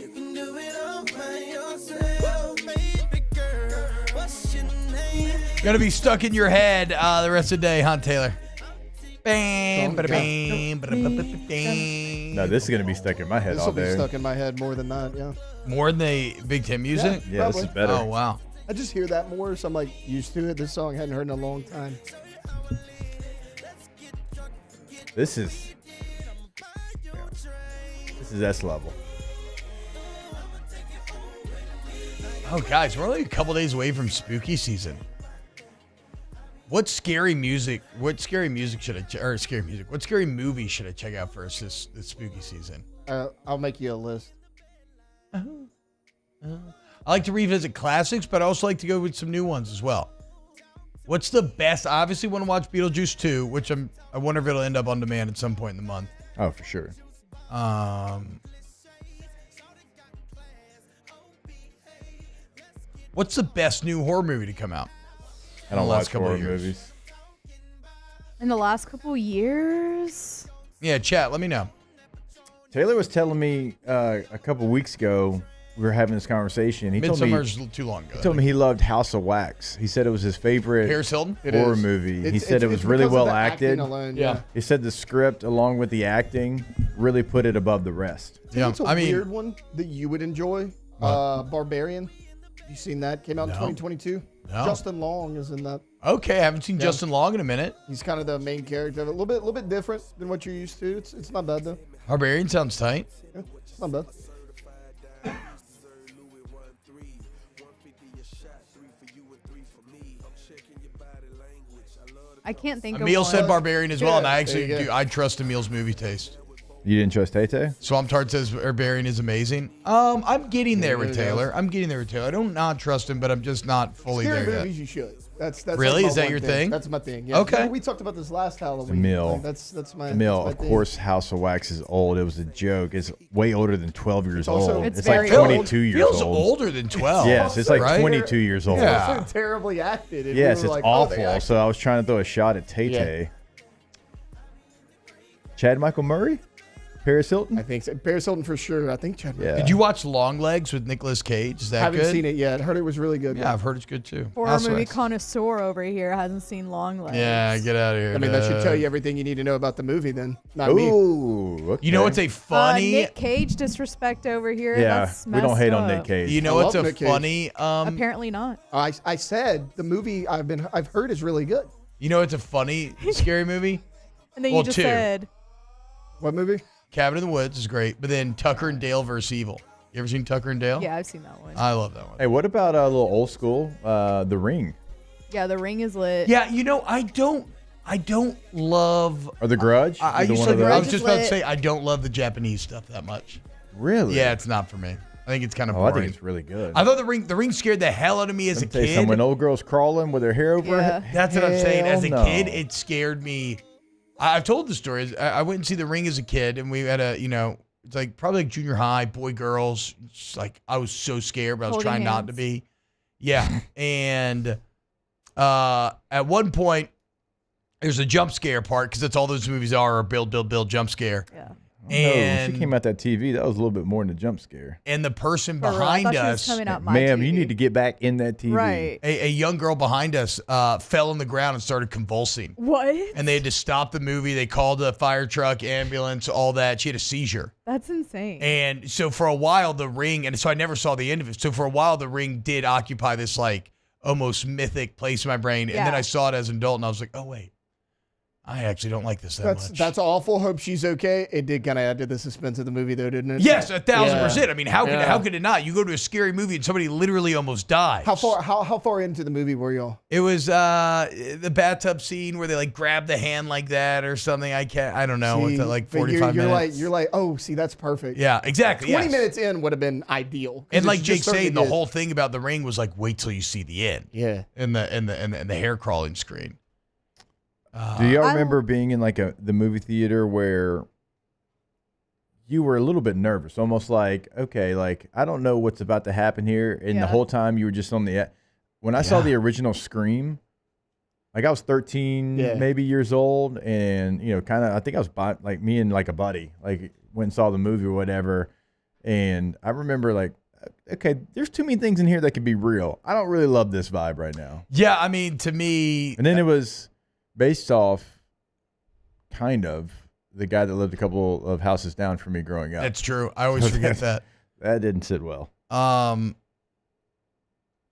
Gonna be stuck in your head the rest of the day, huh, Taylor? Bam, bada bam, bada bada bam. No, this is gonna be stuck in my head This all will be day. stuck in my head more than that, yeah. More than the Big Ten music? Yeah, this is better. Oh, wow. I just hear that more, so I'm like used to it. This song I hadn't heard in a long time. This is S level. Oh, guys, we're only a couple days away from spooky season. What scary music should I what scary movie should I check out first this spooky season? I'll make you a list. I like to revisit classics, but I also like to go with some new ones as well. What's the best? I obviously want to watch Beetlejuice 2, which I wonder if it'll end up on demand at some point in the month. Oh, for sure. What's the best new horror movie to come out? I don't watch horror movies. In the last couple years? Yeah, chat, let me know. Taylor was telling me a couple weeks ago, we were having this conversation. He told me Midsummer's too long ago. He told me he loved House of Wax. He said it was his favorite Paris Hilton? horror movie. He said it was really well acted. Alone, yeah. He said the script, along with the acting, really put it above the rest. It's a weird one that you would enjoy. Barbarian. You seen that? Came out in 2022. No. Justin Long is in that. Okay, I haven't seen Justin Long in a minute. He's kind of the main character. A little bit different than what you're used to. It's not bad though. Barbarian sounds tight. Yeah, it's not bad. I can't think of Emil one. said Barbarian as well, and I there you actually go. I trust Emil's movie taste. You didn't trust Tay-Tay? Swamp Tart says Barbarian is amazing. I'm getting there with Yeah, Taylor. I don't not trust him, but I'm just not fully Scary there movies yet. you should. That's Really? like my Is that one your thing. thing? That's my thing. Yeah. Okay. We talked about this last Halloween. Emil. That's my Emil, that's my of thing. course, House of Wax is old. It was a joke. It's way older than 12 years also- old. It's It's like very old. 22 years Feels old. older than 12. Yes, it's like right? 22 years old. Yeah. Also terribly acted. And Yes, we were it's like, oh, awful. they acted. So I was trying to throw a shot at Tay-Tay. Chad Michael Murray? Paris Hilton? I think so. Paris Hilton for sure. I think Chad. Yeah. Did you watch Long Legs with Nicolas Cage? Is that Haven't good? seen it yet. Heard it was really good. Yeah, I've heard it's good too. Horror House of movie Wax. connoisseur over here hasn't seen Long Legs. Yeah, get out of here. I mean, that should dude. tell you everything you need to know about the movie. Then, not me. Ooh, okay. You know what's a funny? Nick Cage disrespect over here. Yeah, That's we don't messed hate on up. Nick Cage. You know I what's love a Nick Cage. funny? Apparently not. I said the movie I've heard is really good. You know what's a funny scary movie? And then Well, you just two. said, What movie? Cabin in the Woods is great, but then Tucker and Dale versus Evil. You ever seen Tucker and Dale? yeah, I've seen that one. I love that one. Hey, what about a little old school? The Ring Yeah, The Ring is lit. Yeah, you know, I don't love. or The Grudge? I Either used one to. of those? I was just about to Lit. say I don't love the Japanese stuff that much. Really? Yeah, it's not for me. I think it's kind of Oh, I boring. think it's really good. I thought the ring scared the hell out of me as a Let me tell you kid. something, when old girls crawling with their hair over her Yeah. head. That's what I'm saying. As a Hell kid, no. it scared me. I've told the story. I went and see The Ring as a kid, and we had it's like probably like junior high, boy, girls. It's like I was so scared, but I was Holding trying not to hands. be. Yeah. And at one point, there's a jump scare part because that's all those movies are build, jump scare. Yeah. No, And she came out that TV. That was a little bit more than a jump scare. and the person For real, I behind thought she was us, coming out my Ma'am, TV. you need to get back in that TV. Right. a young girl behind us, fell on the ground and started convulsing. What? And they had to stop the movie. They called the fire truck, ambulance, all that. She had a seizure. That's insane. And so for a while, The Ring, and so I never saw the end of it. So for a while, The Ring did occupy this like almost mythic place in my brain. And then Yeah. I saw it as an adult, and I was like, oh wait, I actually don't like this that much. That's awful. Hope she's okay. It did kind of add to the suspense of the movie, though, didn't it? Yes, 1,000%. I mean, how could it not? You go to a scary movie and somebody literally almost dies. How far into the movie were y'all? It was the bathtub scene where they like grab the hand like that or something. I don't know. See, It's like 45 minutes. You're like, oh, see, that's perfect. Yeah, exactly. 20 minutes in would have been ideal. And like Jake saying, the whole thing about the ring was like, wait till you see the end. Yeah. And the hair crawling screen. Do y'all remember being in like the movie theater where you were a little bit nervous, almost like, okay, like I don't know what's about to happen here, and the whole time you were just on the. When I saw the original Scream, like I was 13 maybe years old, and kind of I think I was like me and like a buddy like went and saw the movie or whatever, and I remember like, okay, there's too many things in here that could be real. I don't really love this vibe right now. Yeah, I mean, to me, and then it was based off kind of the guy that lived a couple of houses down from me growing up. That's true. I always forget that. That didn't sit well.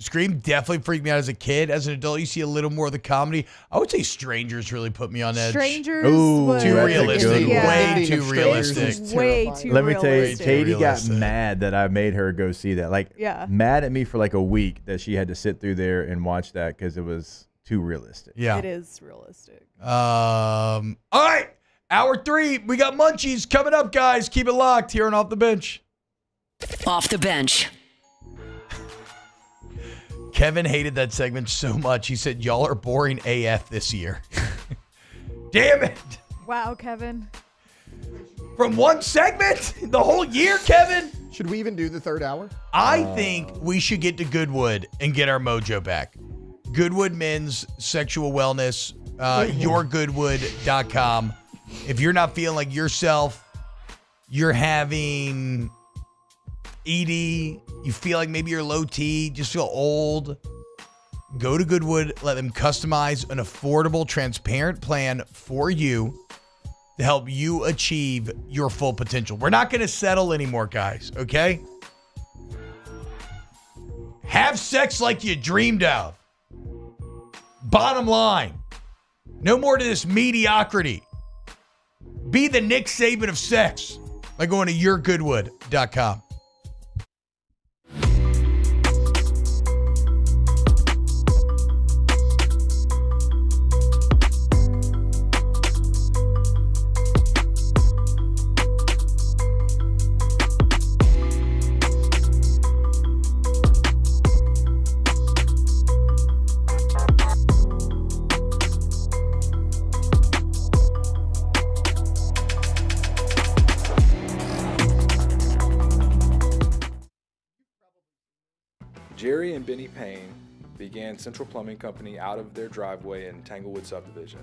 Scream definitely freaked me out as a kid. As an adult, you see a little more of the comedy. I would say Strangers really put me on edge. Strangers was too realistic. Yeah. Way too realistic. Way too Let me tell you, realistic. Katie got mad that I made her go see that. Like, mad at me for like a week that she had to sit through there and watch that because it was too realistic. Yeah. It is realistic. All right. Hour 3. We got Munchies coming up, guys. Keep it locked here on Off the Bench. Off the Bench. Kevin hated that segment so much. He said, y'all are boring AF this year. Damn it. Wow, Kevin. From one segment? The whole year, Kevin? Should we even do the third hour? I think we should get to Goodwood and get our mojo back. Goodwood Men's Sexual Wellness, yourgoodwood.com. If you're not feeling like yourself, you're having ED, you feel like maybe you're low T, just feel old, go to Goodwood, let them customize an affordable, transparent plan for you to help you achieve your full potential. We're not going to settle anymore, guys, okay? Have sex like you dreamed of. Bottom line, no more to this mediocrity. Be the Nick Saban of sex by going to yourgoodwood.com. Jerry and Benny Payne began Central Plumbing Company out of their driveway in Tanglewood subdivision.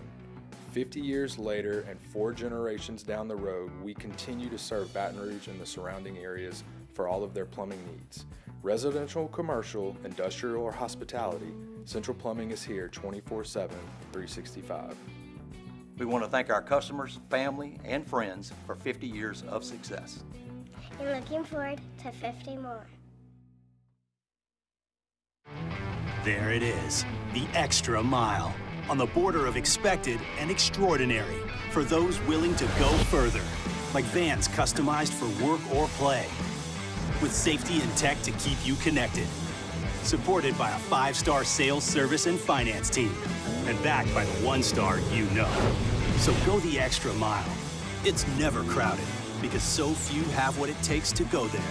50 years later and 4 generations down the road, we continue to serve Baton Rouge and the surrounding areas for all of their plumbing needs. Residential, commercial, industrial, or hospitality, Central Plumbing is here 24/7, 365. We want to thank our customers, family, and friends for 50 years of success. And looking forward to 50 more. There it is, the extra mile, on the border of expected and extraordinary for those willing to go further, like vans customized for work or play, with safety and tech to keep you connected, supported by a 5-star sales, service, and finance team, and backed by the 1-star you know. So go the extra mile. It's never crowded because so few have what it takes to go there.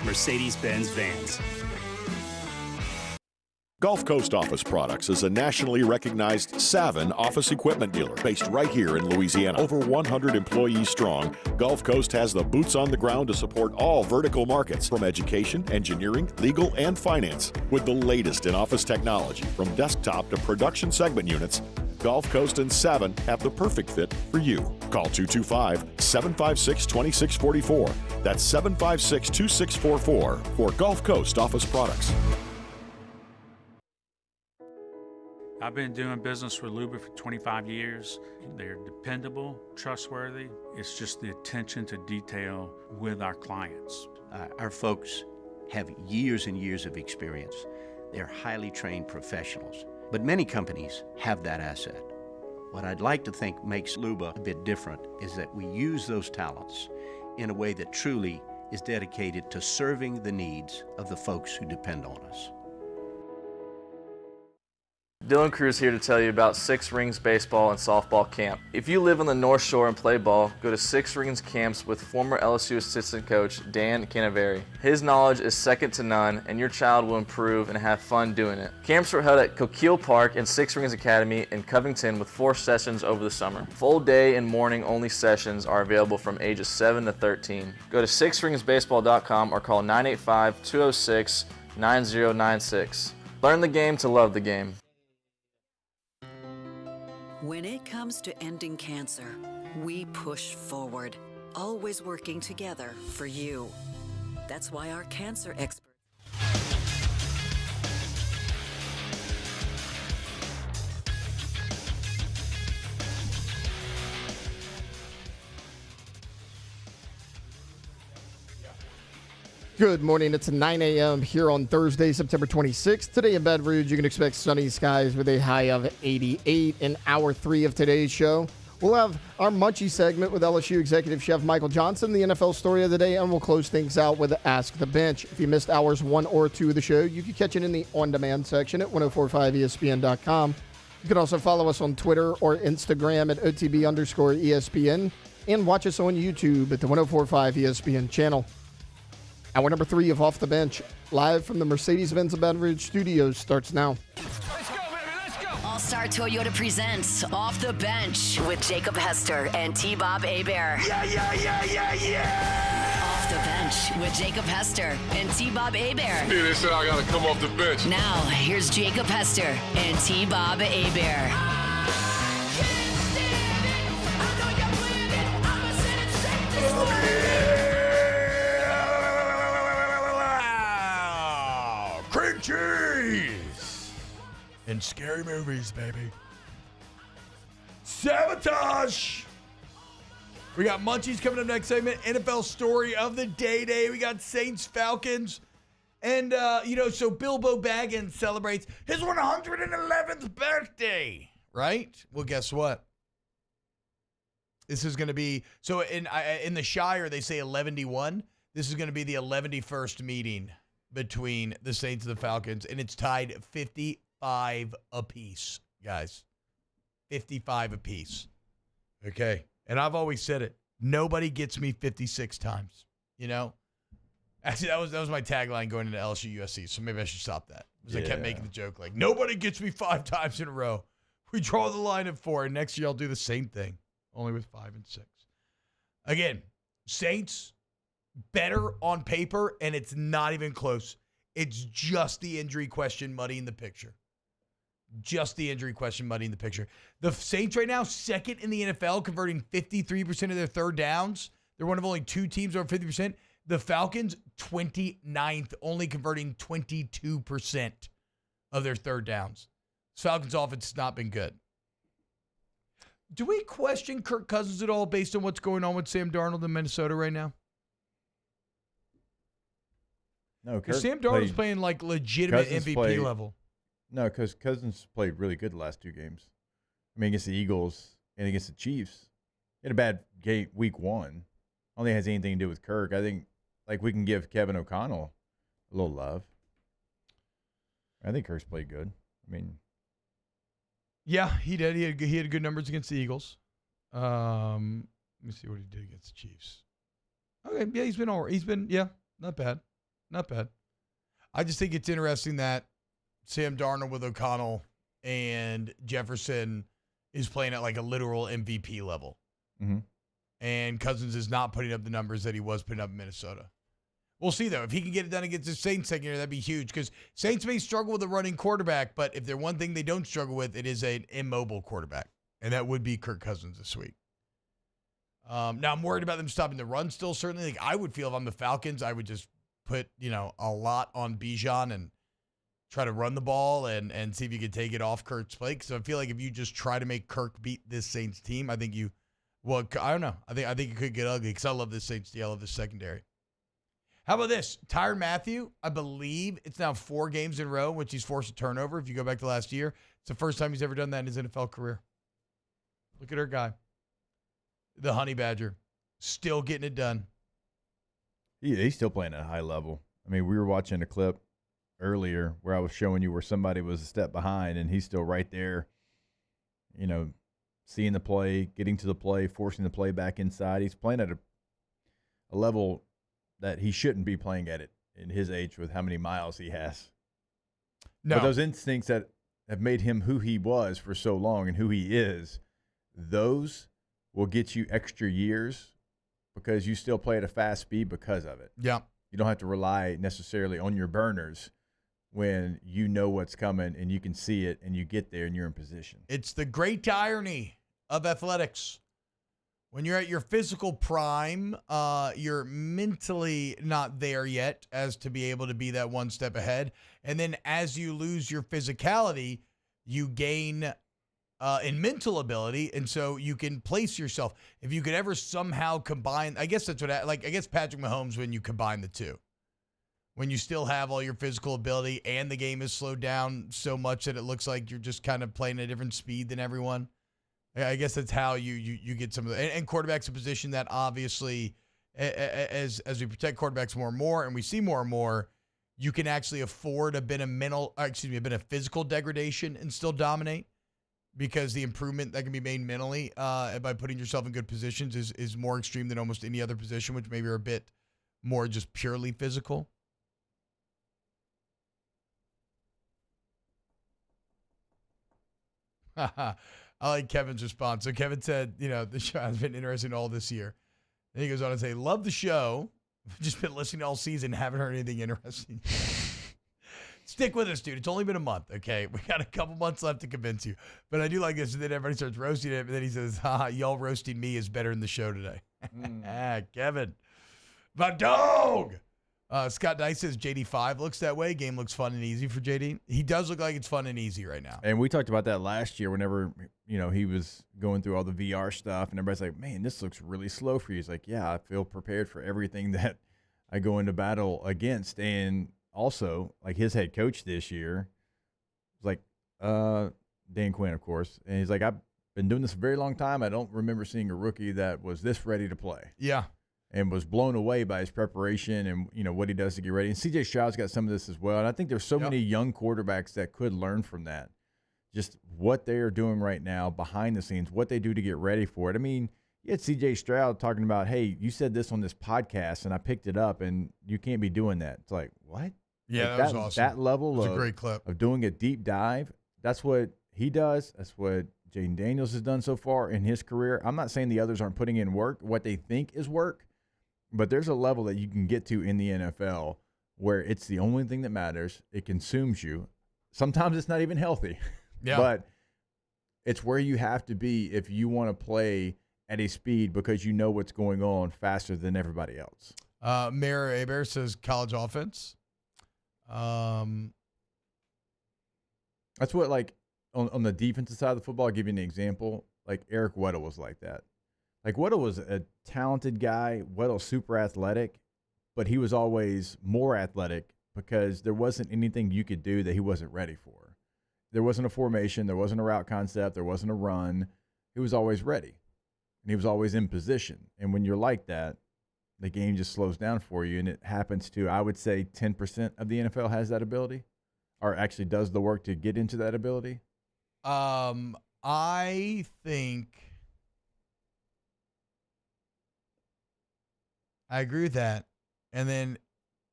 Mercedes-Benz Vans. Gulf Coast Office Products is a nationally recognized Savin office equipment dealer based right here in Louisiana. Over 100 employees strong, Gulf Coast has the boots on the ground to support all vertical markets, from education, engineering, legal, and finance. With the latest in office technology, from desktop to production segment units, Gulf Coast and Savin have the perfect fit for you. Call 225-756-2644. That's 756-2644 for Gulf Coast Office Products. I've been doing business with Luba for 25 years. They're dependable, trustworthy. It's just the attention to detail with our clients. Our folks have years and years of experience. They're highly trained professionals. But many companies have that asset. What I'd like to think makes Luba a bit different is that we use those talents in a way that truly is dedicated to serving the needs of the folks who depend on us. Dylan Cruz here to tell you about Six Rings Baseball and Softball Camp. If you live on the North Shore and play ball, go to Six Rings Camps with former LSU assistant coach Dan Canaveri. His knowledge is second to none, and your child will improve and have fun doing it. Camps were held at Coquille Park and Six Rings Academy in Covington with 4 sessions over the summer. Full day and morning only sessions are available from ages 7 to 13. Go to sixringsbaseball.com or call 985-206-9096. Learn the game to love the game. When it comes to ending cancer, we push forward, always working together for you. That's why our cancer experts. Good morning. It's 9 a.m. here on Thursday, September 26th. Today in Baton Rouge, you can expect sunny skies with a high of 88 in hour 3 of today's show. We'll have our Munchie segment with LSU executive chef Michael Johnson, the NFL story of the day, and we'll close things out with Ask the Bench. If you missed hours 1 or 2 of the show, you can catch it in the on-demand section at 1045ESPN.com. You can also follow us on Twitter or Instagram at OTB_ESPN and watch us on YouTube at the 1045 ESPN channel. Hour number 3 of Off the Bench, live from the Mercedes-Benz of Baton Rouge studios, starts now. All-Star Toyota presents Off the Bench with Jacob Hester and T-Bob Hebert. Off the Bench with Jacob Hester and T-Bob Hebert. Dude, they said I gotta come off the bench. Now, here's Jacob Hester and T-Bob Hebert. Cream cheese and scary movies, baby. Sabotage. We got Munchies coming up next segment. NFL story of the day. We got Saints-Falcons. And, so Bilbo Baggins celebrates his 111th birthday, right? Well, guess what? This is going to be, so in the Shire, they say 11-1. This is going to be the 11st meeting between the Saints and the Falcons, and it's tied 55 apiece, guys. 55 apiece. Okay. And I've always said it. Nobody gets me 56 times. You know? Actually, that was my tagline going into LSU USC, so maybe I should stop that. Because I kept making the joke like, nobody gets me 5 times in a row. We draw the line at 4, and next year I'll do the same thing, only with 5 and 6. Again, Saints better on paper, and it's not even close. It's just the injury question muddying the picture. Just the injury question muddying the picture. The Saints right now, second in the NFL, converting 53% of their third downs. They're one of only 2 teams over 50%. The Falcons, 29th, only converting 22% of their third downs. Falcons offense has not been good. Do we question Kirk Cousins at all based on what's going on with Sam Darnold in Minnesota right now? No, because Sam Darnold's playing like legitimate MVP level. No, because Cousins played really good the last 2 games. I mean, against the Eagles and against the Chiefs. He had a bad game week 1. I don't think it has anything to do with Kirk. I think we can give Kevin O'Connell a little love. I think Kirk's played good. I mean, yeah, he did. He had good numbers against the Eagles. Let me see what he did against the Chiefs. Okay, yeah, he's been all right. Not bad. Not bad. I just think it's interesting that Sam Darnold with O'Connell and Jefferson is playing at like a literal MVP level. Mm-hmm. And Cousins is not putting up the numbers that he was putting up in Minnesota. We'll see, though. If he can get it done against the Saints secondary, that'd be huge. Because Saints may struggle with a running quarterback, but if there's one thing they don't struggle with, it is an immobile quarterback. And that would be Kirk Cousins this week. Now, I'm worried about them stopping the run still, certainly. Like, I would feel if I'm the Falcons, I would just put, a lot on Bijan and try to run the ball and see if you could take it off Kirk's plate. Because I feel like if you just try to make Kirk beat this Saints team, I think I don't know. I think it could get ugly because I love this Saints team. I love this secondary. How about this? Tyrann Mathieu, I believe it's now 4 games in a row in which he's forced a turnover. If you go back to last year, it's the first time he's ever done that in his NFL career. Look at our guy. The Honey Badger. Still getting it done. He's still playing at a high level. I mean, we were watching a clip earlier where I was showing you where somebody was a step behind, and he's still right there, seeing the play, getting to the play, forcing the play back inside. He's playing at a level that he shouldn't be playing at it in his age with how many miles he has. No. But those instincts that have made him who he was for so long and who he is, those will get you extra years because you still play at a fast speed because of it. Yeah. You don't have to rely necessarily on your burners when you know what's coming and you can see it and you get there and you're in position. It's the great irony of athletics. When you're at your physical prime, you're mentally not there yet as to be able to be that one step ahead. And then as you lose your physicality, you gain in mental ability, and so you can place yourself. If you could ever somehow combine, I guess that's what I guess Patrick Mahomes, when you combine the two, when you still have all your physical ability and the game is slowed down so much that it looks like you're just kind of playing at a different speed than everyone. I guess that's how you get some of the, and quarterback's a position that obviously, as we protect quarterbacks more and more, and we see more and more, you can actually afford a bit of physical degradation and still dominate, because the improvement that can be made mentally by putting yourself in good positions is more extreme than almost any other position, which maybe are a bit more just purely physical. I like Kevin's response. So Kevin said, the show has been interesting all this year. And he goes on to say, love the show. I've just been listening all season. Haven't heard anything interesting. Stick with us, dude. It's only been a month, okay? We got a couple months left to convince you. But I do like this. And then everybody starts roasting it. And then he says, y'all roasting me is better in the show today. Kevin. My dog. Scott Dice says JD5 looks that way. Game looks fun and easy for JD. He does look like it's fun and easy right now. And we talked about that last year whenever, he was going through all the VR stuff. And everybody's like, man, this looks really slow for you. He's like, yeah, I feel prepared for everything that I go into battle against. And also, like, his head coach this year was like, Dan Quinn, of course. And he's like, I've been doing this a very long time. I don't remember seeing a rookie that was this ready to play. Yeah. And was blown away by his preparation and, what he does to get ready. And C.J. Stroud's got some of this as well. And I think there's so many young quarterbacks that could learn from that. Just what they are doing right now behind the scenes, what they do to get ready for it. I mean, you had C.J. Stroud talking about, hey, you said this on this podcast, and I picked it up, and you can't be doing that. It's like, what? Yeah, like that was awesome. That level a great clip of doing a deep dive, that's what he does. That's what Jaden Daniels has done so far in his career. I'm not saying the others aren't putting in work, what they think is work. But there's a level that you can get to in the NFL where it's the only thing that matters. It consumes you. Sometimes it's not even healthy. Yeah. But it's where you have to be if you want to play at a speed because you know what's going on faster than everybody else. Mayor Hebert says college offense. That's what, like, on the defensive side of the football, I'll give you an example. Like, Eric Weddle was like that. Like, Weddle was a talented guy. Weddle super athletic, but he was always more athletic because there wasn't anything you could do that he wasn't ready for. There wasn't a formation. There wasn't a route concept. There wasn't a run. He was always ready, and he was always in position. And when you're like that, the game just slows down for you, and it happens to, I would say, 10% of the NFL has that ability or actually does the work to get into that ability. I think I agree with that. And then,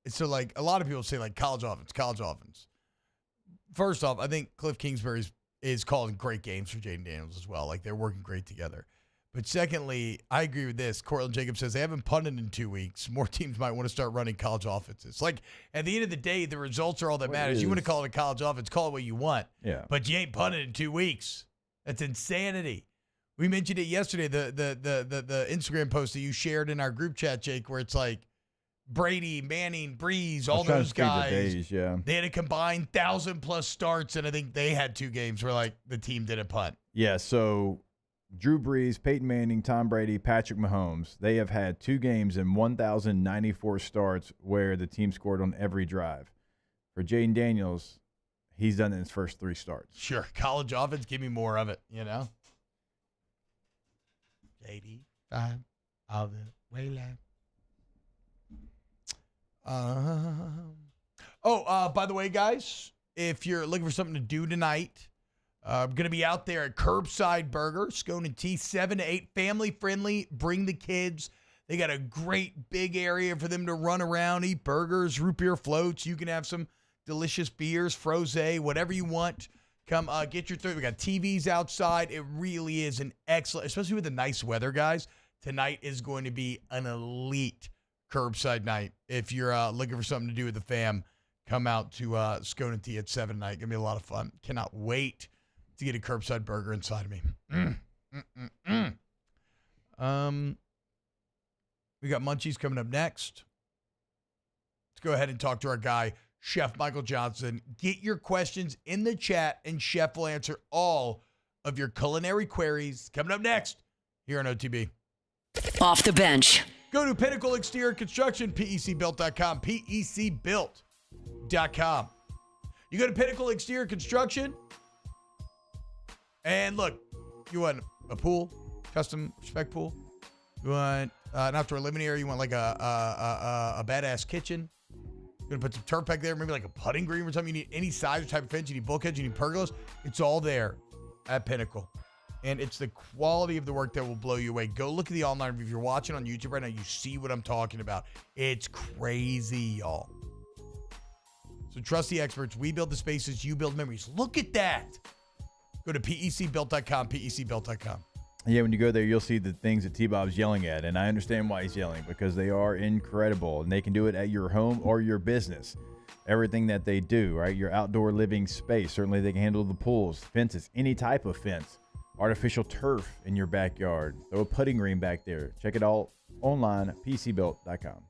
so, like, a lot of people say, like, college offense. First off, I think Cliff Kingsbury is calling great games for Jaden Daniels as well. Like, they're working great together. But secondly, I agree with this. Cortland Jacobs says they haven't punted in 2 weeks. More teams might want to start running college offenses. Like, at the end of the day, the results are all that matters. You want to call it a college offense, call it what you want. Yeah. But you ain't punted in 2 weeks. That's insanity. We mentioned it yesterday, the Instagram post that you shared in our group chat, Jake, where it's like Brady, Manning, Breeze, all those guys. They had a combined 1,000+ starts, and I think they had 2 games where, like, the team didn't punt. Yeah, so Drew Brees, Peyton Manning, Tom Brady, Patrick Mahomes, they have had 2 games and 1,094 starts where the team scored on every drive. For Jaden Daniels, he's done it in his first 3 starts. Sure, college offense, give me more of it, 85 of the way left. By the way, guys, if you're looking for something to do tonight, I'm going to be out there at Curbside Burger, Scone and Tea, 7 to 8, family friendly. Bring the kids. They got a great big area for them to run around, eat burgers, root beer floats. You can have some delicious beers, frosé, whatever you want. Come get your third. We got TVs outside. It really is an excellent, especially with the nice weather, guys. Tonight is going to be an elite curbside night. If you're looking for something to do with the fam, come out to Scone and Tea at 7 tonight. Gonna be a lot of fun. Cannot wait to get a curbside burger inside of me. We got Munchies coming up next. Let's go ahead and talk to our guy, Chef Michael Johnson. Get your questions in the chat, and Chef will answer all of your culinary queries. Coming up next here on OTB. Off the bench. Go to Pinnacle Exterior Construction, PECbuilt.com, PECbuilt.com. You go to Pinnacle Exterior Construction, and look, you want a pool, custom spec pool. You want an outdoor living area. You want like a badass kitchen. You're going to put some turf back there, maybe like a putting green or something. You need any size or type of fence. You need bulkheads. You need pergolas. It's all there at Pinnacle. And it's the quality of the work that will blow you away. Go look at the online review. If you're watching on YouTube right now, you see what I'm talking about. It's crazy, y'all. So trust the experts. We build the spaces. You build memories. Look at that. Go to PECbuilt.com, PECbuilt.com. Yeah, when you go there, you'll see the things that T-Bob's yelling at, and I understand why he's yelling, because they are incredible, and they can do it at your home or your business. Everything that they do, right? Your outdoor living space. Certainly they can handle the pools, fences, any type of fence, artificial turf in your backyard. Throw a putting green back there. Check it all online at PCbuilt.com.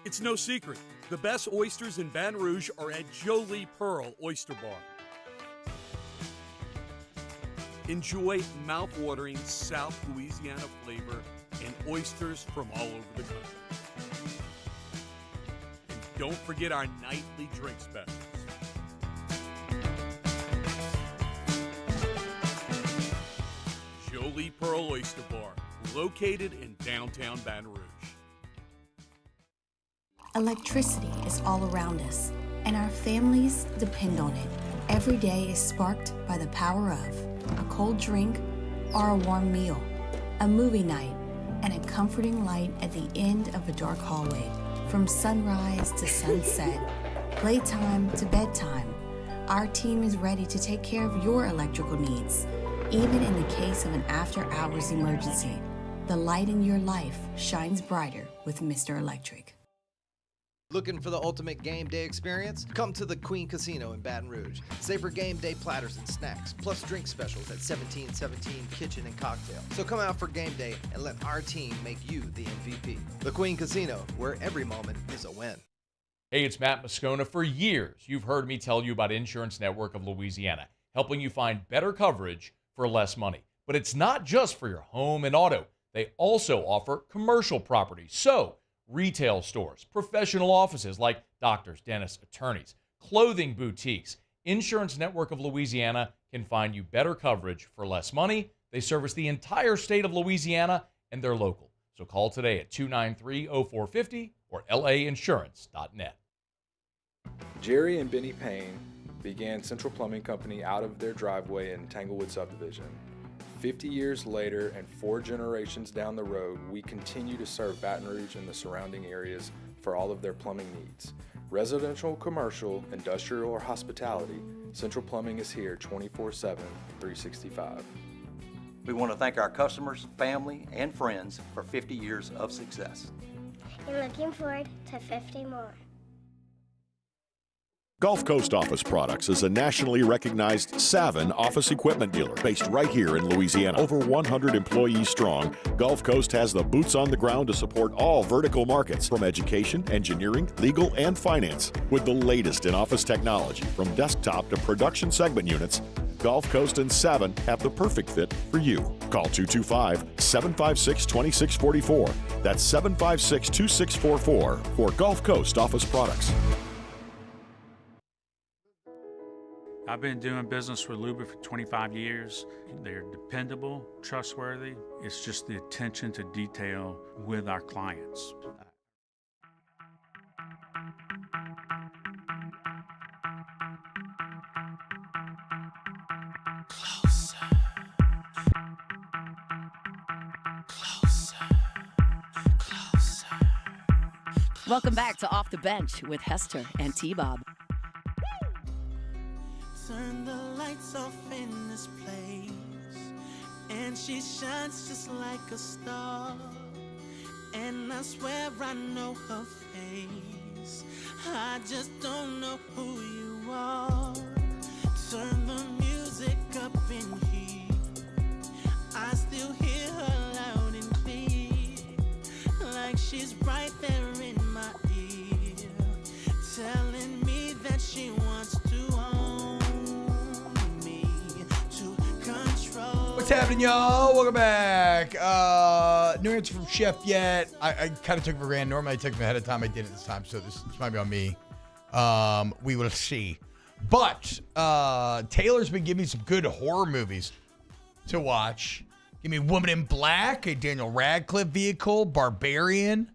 It's no secret. The best oysters in Baton Rouge are at Jolie Pearl Oyster Bar. Enjoy mouth-watering South Louisiana flavor and oysters from all over the country. And don't forget our nightly drink specials. Jolie Pearl Oyster Bar, located in downtown Baton Rouge. Electricity is all around us, and our families depend on it. Every day is sparked by the power of a cold drink or a warm meal, a movie night, and a comforting light at the end of a dark hallway. From sunrise to sunset, playtime to bedtime, our team is ready to take care of your electrical needs. Even in the case of an after-hours emergency, the light in your life shines brighter with Mr. Electric. Looking for the ultimate game day experience? Come to the Queen Casino in Baton Rouge. Savor game day platters and snacks, plus drink specials at 1717 Kitchen and Cocktail. So come out for game day and let our team make you the MVP. The Queen Casino, where every moment is a win. Hey, it's Matt Moscona. For years, you've heard me tell you about Insurance Network of Louisiana, helping you find better coverage for less money. But it's not just for your home and auto. They also offer commercial property. So, retail stores, professional offices like doctors, dentists, attorneys, clothing boutiques. Insurance Network of Louisiana can find you better coverage for less money. They service the entire state of Louisiana, and they're local. So call today at 293-0450 or lainsurance.net. Jerry and Benny Payne began Central Plumbing Company out of their driveway in Tanglewood Subdivision. 50 years later and 4 generations down the road, we continue to serve Baton Rouge and the surrounding areas for all of their plumbing needs. Residential, commercial, industrial, or hospitality, Central Plumbing is here 24/7, 365. We want to thank our customers, family, and friends for 50 years of success. And looking forward to 50 more. Gulf Coast Office Products is a nationally recognized Savin office equipment dealer based right here in Louisiana. Over 100 employees strong, Gulf Coast has the boots on the ground to support all vertical markets, from education, engineering, legal, and finance. With the latest in office technology, from desktop to production segment units, Gulf Coast and Savin have the perfect fit for you. Call 225-756-2644. That's 756-2644 for Gulf Coast Office Products. I've been doing business with Luba for 25 years. They're dependable, trustworthy. It's just the attention to detail with our clients. Welcome back to Off the Bench with Hester and T-Bob. Turn the lights off in this place, and she shines just like a star, and I swear I know her face, I just don't know who you are. Turn the music up in here, I still hear her loud and clear, like she's right there in my ear, telling me that she wants to own me, to control. What's happening, y'all? Welcome back. No answer from Chef yet. I kind of took it for granted. Normally I take them ahead of time. I did it this time, so this might be on me. We will see. But Taylor's been giving me some good horror movies to watch. Give me Woman in Black, a Daniel Radcliffe vehicle, Barbarian,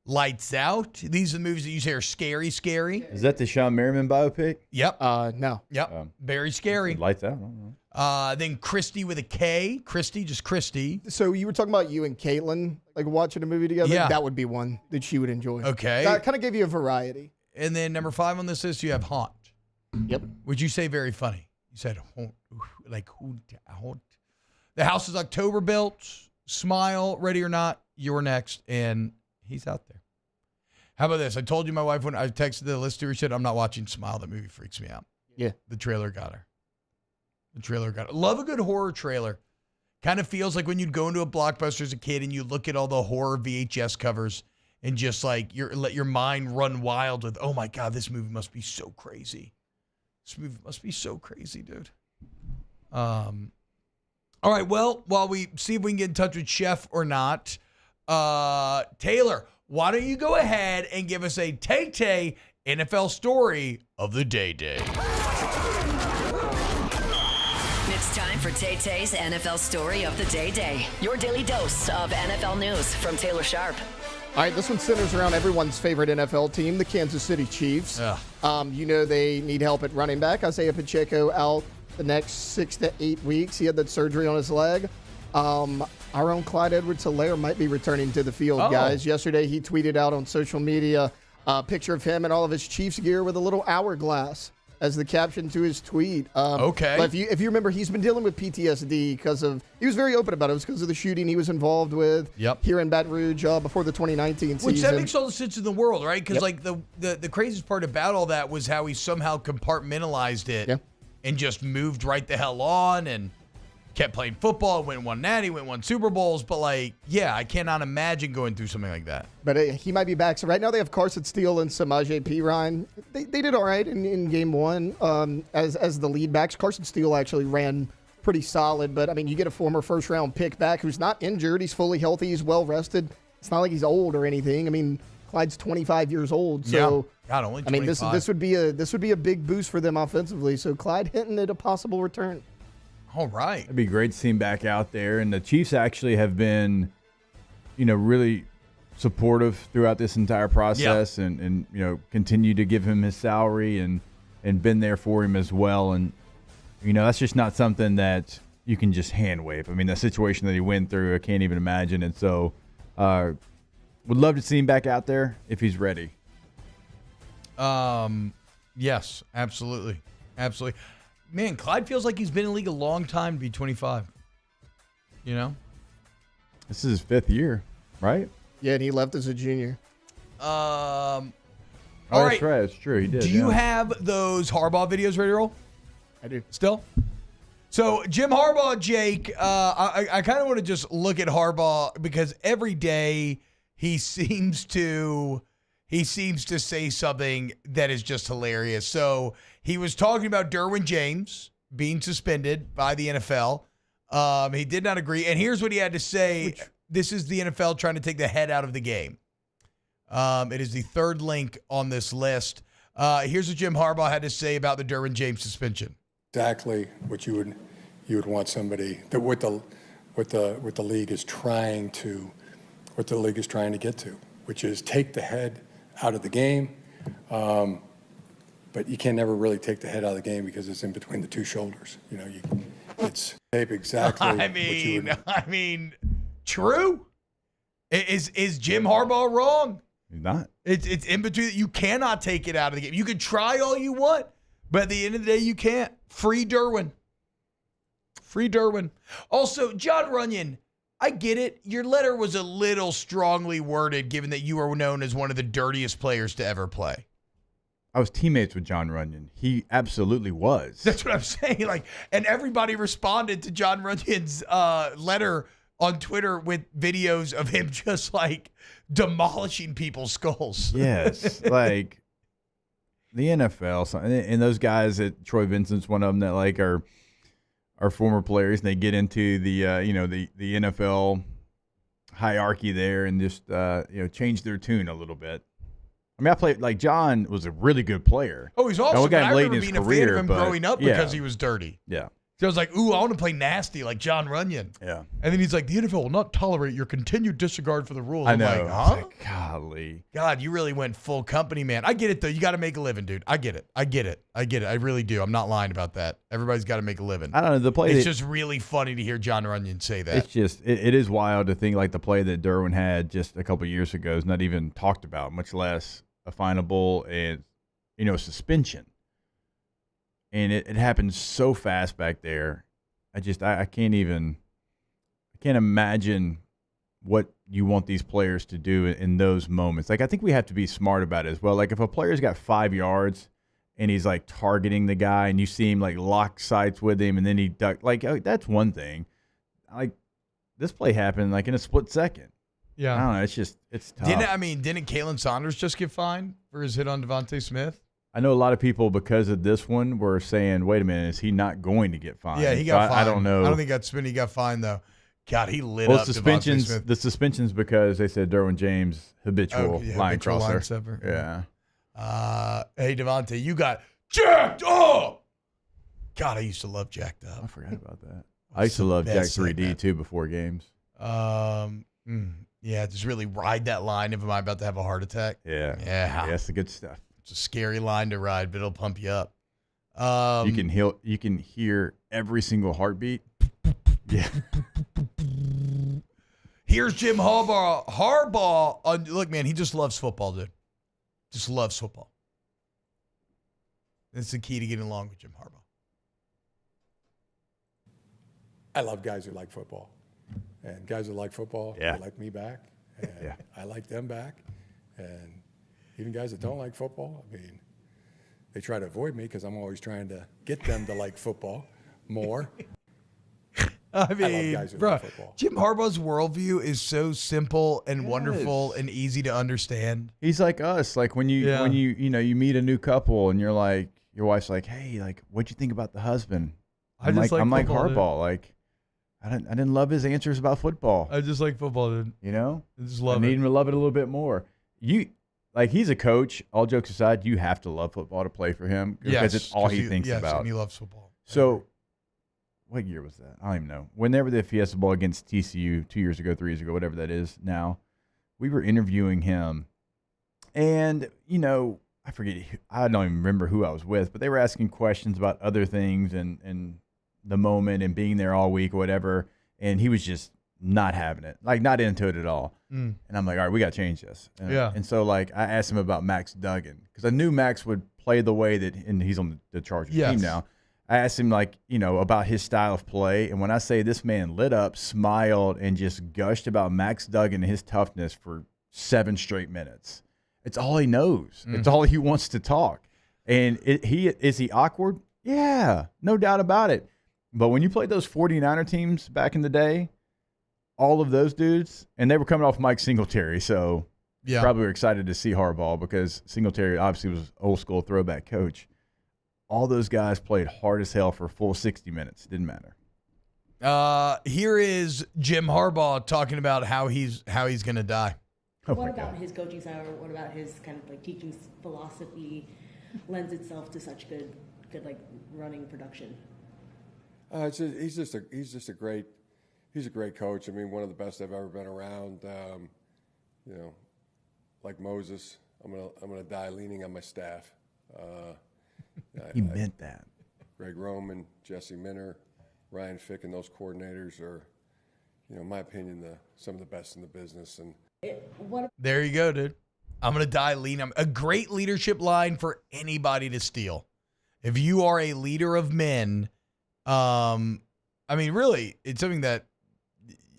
Lights Out. These are the movies that you say are scary. Is that the Sean Merriman biopic? Yep. No. Yep. Very scary. Lights Out. I don't know. Then Christy with a K. Christy, just Christy. So you were talking about you and Caitlin, like watching a movie together? Yeah. That would be one that she would enjoy. Okay. That kind of gave you a variety. And then number 5 on this list, you have Haunt. Yep. Would you say very funny? You said haunt, like haunt. The House is October built. Smile, Ready or Not, you're next, and he's out there. How about this? I told you my wife when I texted the list to her, she said, I'm not watching Smile. That movie freaks me out. Yeah. The trailer got her. Love a good horror trailer. Kind of feels like when you'd go into a Blockbuster as a kid and you look at all the horror VHS covers and just like let your mind run wild with, oh my God, this movie must be so crazy. This movie must be so crazy, dude. All right, well, while we see if we can get in touch with Chef or not, Taylor, why don't you go ahead and give us a Tay-Tay NFL story of the day. It's time for Tay-Tay's NFL story of the day. Your daily dose of NFL news from Taylor Sharp. All right, this one centers around everyone's favorite NFL team, the Kansas City Chiefs. You know they need help at running back. Isaiah Pacheco out the next 6 to 8 weeks. He had that surgery on his leg. Our own Clyde Edwards-Helaire might be returning to the field, guys. Yesterday, he tweeted out on social media a picture of him and all of his Chiefs gear with a little hourglass as the caption to his tweet. Okay. But if you remember, he's been dealing with PTSD because of – he was very open about it. It was because of the shooting he was involved with here in Baton Rouge before the 2019 season. Which that makes all the sense in the world, right? Because like the craziest part about all that was how he somehow compartmentalized it and just moved right the hell on and kept playing football, won Natty, won Super Bowls. But I cannot imagine going through something like that. But he might be back. So right now they have Carson Steele and Samaje Perine. They did all right in game one as the lead backs. Carson Steele actually ran pretty solid. But, I mean, you get a former first-round pick back who's not injured. He's fully healthy. He's well-rested. It's not like he's old or anything. I mean, Clyde's 25 years old. So, God, only 25. I mean, this would be a big boost for them offensively. So Clyde hinting at a possible return. All right. It'd be great to see him back out there. And the Chiefs actually have been, really supportive throughout this entire process and continue to give him his salary and been there for him as well. And, that's just not something that you can just hand wave. I mean, the situation that he went through, I can't even imagine. And so would love to see him back out there if he's ready. Yes, absolutely. Absolutely. Man, Clyde feels like he's been in the league a long time to be 25. This is his 5th year, right? Yeah, and he left as a junior. All right. That's right. That's true. He did. Do you have those Harbaugh videos ready to roll? I do. Still? So, Jim Harbaugh, Jake, I kind of want to just look at Harbaugh because every day he seems to say something that is just hilarious. So, he was talking about Derwin James being suspended by the NFL. He did not agree. And here's what he had to say. This is the NFL trying to take the head out of the game. It is the third link on this list. Here's what Jim Harbaugh had to say about the Derwin James suspension. exactly what you would want somebody that what the league is trying to get to, which is take the head out of the game. But you can never really take the head out of the game because it's in between the two shoulders. It's tape exactly. I mean, true. Is Jim Harbaugh wrong? He's not. It's in between. You cannot take it out of the game. You can try all you want, but at the end of the day, you can't. Free Derwin. Also, John Runyon, I get it. Your letter was a little strongly worded, given that you are known as one of the dirtiest players to ever play. I was teammates with John Runyon. He absolutely was. That's what I'm saying. And everybody responded to John Runyon's letter on Twitter with videos of him just demolishing people's skulls. Yes, the NFL and those guys at Troy Vincent's one of them that are former players, and they get into the the NFL hierarchy there and just change their tune a little bit. I mean, I played John was a really good player. Oh, he's awesome. I remember being a fan of him but, growing up because he was dirty. Yeah. So I was like, ooh, I want to play nasty like John Runyon. Yeah. And then he's like, the NFL will not tolerate your continued disregard for the rules. I know. I'm like, huh? Golly. God, you really went full company, man. I get it, though. You got to make a living, dude. I get it. I really do. I'm not lying about that. Everybody's got to make a living. I don't know. The play It's just really funny to hear John Runyon say that. It's just, it is wild to think the play that Derwin had just a couple of years ago is not even talked about, much less a finable and, suspension. And it happened so fast back there. I can't imagine what you want these players to do in those moments. I think we have to be smart about it as well. If a player's got 5 yards and he's targeting the guy and you see him lock sights with him and then he duck, that's one thing. This play happened in a split second. Yeah. I don't know. It's tough. Didn't Kalen Saunders just get fined for his hit on Devontae Smith? I know a lot of people, because of this one, were saying, wait a minute, is he not going to get fined? Yeah, he got fined. I don't know. I don't think he got fined, though. God, he lit up Devontae Smith. The suspensions because they said Derwin James, habitual line crosser. Yeah. Hey, Devontae, you got jacked up. God, I used to love jacked up. I forgot about that. I used to love Jack 3D, too, before games. Yeah, just really ride that line if I'm about to have a heart attack. Yeah. Yeah. That's the good stuff. It's a scary line to ride, but it'll pump you up. You can hear every single heartbeat. Yeah. Here's Jim Harbaugh. Look, man, he just loves football, dude. Just loves football. That's the key to getting along with Jim Harbaugh. I love guys who like football. And guys who like football, they like me back. And I like them back. And even guys that don't like football, they try to avoid me because I'm always trying to get them to like football more. I love guys who like football. Jim Harbaugh's worldview is so simple and wonderful and easy to understand. He's like us. When you meet a new couple and you're like, your wife's like, hey, what'd you think about the husband? I'm like Harbaugh. I didn't love his answers about football. I just like football, dude. I just love it. I need him to love it a little bit more. He's a coach. All jokes aside, you have to love football to play for him because it's all he thinks about. And he loves football. So, what year was that? I don't even know. Whenever the Fiesta Bowl against TCU 2 years ago, 3 years ago, whatever that is now, we were interviewing him, and I forget. I don't even remember who I was with, but they were asking questions about other things and the moment and being there all week or whatever, and he was just not having it, not into it at all. And I'm like, all right, we got to change this. And so I asked him about Max Duggan because I knew Max would play the way that, and he's on the Chargers team now. I asked him about his style of play. And when I say this man lit up, smiled, and just gushed about Max Duggan and his toughness for 7 straight minutes. It's all he knows. It's all he wants to talk. And is he awkward? Yeah, no doubt about it. But when you played those 49er teams back in the day, all of those dudes, and they were coming off Mike Singletary, so probably were excited to see Harbaugh because Singletary obviously was old school throwback coach. All those guys played hard as hell for a full 60 minutes. Didn't matter. Here is Jim Harbaugh talking about how he's going to die. What about his coaching style, or what about his kind of teaching philosophy lends itself to such good like running production? He's a great coach. I mean, one of the best I've ever been around. Like Moses, I'm gonna die leaning on my staff. He meant that. Greg Roman, Jesse Minner, Ryan Fick, and those coordinators are, in my opinion, some of the best in the business. And there you go, dude. I'm going to die lean. A great leadership line for anybody to steal. If you are a leader of men, really, it's something that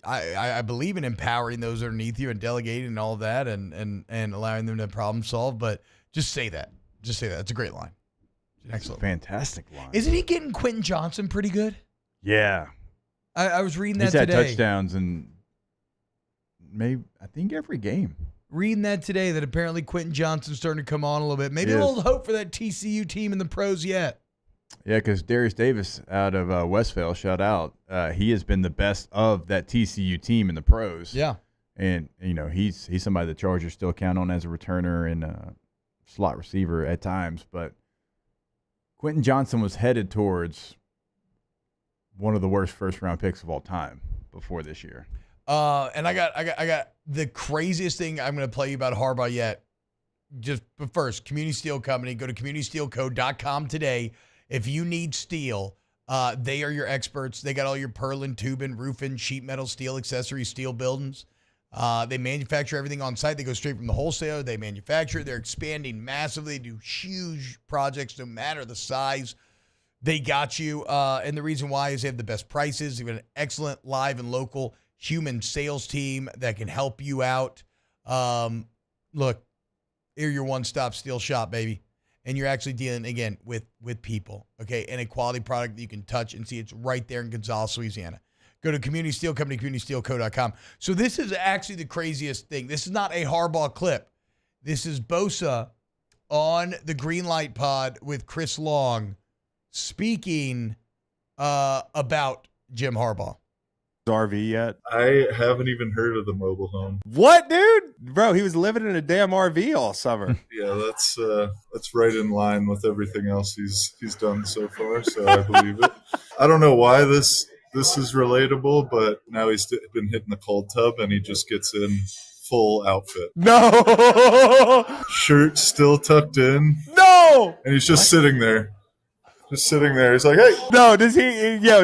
I believe in empowering those underneath you and delegating and all of that and allowing them to problem solve. But just say that. Just say that. It's a great line. Excellent. Fantastic line. Isn't he getting Quentin Johnson pretty good? Yeah. I was reading that today. He's had touchdowns in I think every game. Reading that today that apparently Quentin Johnson's starting to come on a little bit. Maybe a little hope for that TCU team in the pros yet. Yeah, because Darius Davis out of Westville, shout out, he has been the best of that TCU team in the pros. Yeah. And, he's somebody the Chargers still count on as a returner and a slot receiver at times. But Quentin Johnson was headed towards one of the worst first-round picks of all time before this year. And I got the craziest thing I'm going to play you about Harbaugh yet. But first, Community Steel Company. Go to communitysteelco.com today. If you need steel, they are your experts. They got all your purlin, tubing, roofing, sheet metal, steel accessories, steel buildings. They manufacture everything on site. They go straight from the wholesaler. They manufacture it. They're expanding massively. They do huge projects no matter the size. They got you. And the reason why is they have the best prices. They've got an excellent live and local human sales team that can help you out. Look, they're your one-stop steel shop, baby. And you're actually dealing, again, with people, okay? And a quality product that you can touch and see. It's right there in Gonzales, Louisiana. Go to Community Steel Company, communitysteelco.com. So this is actually the craziest thing. This is not a Harbaugh clip. This is Bosa on the Greenlight Pod with Chris Long speaking about Jim Harbaugh. RV yet? I haven't even heard of the mobile home. What, dude? Bro, he was living in a damn RV all summer. Yeah, that's right in line with everything else he's done so far, so I believe it. I don't know why this is relatable, but now he's been hitting the cold tub and he just gets in full outfit. No! Shirt still tucked in. No! And he's just sitting there. Just sitting there. He's like, hey. No,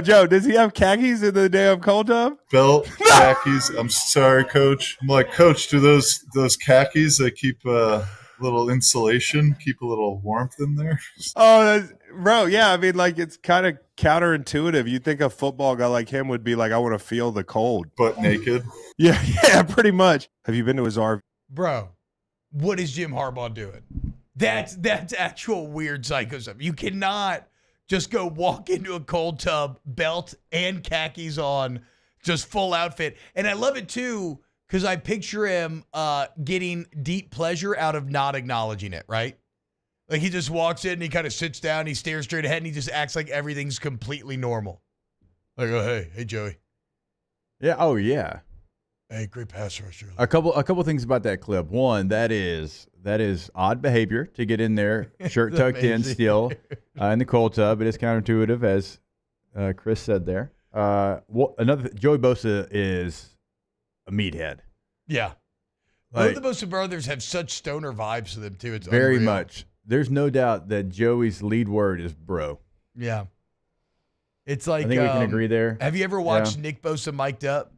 Joe, does he have khakis in the damn cold tub? Belt, khakis. I'm sorry, Coach. I'm like, Coach, do those khakis, they keep a little insulation, keep a little warmth in there? Oh, bro, yeah. I mean, like, it's kind of counterintuitive. You'd think a football guy like him would be like, I want to feel the cold. Butt naked. Yeah, pretty much. Have you been to his RV? Bro, what is Jim Harbaugh doing? That's actual weird psycho stuff. You cannot just go walk into a cold tub, belt and khakis on, just full outfit. And I love it, too, because I picture him getting deep pleasure out of not acknowledging it, right? Like, he just walks in and he kind of sits down, he stares straight ahead, and he just acts like everything's completely normal. Like, oh, hey, Joey. Yeah, oh, yeah. Hey, great pass rusher. A couple things about that clip. One, that is odd behavior to get in there, shirt tucked in still, in the cold tub. It is counterintuitive, as Chris said there. Joey Bosa is a meathead. Yeah. Both the Bosa brothers have such stoner vibes to them, too. It's very unreal. much. There's no doubt that Joey's lead word is bro. Yeah. It's like, I think we can agree there. Have you ever watched Nick Bosa mic'd up?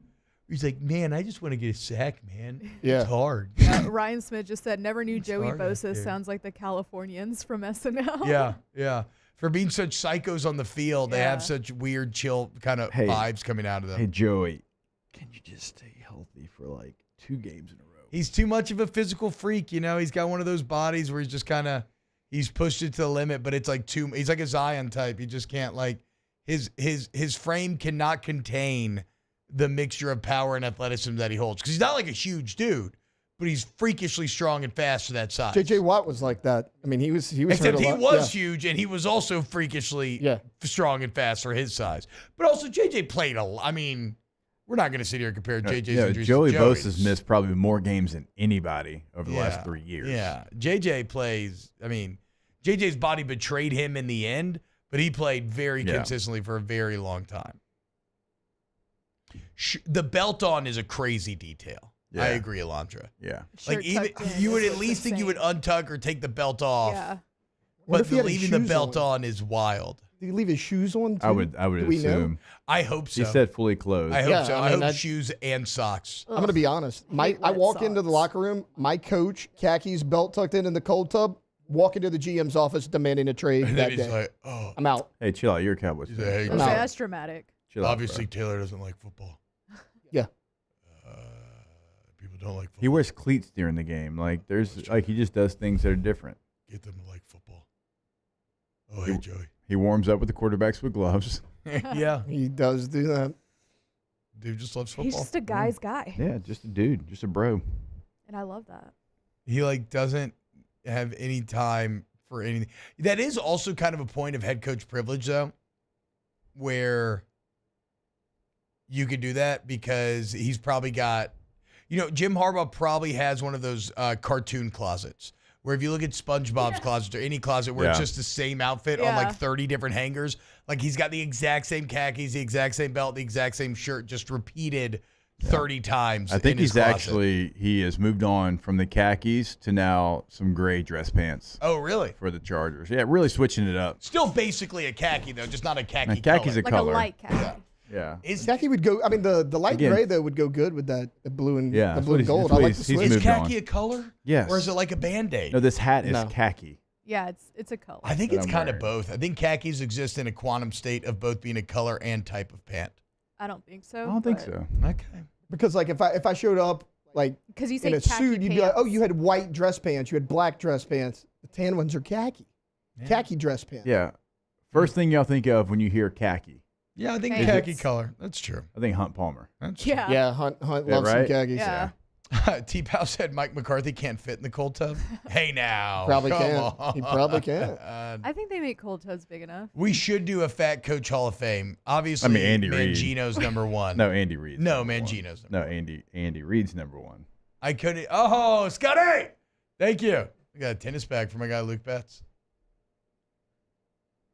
He's like, man, I just want to get a sack, man. Yeah. It's hard. Ryan Smith just said, never knew Joey Bosa sounds like the Californians from SNL. Yeah. For being such psychos on the field, they have such weird, chill kind of vibes coming out of them. Hey, Joey, can you just stay healthy for like 2 games in a row? He's too much of a physical freak, you know? He's got one of those bodies where he's just kind of, he's pushed it to the limit, but it's like he's like a Zion type. He just can't, like, his frame cannot contain the mixture of power and athleticism that he holds. Because he's not like a huge dude, but he's freakishly strong and fast for that size. J.J. Watt was like that. I mean, he was Except hurt a he lot. was huge, and he was also freakishly strong and fast for his size. But also, J.J. played I mean, we're not going to sit here and compare J.J.'s injuries Joey to Joey's. Bosa's missed probably more games than anybody over the last 3 years. Yeah. J.J. plays, I mean, JJ's body betrayed him in the end, but he played very consistently for a very long time. The belt on is a crazy detail. Yeah. I agree, Alondra. Yeah. Like even you would at least think you would untug or take the belt off. Yeah. But leaving the belt on is wild. Did he leave his shoes on too? I would assume. I hope so. He said fully clothed. I hope so. I hope shoes and socks. I'm going to be honest. I walk into the locker room, my coach, khakis, belt tucked in the cold tub, walk into the GM's office demanding a trade And that then he's day. like, oh. I'm out. Hey, chill out. You're a Cowboys fan. Hey, Okay, that's dramatic. Chill out, Obviously, bro. Taylor doesn't like football. Yeah. People don't like football. He wears cleats during the game. Like he just does things that are different. Get them to like football. Oh, hey, Joey. He warms up with the quarterbacks with gloves. Yeah. He does do that. Dude just loves football. He's just a guy's guy. Yeah, just a dude, just a bro. And I love that. He doesn't have any time for anything. That is also kind of a point of head coach privilege, though, where you could do that because he's probably got, Jim Harbaugh probably has one of those cartoon closets where if you look at SpongeBob's closet or any closet where it's just the same outfit on like 30 different hangers, like he's got the exact same khakis, the exact same belt, the exact same shirt, just repeated 30 times. I think in his he's closet. he has moved on from the khakis to now some gray dress pants. Oh, really? For the Chargers. Yeah, really switching it up. Still basically a khaki, though, just not a khaki khaki's color. a color. A light khaki. Yeah. Khaki would go. I mean, the light Again, gray though would go good with that the blue and Yeah, the that's blue what and he's- gold. that's I what like the he's switch. Is moved khaki on. a color? Yes. Or is it like a Band-Aid? No, this hat is No. khaki. Yeah, it's a color. I think that it's I'm kind of wearing. both. I think khakis exist in a quantum state of both being a color and type of pant. I don't think so. I don't think but- so. Okay. Because like if I showed up like 'Cause you say in a khaki suit, you'd be like, oh, pants. you had white dress pants, you had black dress pants. The tan ones are khaki. Khaki dress pants. Yeah. First thing y'all think of when you hear khaki. Yeah, I think Pants. khaki color. That's true. I think Hunt Palmer. That's Yeah. Yeah, Hunt Yeah, loves right? some khakis. Yeah. true. T-Pow said Mike McCarthy can't fit in the cold tub. Hey, now. Probably come can. on. He probably can. I think they make cold tubs big enough. We should do a Fat Coach Hall of Fame. Obviously, Andy Reid. Mangino's number one. No, Andy Reid. No, Mangino's number No, Andy Reid's number one. I couldn't. Oh, Scotty! Thank you. I got a tennis bag for my guy Luke Betts.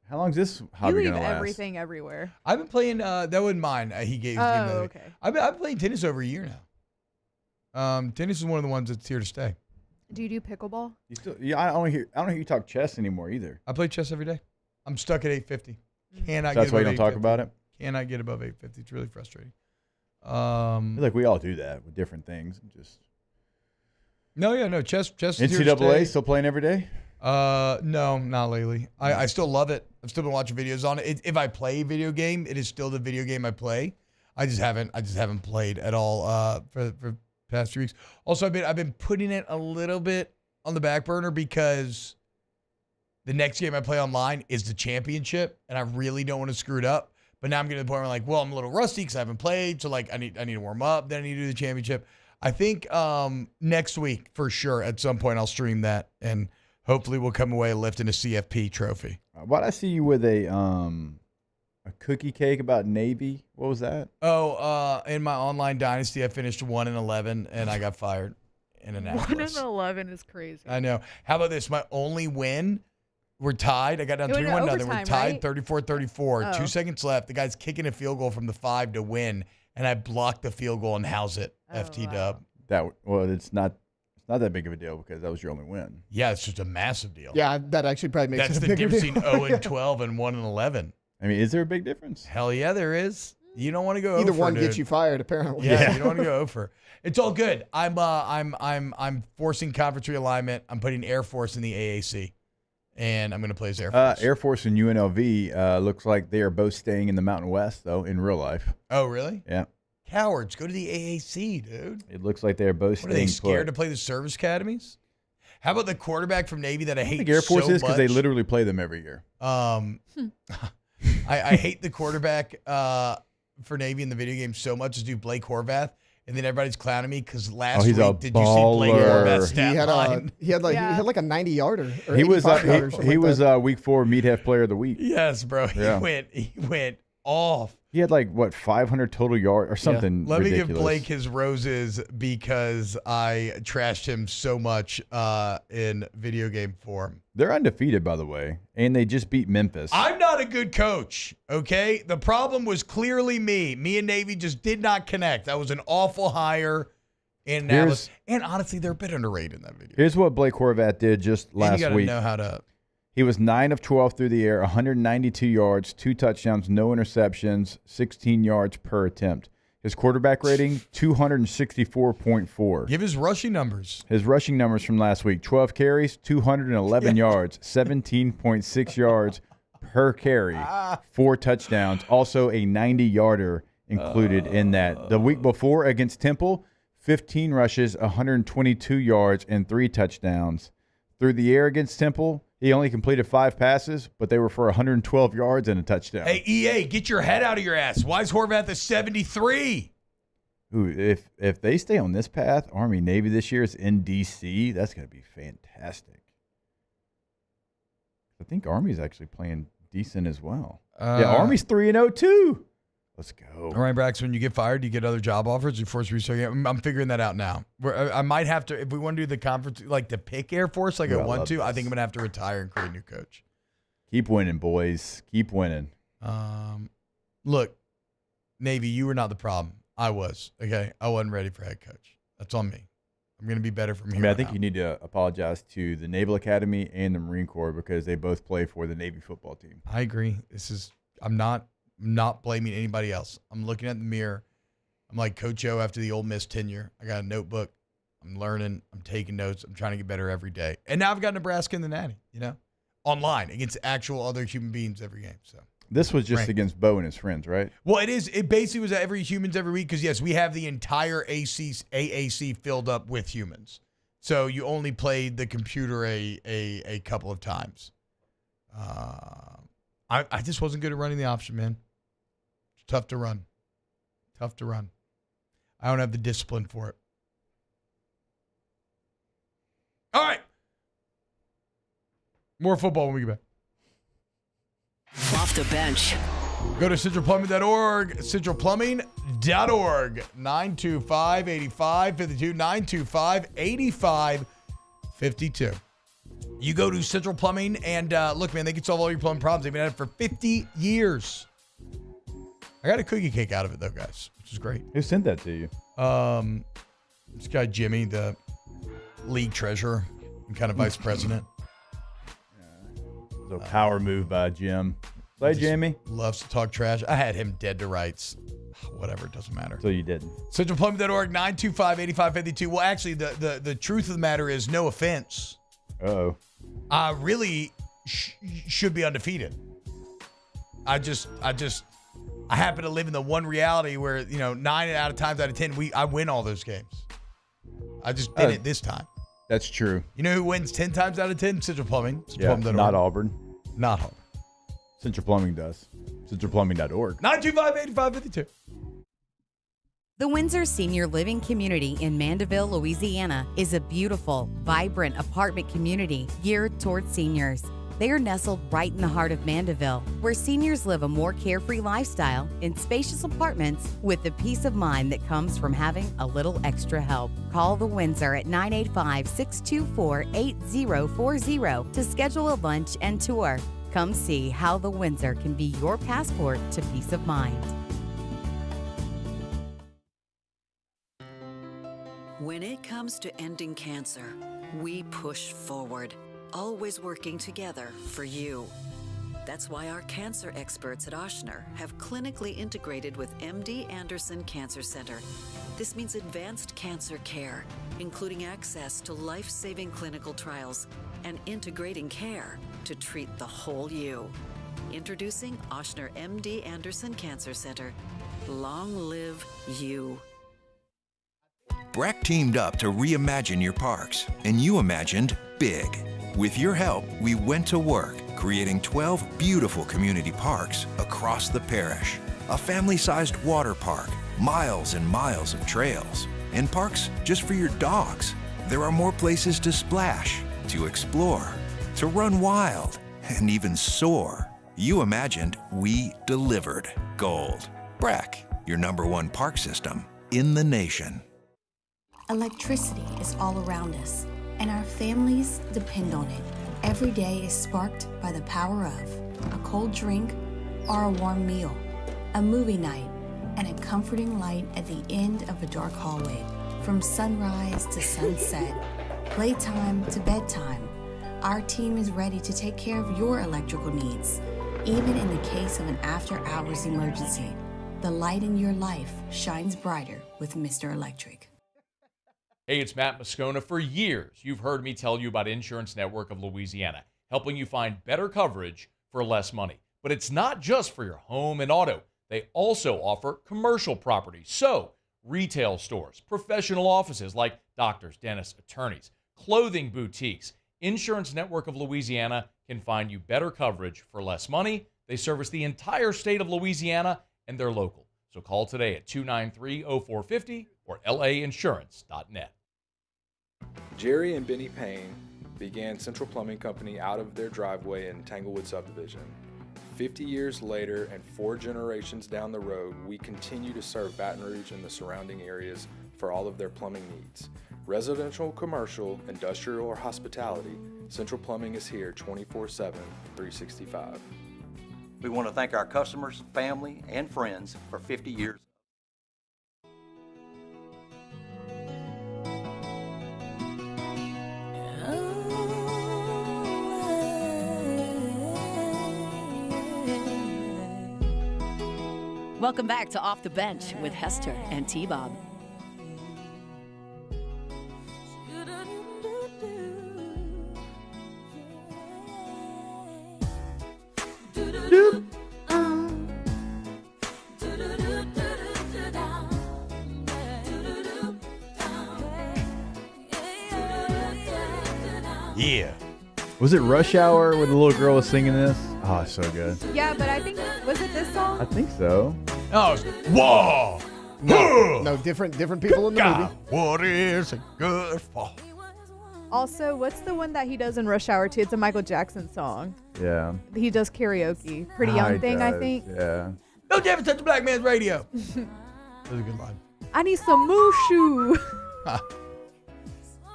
How long is this You hobby leave gonna last? everything everywhere. I've been playing. That wasn't mine. He gave me. Oh, that. okay. I've been playing tennis over a year now. Tennis is one of the ones that's here to stay. Do you do pickleball? You still, I don't hear you talk chess anymore either. I play chess every day. I'm stuck at 850. Cannot That's get why above you don't talk 850. about it. Cannot get above 850. It's really frustrating. I feel like we all do that with different things. Just No. Chess is here to NCAA stay. still playing every day. No, not lately. I still love it. I've still been watching videos on it. If I play a video game, it is still the video game I play. I just haven't played at all for past 3 weeks. Also, I've been putting it a little bit on the back burner because the next game I play online is the championship, and I really don't want to screw it up. But now I'm getting to the point where I'm like, well, I'm a little rusty because I haven't played, so like I need to warm up. Then I need to do the championship. I think next week for sure at some point I'll stream that, and hopefully we'll come away lifting a CFP trophy. Why'd I see you with a cookie cake about Navy? What was that? Oh, in my online dynasty, I finished 1-11, and I got fired in Annapolis. 1-11 is crazy. I know. How about this? My only win, we're tied. I got down It went 3-1 to nothing. We're overtime, tied right? 34-34. Oh. 2 seconds left. The guy's kicking a field goal from the 5 to win, and I blocked the field goal and house it. FT dub. It's not that big of a deal because that was your only win. Yeah, it's just a massive deal. Yeah, that actually probably makes That's it a the bigger difference deal. between 0-12 and 1-11. I mean, is there a big difference? Hell yeah, there is. You don't want to go Either over, one dude. gets you fired, apparently. Yeah, you don't want to go over. It's all good. I'm forcing conference realignment. I'm putting Air Force in the AAC, and I'm going to play as Air Force. Air Force and UNLV looks like they are both staying in the Mountain West, though, in real life. Oh, really? Yeah. Cowards, go to the AAC, dude. It looks like they are both What are staying they scared to put. play the service academies? How about the quarterback from Navy that I I hate think Air Force so is because they much? literally play them every year. I hate the quarterback for Navy in the video game so much as do Blake Horvath, and then everybody's clowning me because last he's a week did you see Blake Horvath's stat line? He had like 90-yarder. He was week 4 Meathead Player of the Week. Yes, bro. Yeah. He went off. He had 500 total yards or something. Let ridiculous. me give Blake his roses because I trashed him so much in video game form. They're undefeated, by the way, and they just beat Memphis. I'm not a good coach, okay? The problem was clearly me. Me and Navy just did not connect. That was an awful hire in Dallas. And honestly, they're a bit underrated in that video. Here's what Blake Horvath did just last you gotta week. know how to. He was 9 of 12 through the air, 192 yards, 2 touchdowns, no interceptions, 16 yards per attempt. His quarterback rating, 264.4. Give his rushing numbers. His rushing numbers from last week, 12 carries, 211 yards, 17.6 yards per carry, 4 touchdowns, also a 90-yarder included in that. The week before against Temple, 15 rushes, 122 yards, and 3 touchdowns. Through the air against Temple, he only completed 5 passes, but they were for 112 yards and a touchdown. Hey, EA, get your head out of your ass. Why is Horvath a 73? Ooh, if they stay on this path, Army Navy this year is in D.C., that's going to be fantastic. I think Army's actually playing decent as well. Army's 3-0 too. Let's go. All right, Brax, when you get fired, do you get other job offers? You force restart? I'm figuring that out now. I might have to, if we want to do the conference, to pick Air Force like I want to, I think I'm going to have to retire and create a new coach. Keep winning, boys. Keep winning. Look, Navy, you were not the problem. I was, okay? I wasn't ready for head coach. That's on me. I'm going to be better from here I think you need to apologize to the Naval Academy and the Marine Corps because they both play for the Navy football team. I agree. I'm not blaming anybody else. I'm looking at the mirror. I'm like Coach O after the Ole Miss tenure. I got a notebook. I'm learning. I'm taking notes. I'm trying to get better every day. And now I've got Nebraska in the Natty, online against actual other human beings every game. So this was just against Bo and his friends, right? Well, it is. It basically was every humans every week because, yes, we have the entire AAC filled up with humans. So you only played the computer a couple of times. I just wasn't good at running the option, man. It's tough to run. I don't have the discipline for it. All right. More football when we get back. Off the bench. Go to centralplumbing.org, centralplumbing.org, 925-8552, 925-8552. You go to Central Plumbing, and look, man, they can solve all your plumbing problems. They've been at it for 50 years. I got a cookie cake out of it, though, guys, which is great. Who sent that to you? This guy, Jimmy, the league treasurer and kind of vice president. So power move by Jim. Play, Jimmy. Loves to talk trash. I had him dead to rights. Whatever, it doesn't matter. So you didn't. CentralPlumbing.org, 925-8552. Well, actually, the truth of the matter is, no offense. Uh-oh. I really should be undefeated. I happen to live in the one reality where, 9 out of 10, I win all those games. I just didn't this time. That's true. You know who wins 10 times out of 10? Central Plumbing. Not Auburn. Not Auburn. Central Plumbing does. CentralPlumbing.org. 925-8552. The Windsor Senior Living Community in Mandeville, Louisiana is a beautiful, vibrant apartment community geared towards seniors. They are nestled right in the heart of Mandeville, where seniors live a more carefree lifestyle in spacious apartments with the peace of mind that comes from having a little extra help. Call the Windsor at 985-624-8040 to schedule a lunch and tour. Come see how the Windsor can be your passport to peace of mind. When it comes to ending cancer, we push forward, always working together for you. That's why our cancer experts at Ochsner have clinically integrated with MD Anderson Cancer Center. This means advanced cancer care, including access to life-saving clinical trials and integrating care to treat the whole you. Introducing Ochsner MD Anderson Cancer Center. Long live you. BRAC teamed up to reimagine your parks, and you imagined big. With your help, we went to work, creating 12 beautiful community parks across the parish. A family-sized water park, miles and miles of trails, and parks just for your dogs. There are more places to splash, to explore, to run wild, and even soar. You imagined, we delivered gold. Breck, your #1 park system in the nation. Electricity is all around us, and our families depend on it. Every day is sparked by the power of a cold drink or a warm meal, a movie night, and a comforting light at the end of a dark hallway. From sunrise to sunset, playtime to bedtime, our team is ready to take care of your electrical needs. Even in the case of an after-hours emergency, the light in your life shines brighter with Mr. Electric. Hey, it's Matt Moscona. For years, you've heard me tell you about Insurance Network of Louisiana, helping you find better coverage for less money. But it's not just for your home and auto. They also offer commercial property. So, retail stores, professional offices like doctors, dentists, attorneys, clothing boutiques. Insurance Network of Louisiana can find you better coverage for less money. They service the entire state of Louisiana, and they're local. So call today at 293-0450 or lainsurance.net. Jerry and Benny Payne began Central Plumbing Company out of their driveway in Tanglewood Subdivision. 50 years later and 4 generations down the road, we continue to serve Baton Rouge and the surrounding areas for all of their plumbing needs. Residential, commercial, industrial, or hospitality, Central Plumbing is here 24/7, 365. We want to thank our customers, family, and friends for 50 years. Welcome back to Off the Bench with Hester and T-Bob. Yeah. Was it Rush Hour when the little girl was singing this? Oh, so good. Yeah, but I think, was it this song? I think so. Oh, whoa. No, different people in the movie. What is it good for? Also, what's the one that he does in Rush Hour 2? It's a Michael Jackson song. Yeah. He does karaoke. Pretty Young Thing, I think. Yeah. Don't you ever touch a black man's radio. That was a good line. I need some Mushu.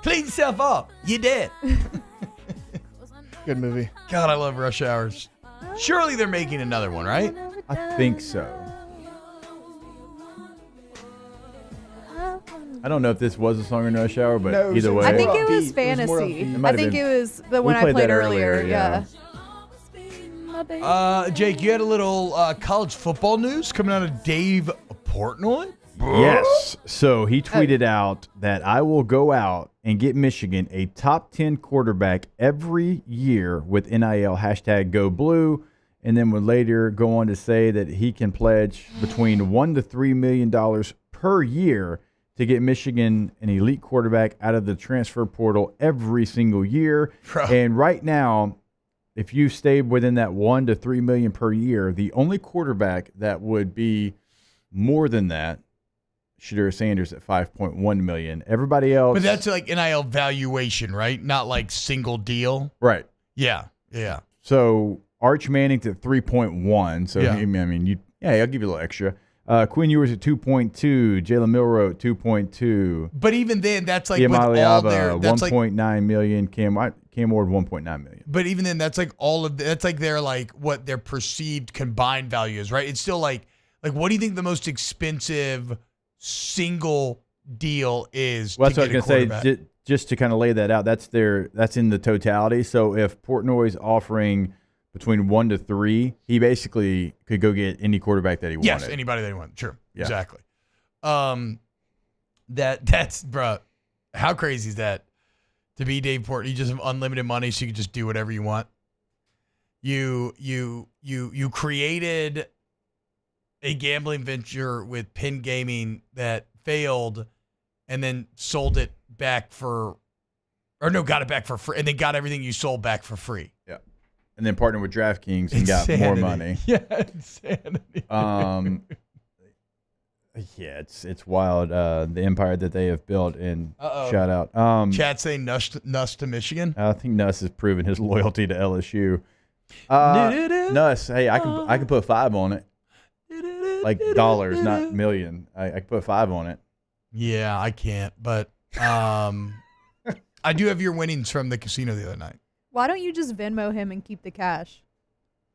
Clean yourself up. You dead. Good movie. God, I love Rush Hours. Surely they're making another one, right? I think so. I don't know if this was a song in Rush Hour, but No, either way. I think it was Fantasy. I think it was the one I played earlier. Yeah. Jake, you had a little college football news coming out of Dave Portnoy? Yes. So he tweeted out that I will go out and get Michigan a top 10 quarterback every year with NIL #GoBlue, and then would later go on to say that he can pledge between $1 to $3 million per year to get Michigan an elite quarterback out of the transfer portal every single year. And right now, if you stayed within that $1 to $3 million per year, the only quarterback that would be more than that, Shedeur Sanders at $5.1 million. Everybody else, But that's like NIL valuation, right? Not like single deal. right? Yeah. Yeah. So Arch Manning's at 3.1. So Yeah. I mean, I'll give you a little extra. Quinn Ewers at 2.2. Jalen Milroe at 2.2. But even then, that's like Iam with all their. Aliaba, That's like, 1.9 million. Cam Ward 1.9 million. but even then, that's like all of. That's like their like what their perceived combined value is, right? It's still like what do you think the most expensive single deal is? Well, that's to what I was get a going to say. quarterback? Just to kind of lay that out, that's in the totality. So if Portnoy's offering between 1 to 3, he basically could go get any quarterback that he wanted. Yes, anybody that he wants. Sure, Yeah. exactly. That's bro. How crazy is that? To be Dave Portnoy, you just have unlimited money, so you can just do whatever you want. You created a gambling venture with Penn Gaming that failed, and then sold it back got it back for free, and then got everything you sold back for free. Yeah. And then partnered with DraftKings and got more money. Yeah, insanity. Yeah, it's wild. The empire that they have built. And Uh-oh. shout out. Chat saying Nuss to Michigan. I think Nuss has proven his loyalty to LSU. Nuss, hey, I can put 5 on it. like dollars, not million. I put 5 on it. Yeah, I can't. But I do have your winnings from the casino the other night. Why don't you just Venmo him and keep the cash?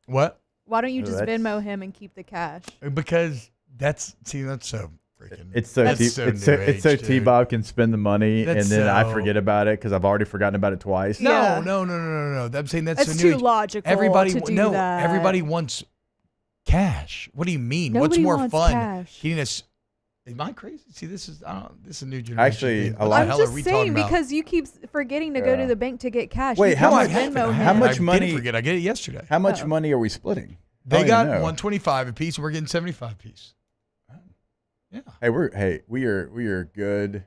What? Why don't you just Venmo him and keep the cash? Because that's so freaking. It's so T-Bob can spend the money and then I forget about it because I've already forgotten about it twice. No. I'm saying that's so new. Too logical. Everybody, to do that. everybody wants cash. What do you mean? Nobody What's more wants fun? Cash. Getting us. Am I crazy? See, this is a new generation. Actually, thing. a lot. I'm just saying because you keep forgetting to go to the bank to get cash. Wait, You how can much? just Venmo him. How much I money? didn't forget. I get it yesterday. How much money are we splitting? They got 125 a piece, and we're getting 75 a piece. Yeah. Hey, we are good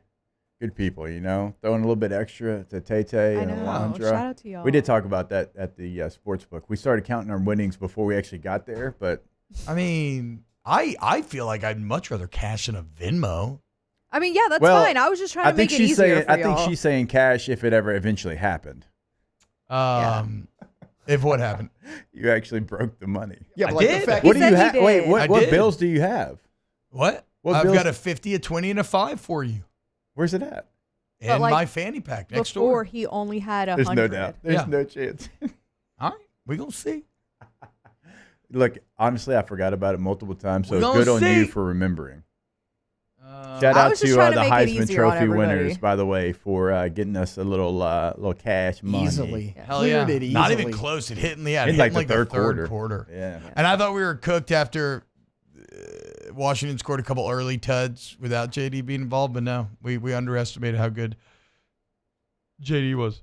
people. You know, throwing a little bit extra to Tay and Alondra. Shout out to y'all. We did talk about that at the sports book. We started counting our winnings before we actually got there, but I mean, I feel like I'd much rather cash than a Venmo. I mean, yeah, that's fine. I was just trying to make it easier for y'all. I think she's saying cash if it ever eventually happened. If what happened? You actually broke the money. Yeah, but I did. What do you have? Wait, what did. bills do you have? What? What I've bills? got a 50, a 20, and a 5 for you. Where's it at? In my fanny pack next Before door. he only had 100. There's no doubt. There's no chance. All right, we're going to see. Look, honestly, I forgot about it multiple times, so We're good gonna on you see. for remembering. Shout out to the Heisman Trophy winners, by the way, for getting us a little cash money. Easily. Hell yeah. Not even close. It hit in the In hit like the third quarter. Yeah. And I thought we were cooked after Washington scored a couple early tuds without JD being involved, but no, we underestimated how good JD was.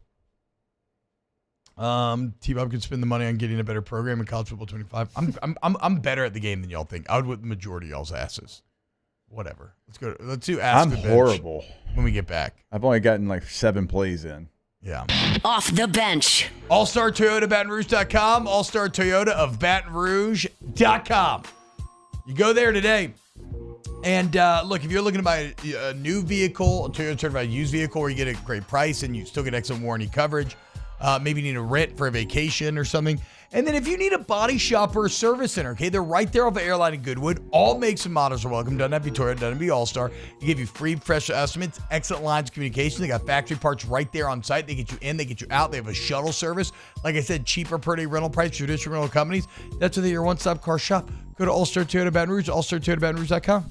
T-Bob could spend the money on getting a better program in college football 25. I'm better at the game than y'all think. I would whip the majority of y'all's asses. Whatever. Let's do ask I'm the bench horrible when we get back. I've only gotten like 7 plays in. Yeah. Off the bench. All-Star Toyota BatonRouge.com. All-Star Toyota of BatonRouge.com. You go there today. And look, if you're looking to buy a new vehicle, a Toyota certified used vehicle where you get a great price and you still get excellent warranty coverage, maybe you need a rent for a vacation or something. And then if you need a body shop or a service center, okay, they're right there off the Airline in Goodwood. All makes and models are welcome. Doesn't have to be Toyota, doesn't have to be All-Star. They give you free, fresh estimates, excellent lines of communication. They got factory parts right there on site. They get you in, they get you out. They have a shuttle service. Like I said, cheaper per day rental price, traditional rental companies. That's where they're your one-stop car shop. Go to All-Star Toyota Baton Rouge, allstartoyotabatonrouge.com.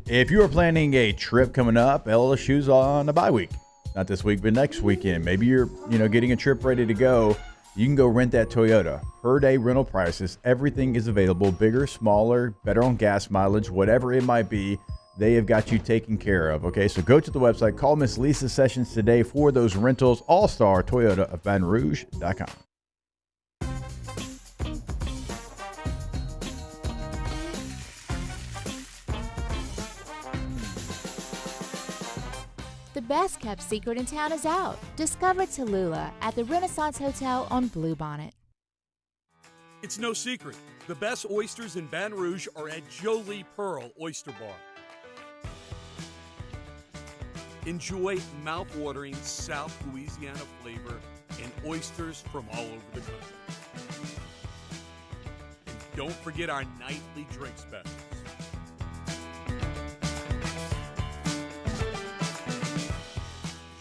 If you are planning a trip coming up, LSU's on a bye week. Not this week, but next weekend. Maybe you're, getting a trip ready to go. You can go rent that Toyota. Per day rental prices. Everything is available. Bigger, smaller, better on gas mileage, whatever it might be. They have got you taken care of. Okay, so go to the website. Call Miss Lisa Sessions today for those rentals. All-Star Toyota of BatonRouge.com. The best kept secret in town is out. Discover Tallulah at the Renaissance Hotel on Bluebonnet. It's no secret. The best oysters in Baton Rouge are at Jolie Pearl Oyster Bar. Enjoy mouth-watering South Louisiana flavor and oysters from all over the country. And don't forget our nightly drink specials.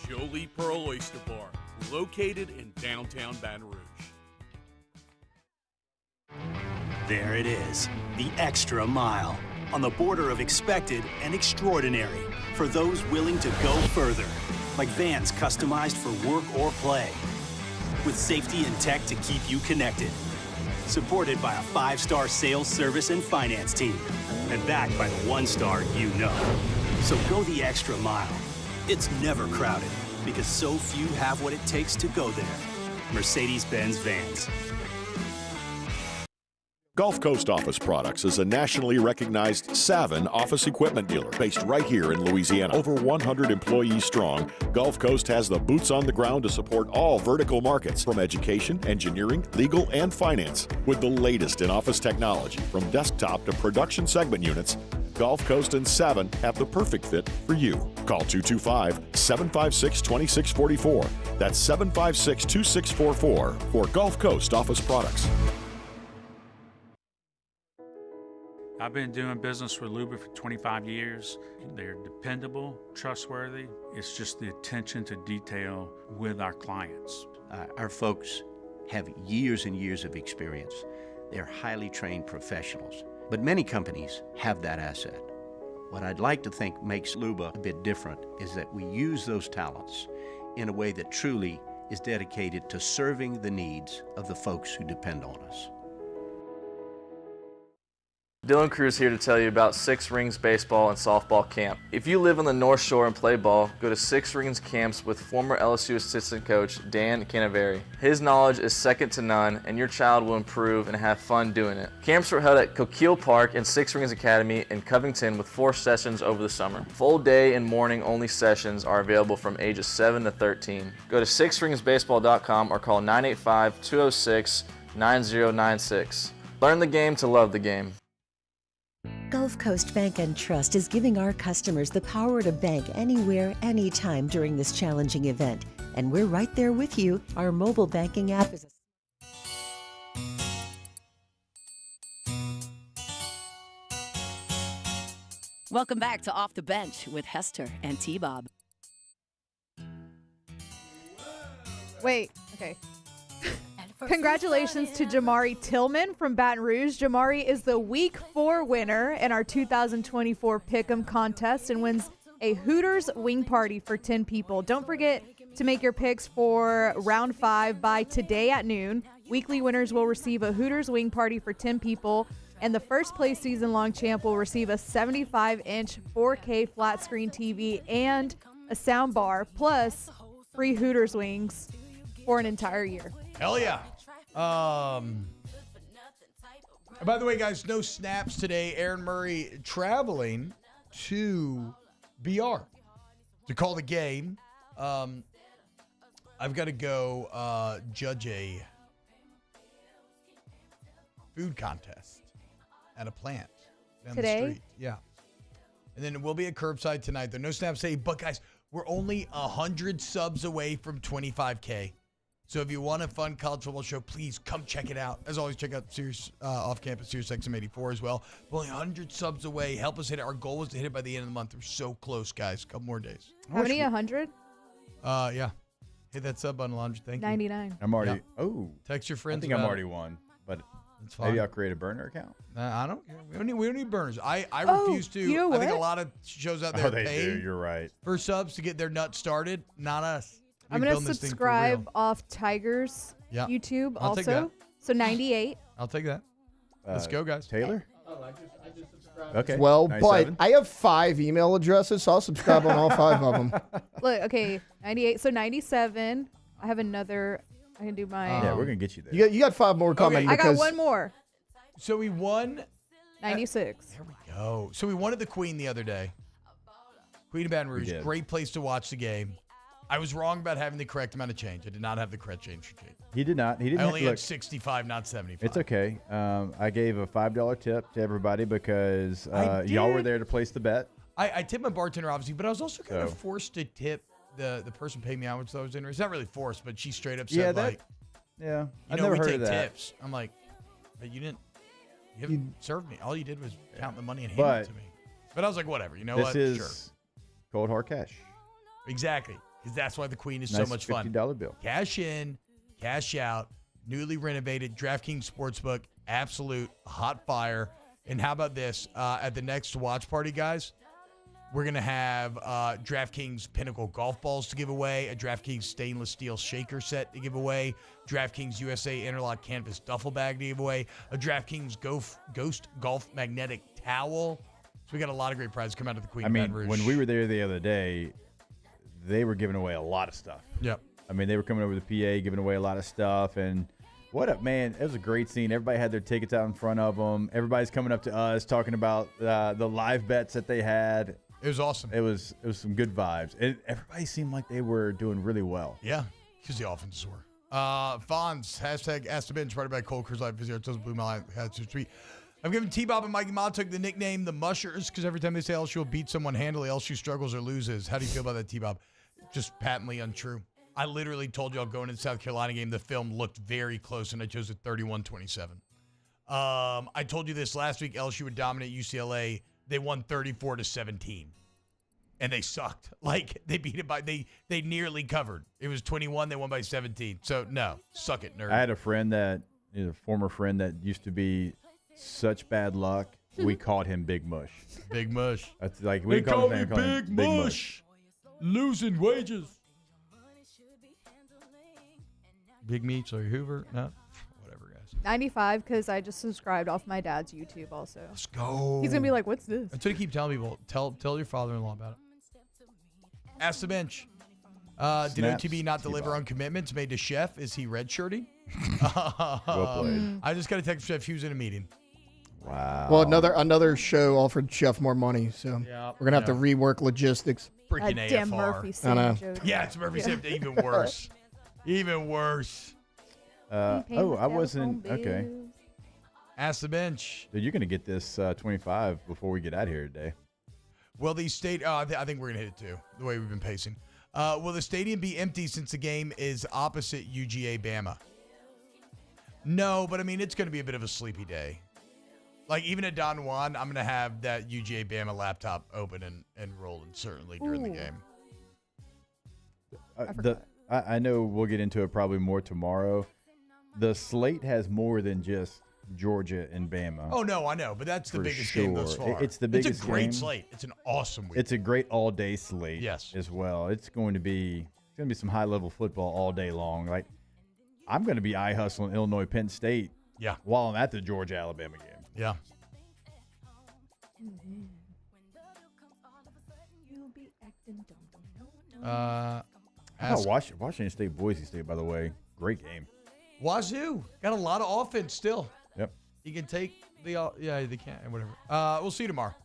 Jolie Pearl Oyster Bar, located in downtown Baton Rouge. There it is, the extra mile, on the border of expected and extraordinary, for those willing to go further, like vans customized for work or play, with safety and tech to keep you connected, supported by a 5-star sales, service, and finance team, and backed by the 1-star you know. So go the extra mile. It's never crowded, because so few have what it takes to go there. Mercedes-Benz Vans. Gulf Coast Office Products is a nationally recognized Savin office equipment dealer based right here in Louisiana. Over 100 employees strong, Gulf Coast has the boots on the ground to support all vertical markets, from education, engineering, legal, and finance. With the latest in office technology, from desktop to production segment units, Gulf Coast and Savin have the perfect fit for you. Call 225-756-2644. That's 756-2644 for Gulf Coast Office Products. I've been doing business with Luba for 25 years. They're dependable, trustworthy. It's just the attention to detail with our clients. Our folks have years and years of experience. They're highly trained professionals, but many companies have that asset. What I'd like to think makes Luba a bit different is that we use those talents in a way that truly is dedicated to serving the needs of the folks who depend on us. Dylan Cruz here to tell you about Six Rings Baseball and Softball Camp. If you live on the North Shore and play ball, go to Six Rings Camps with former LSU assistant coach Dan Canaveri. His knowledge is second to none, and your child will improve and have fun doing it. Camps were held at Coquille Park and Six Rings Academy in Covington with 4 sessions over the summer. Full day and morning only sessions are available from ages 7 to 13. Go to sixringsbaseball.com or call 985-206-9096. Learn the game to love the game. Gulf Coast Bank and Trust is giving our customers the power to bank anywhere, anytime during this challenging event. And we're right there with you. Our mobile banking app is Welcome back to Off the Bench with Hester and T-Bob. Wait, okay. Congratulations to Jamari Tillman from Baton Rouge. Jamari is the Week 4 winner in our 2024 Pick'em contest and wins a Hooters wing party for 10 people. Don't forget to make your picks for Round 5 by today at noon. Weekly winners will receive a Hooters wing party for 10 people, and the first place season-long champ will receive a 75-inch 4K flat-screen TV and a sound bar, plus free Hooters wings for an entire year. Hell yeah. By the way, guys, no snaps today. Aaron Murray traveling to BR to call the game. I've got to go judge a food contest at a plant down Today? the street. Yeah. And then it will be a curbside tonight. There are no snaps today. But, guys, we're only 100 subs away from 25K. So if you want a fun college football show, please come check it out. As always, check out Sirius off-campus, Sirius XM 84 as well. We're only 100 subs away. Help us hit it. Our goal was to hit it by the end of the month. We're so close, guys. A couple more days. How many, 100? Yeah. Hit that sub button, Alondra. Thank you. 99. I'm already. Yeah. Oh. Text your friends. I think I'm already one, but That's fine. maybe I'll create a burner account. I don't care. We don't need burners. I refuse to. You know I think a what? lot of shows out there They pay do. You're right. for subs to get their nuts started. Not us. I'm going to subscribe off Tiger's YouTube I'll take also. that. So 98. I'll take that. Let's go, guys. Taylor? I just subscribed. Okay. Well, 97. but I have 5 email addresses, so I'll subscribe on all 5 of them. Look, okay, 98. So 97. I have another. I can do my. Yeah, we're going to get you there. You got 5 more coming. I got because one more. So we won. 96. There we go. So we won at the Queen the other day. Queen of Baton Rouge. did. Great place to watch the game. I was wrong about having the correct amount of change. I did not have the correct change for change. He did not. He didn't. I only look, had 65, not 75. It's okay. I gave a $5 tip to everybody because y'all were there to place the bet. I tipped my bartender, obviously, but I was also kind of forced to tip the person paying me out, which I was in. It's not really forced, but she straight up said, I've never we heard take of that. tips. I'm like, but you haven't served me. All you did was count the money and hand it to me. But I was like, whatever. You know this what? is Sure. cold hard cash. Exactly. Because that's why the Queen is Nice so much fun. $50 bill. Cash in, cash out, newly renovated DraftKings Sportsbook, absolute hot fire. And how about this? At the next watch party, guys, we're going to have DraftKings Pinnacle golf balls to give away, a DraftKings stainless steel shaker set to give away, DraftKings USA Interlock Canvas duffel bag to give away, a DraftKings Ghost Golf magnetic towel. So we got a lot of great prizes come out of the Queen of Baton Rouge. When we were there the other day, they were giving away a lot of stuff. Yep. I mean, they were coming over the PA, giving away a lot of stuff. And what up, man? It was a great scene. Everybody had their tickets out in front of them. Everybody's coming up to us, talking about the live bets that they had. It was awesome. It was some good vibes. Everybody seemed like they were doing really well. Yeah, because the offenses were. Fonz, hashtag Ask the Bench, brought by Cold Cruise Life Physio, Toes Blue Mile, had to tweet. I've given T-Bob and Mikey Montauk the nickname the Mushers because every time they say LSU will beat someone handily, LSU struggles or loses. How do you feel about that, T-Bob? Just patently untrue. I literally told y'all going into the South Carolina game, the film looked very close, and I chose it 31-27. I told you this last week. LSU would dominate UCLA. They won 34-17, and they sucked. Like they beat it by they nearly covered. It was 21. They won by 17. So no, suck it, nerd. I had a former friend that used to be such bad luck. We called him Big Mush. Big Mush. That's like They call me Big Mush. Losing wages. Big Meats or Hoover? No. Whatever, guys. 95 because I just subscribed off my dad's YouTube also. Let's go. He's going to be like, what's this? That's what I keep telling people. Tell your father-in-law about it. Ask the bench. Did Snaps, OTB not deliver T-Bob. on commitments made to Chef? Is he redshirting? Well played. I just got a text from Chef. He was in a meeting. Wow. Well, another show offered Chef more money, so Yeah, we're gonna have to rework logistics. Freaking That damn AFR. Murphy I Sam know. joke. Yeah, it's Murphy Sam. Even worse. Even worse. I wasn't. Okay. Ask the bench. Dude, you're going to get this 25 before we get out of here today. Will the I think we're going to hit it too, the way we've been pacing. Will the stadium be empty since the game is opposite UGA Bama? No, but I mean, it's going to be a bit of a sleepy day. Like, even at Don Juan, I'm going to have that UGA Bama laptop open and rolling, certainly, during the game. I know we'll get into it probably more tomorrow. The slate has more than just Georgia and Bama. Oh, no, I know, but that's the For biggest game thus sure. far. It's the biggest It's a great game. slate. It's an awesome week. It's a great all-day slate. Yes. As well. It's going to be some high-level football all day long. Like, I'm going to be eye hustling Illinois Penn State. Yeah. While I'm at the Georgia Alabama game. Yeah. Washington State, Boise State, by the way, great game. Wazoo got a lot of offense still. Yep. You can take they can't, whatever. We'll see you tomorrow.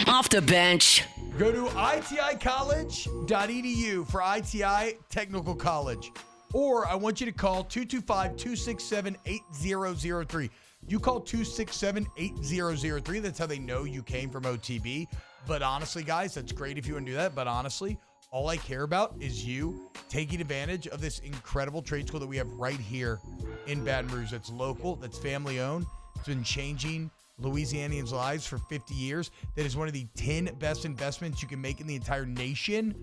Off the bench. Go to iticollege.edu for ITI Technical College. Or I want you to call 225-267-8003. You call 267-8003. That's how they know you came from OTB. But honestly, guys, that's great if you want to do that. But honestly, all I care about is you taking advantage of this incredible trade school that we have right here in Baton Rouge. That's local, that's family owned. It's been changing Louisianians' lives for 50 years. That is one of the 10 best investments you can make in the entire nation.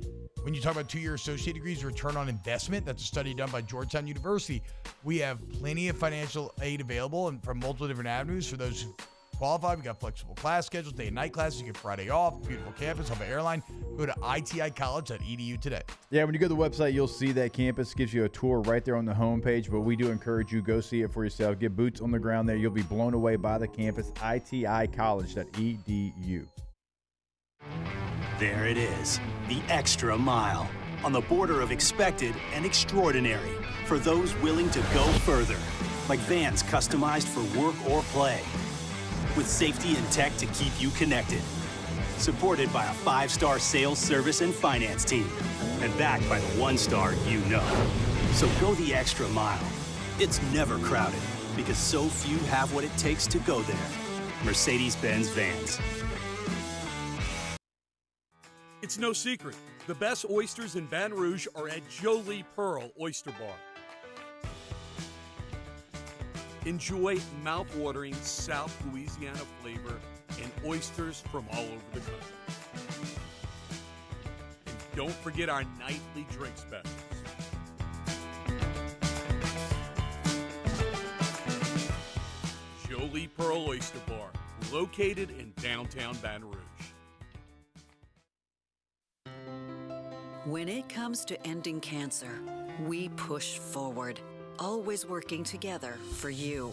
When you talk about 2-year associate degrees, return on investment, that's a study done by Georgetown University. We have plenty of financial aid available and from multiple different avenues for those who qualify. We got flexible class schedules, day and night classes. You get Friday off, beautiful campus, hub of airline. Go to iticollege.edu today. Yeah, when you go to the website, you'll see that campus gives you a tour right there on the homepage, but we do encourage you, go see it for yourself. Get boots on the ground there. You'll be blown away by the campus, iticollege.edu. There it is, the extra mile, on the border of expected and extraordinary, for those willing to go further, like vans customized for work or play, with safety and tech to keep you connected, supported by a 5-star sales, service, and finance team, and backed by the 1-star you know. So go the extra mile. It's never crowded, because so few have what it takes to go there. Mercedes-Benz Vans. It's no secret. The best oysters in Baton Rouge are at Jolie Pearl Oyster Bar. Enjoy mouth-watering South Louisiana flavor and oysters from all over the country. And don't forget our nightly drink specials. Jolie Pearl Oyster Bar, located in downtown Baton Rouge. When it comes to ending cancer, we push forward, always working together for you.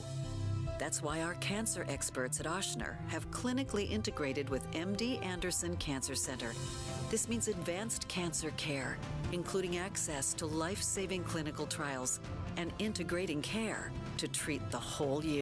That's why our cancer experts at Ochsner have clinically integrated with MD Anderson Cancer Center. This means advanced cancer care, including access to life-saving clinical trials and integrating care to treat the whole you.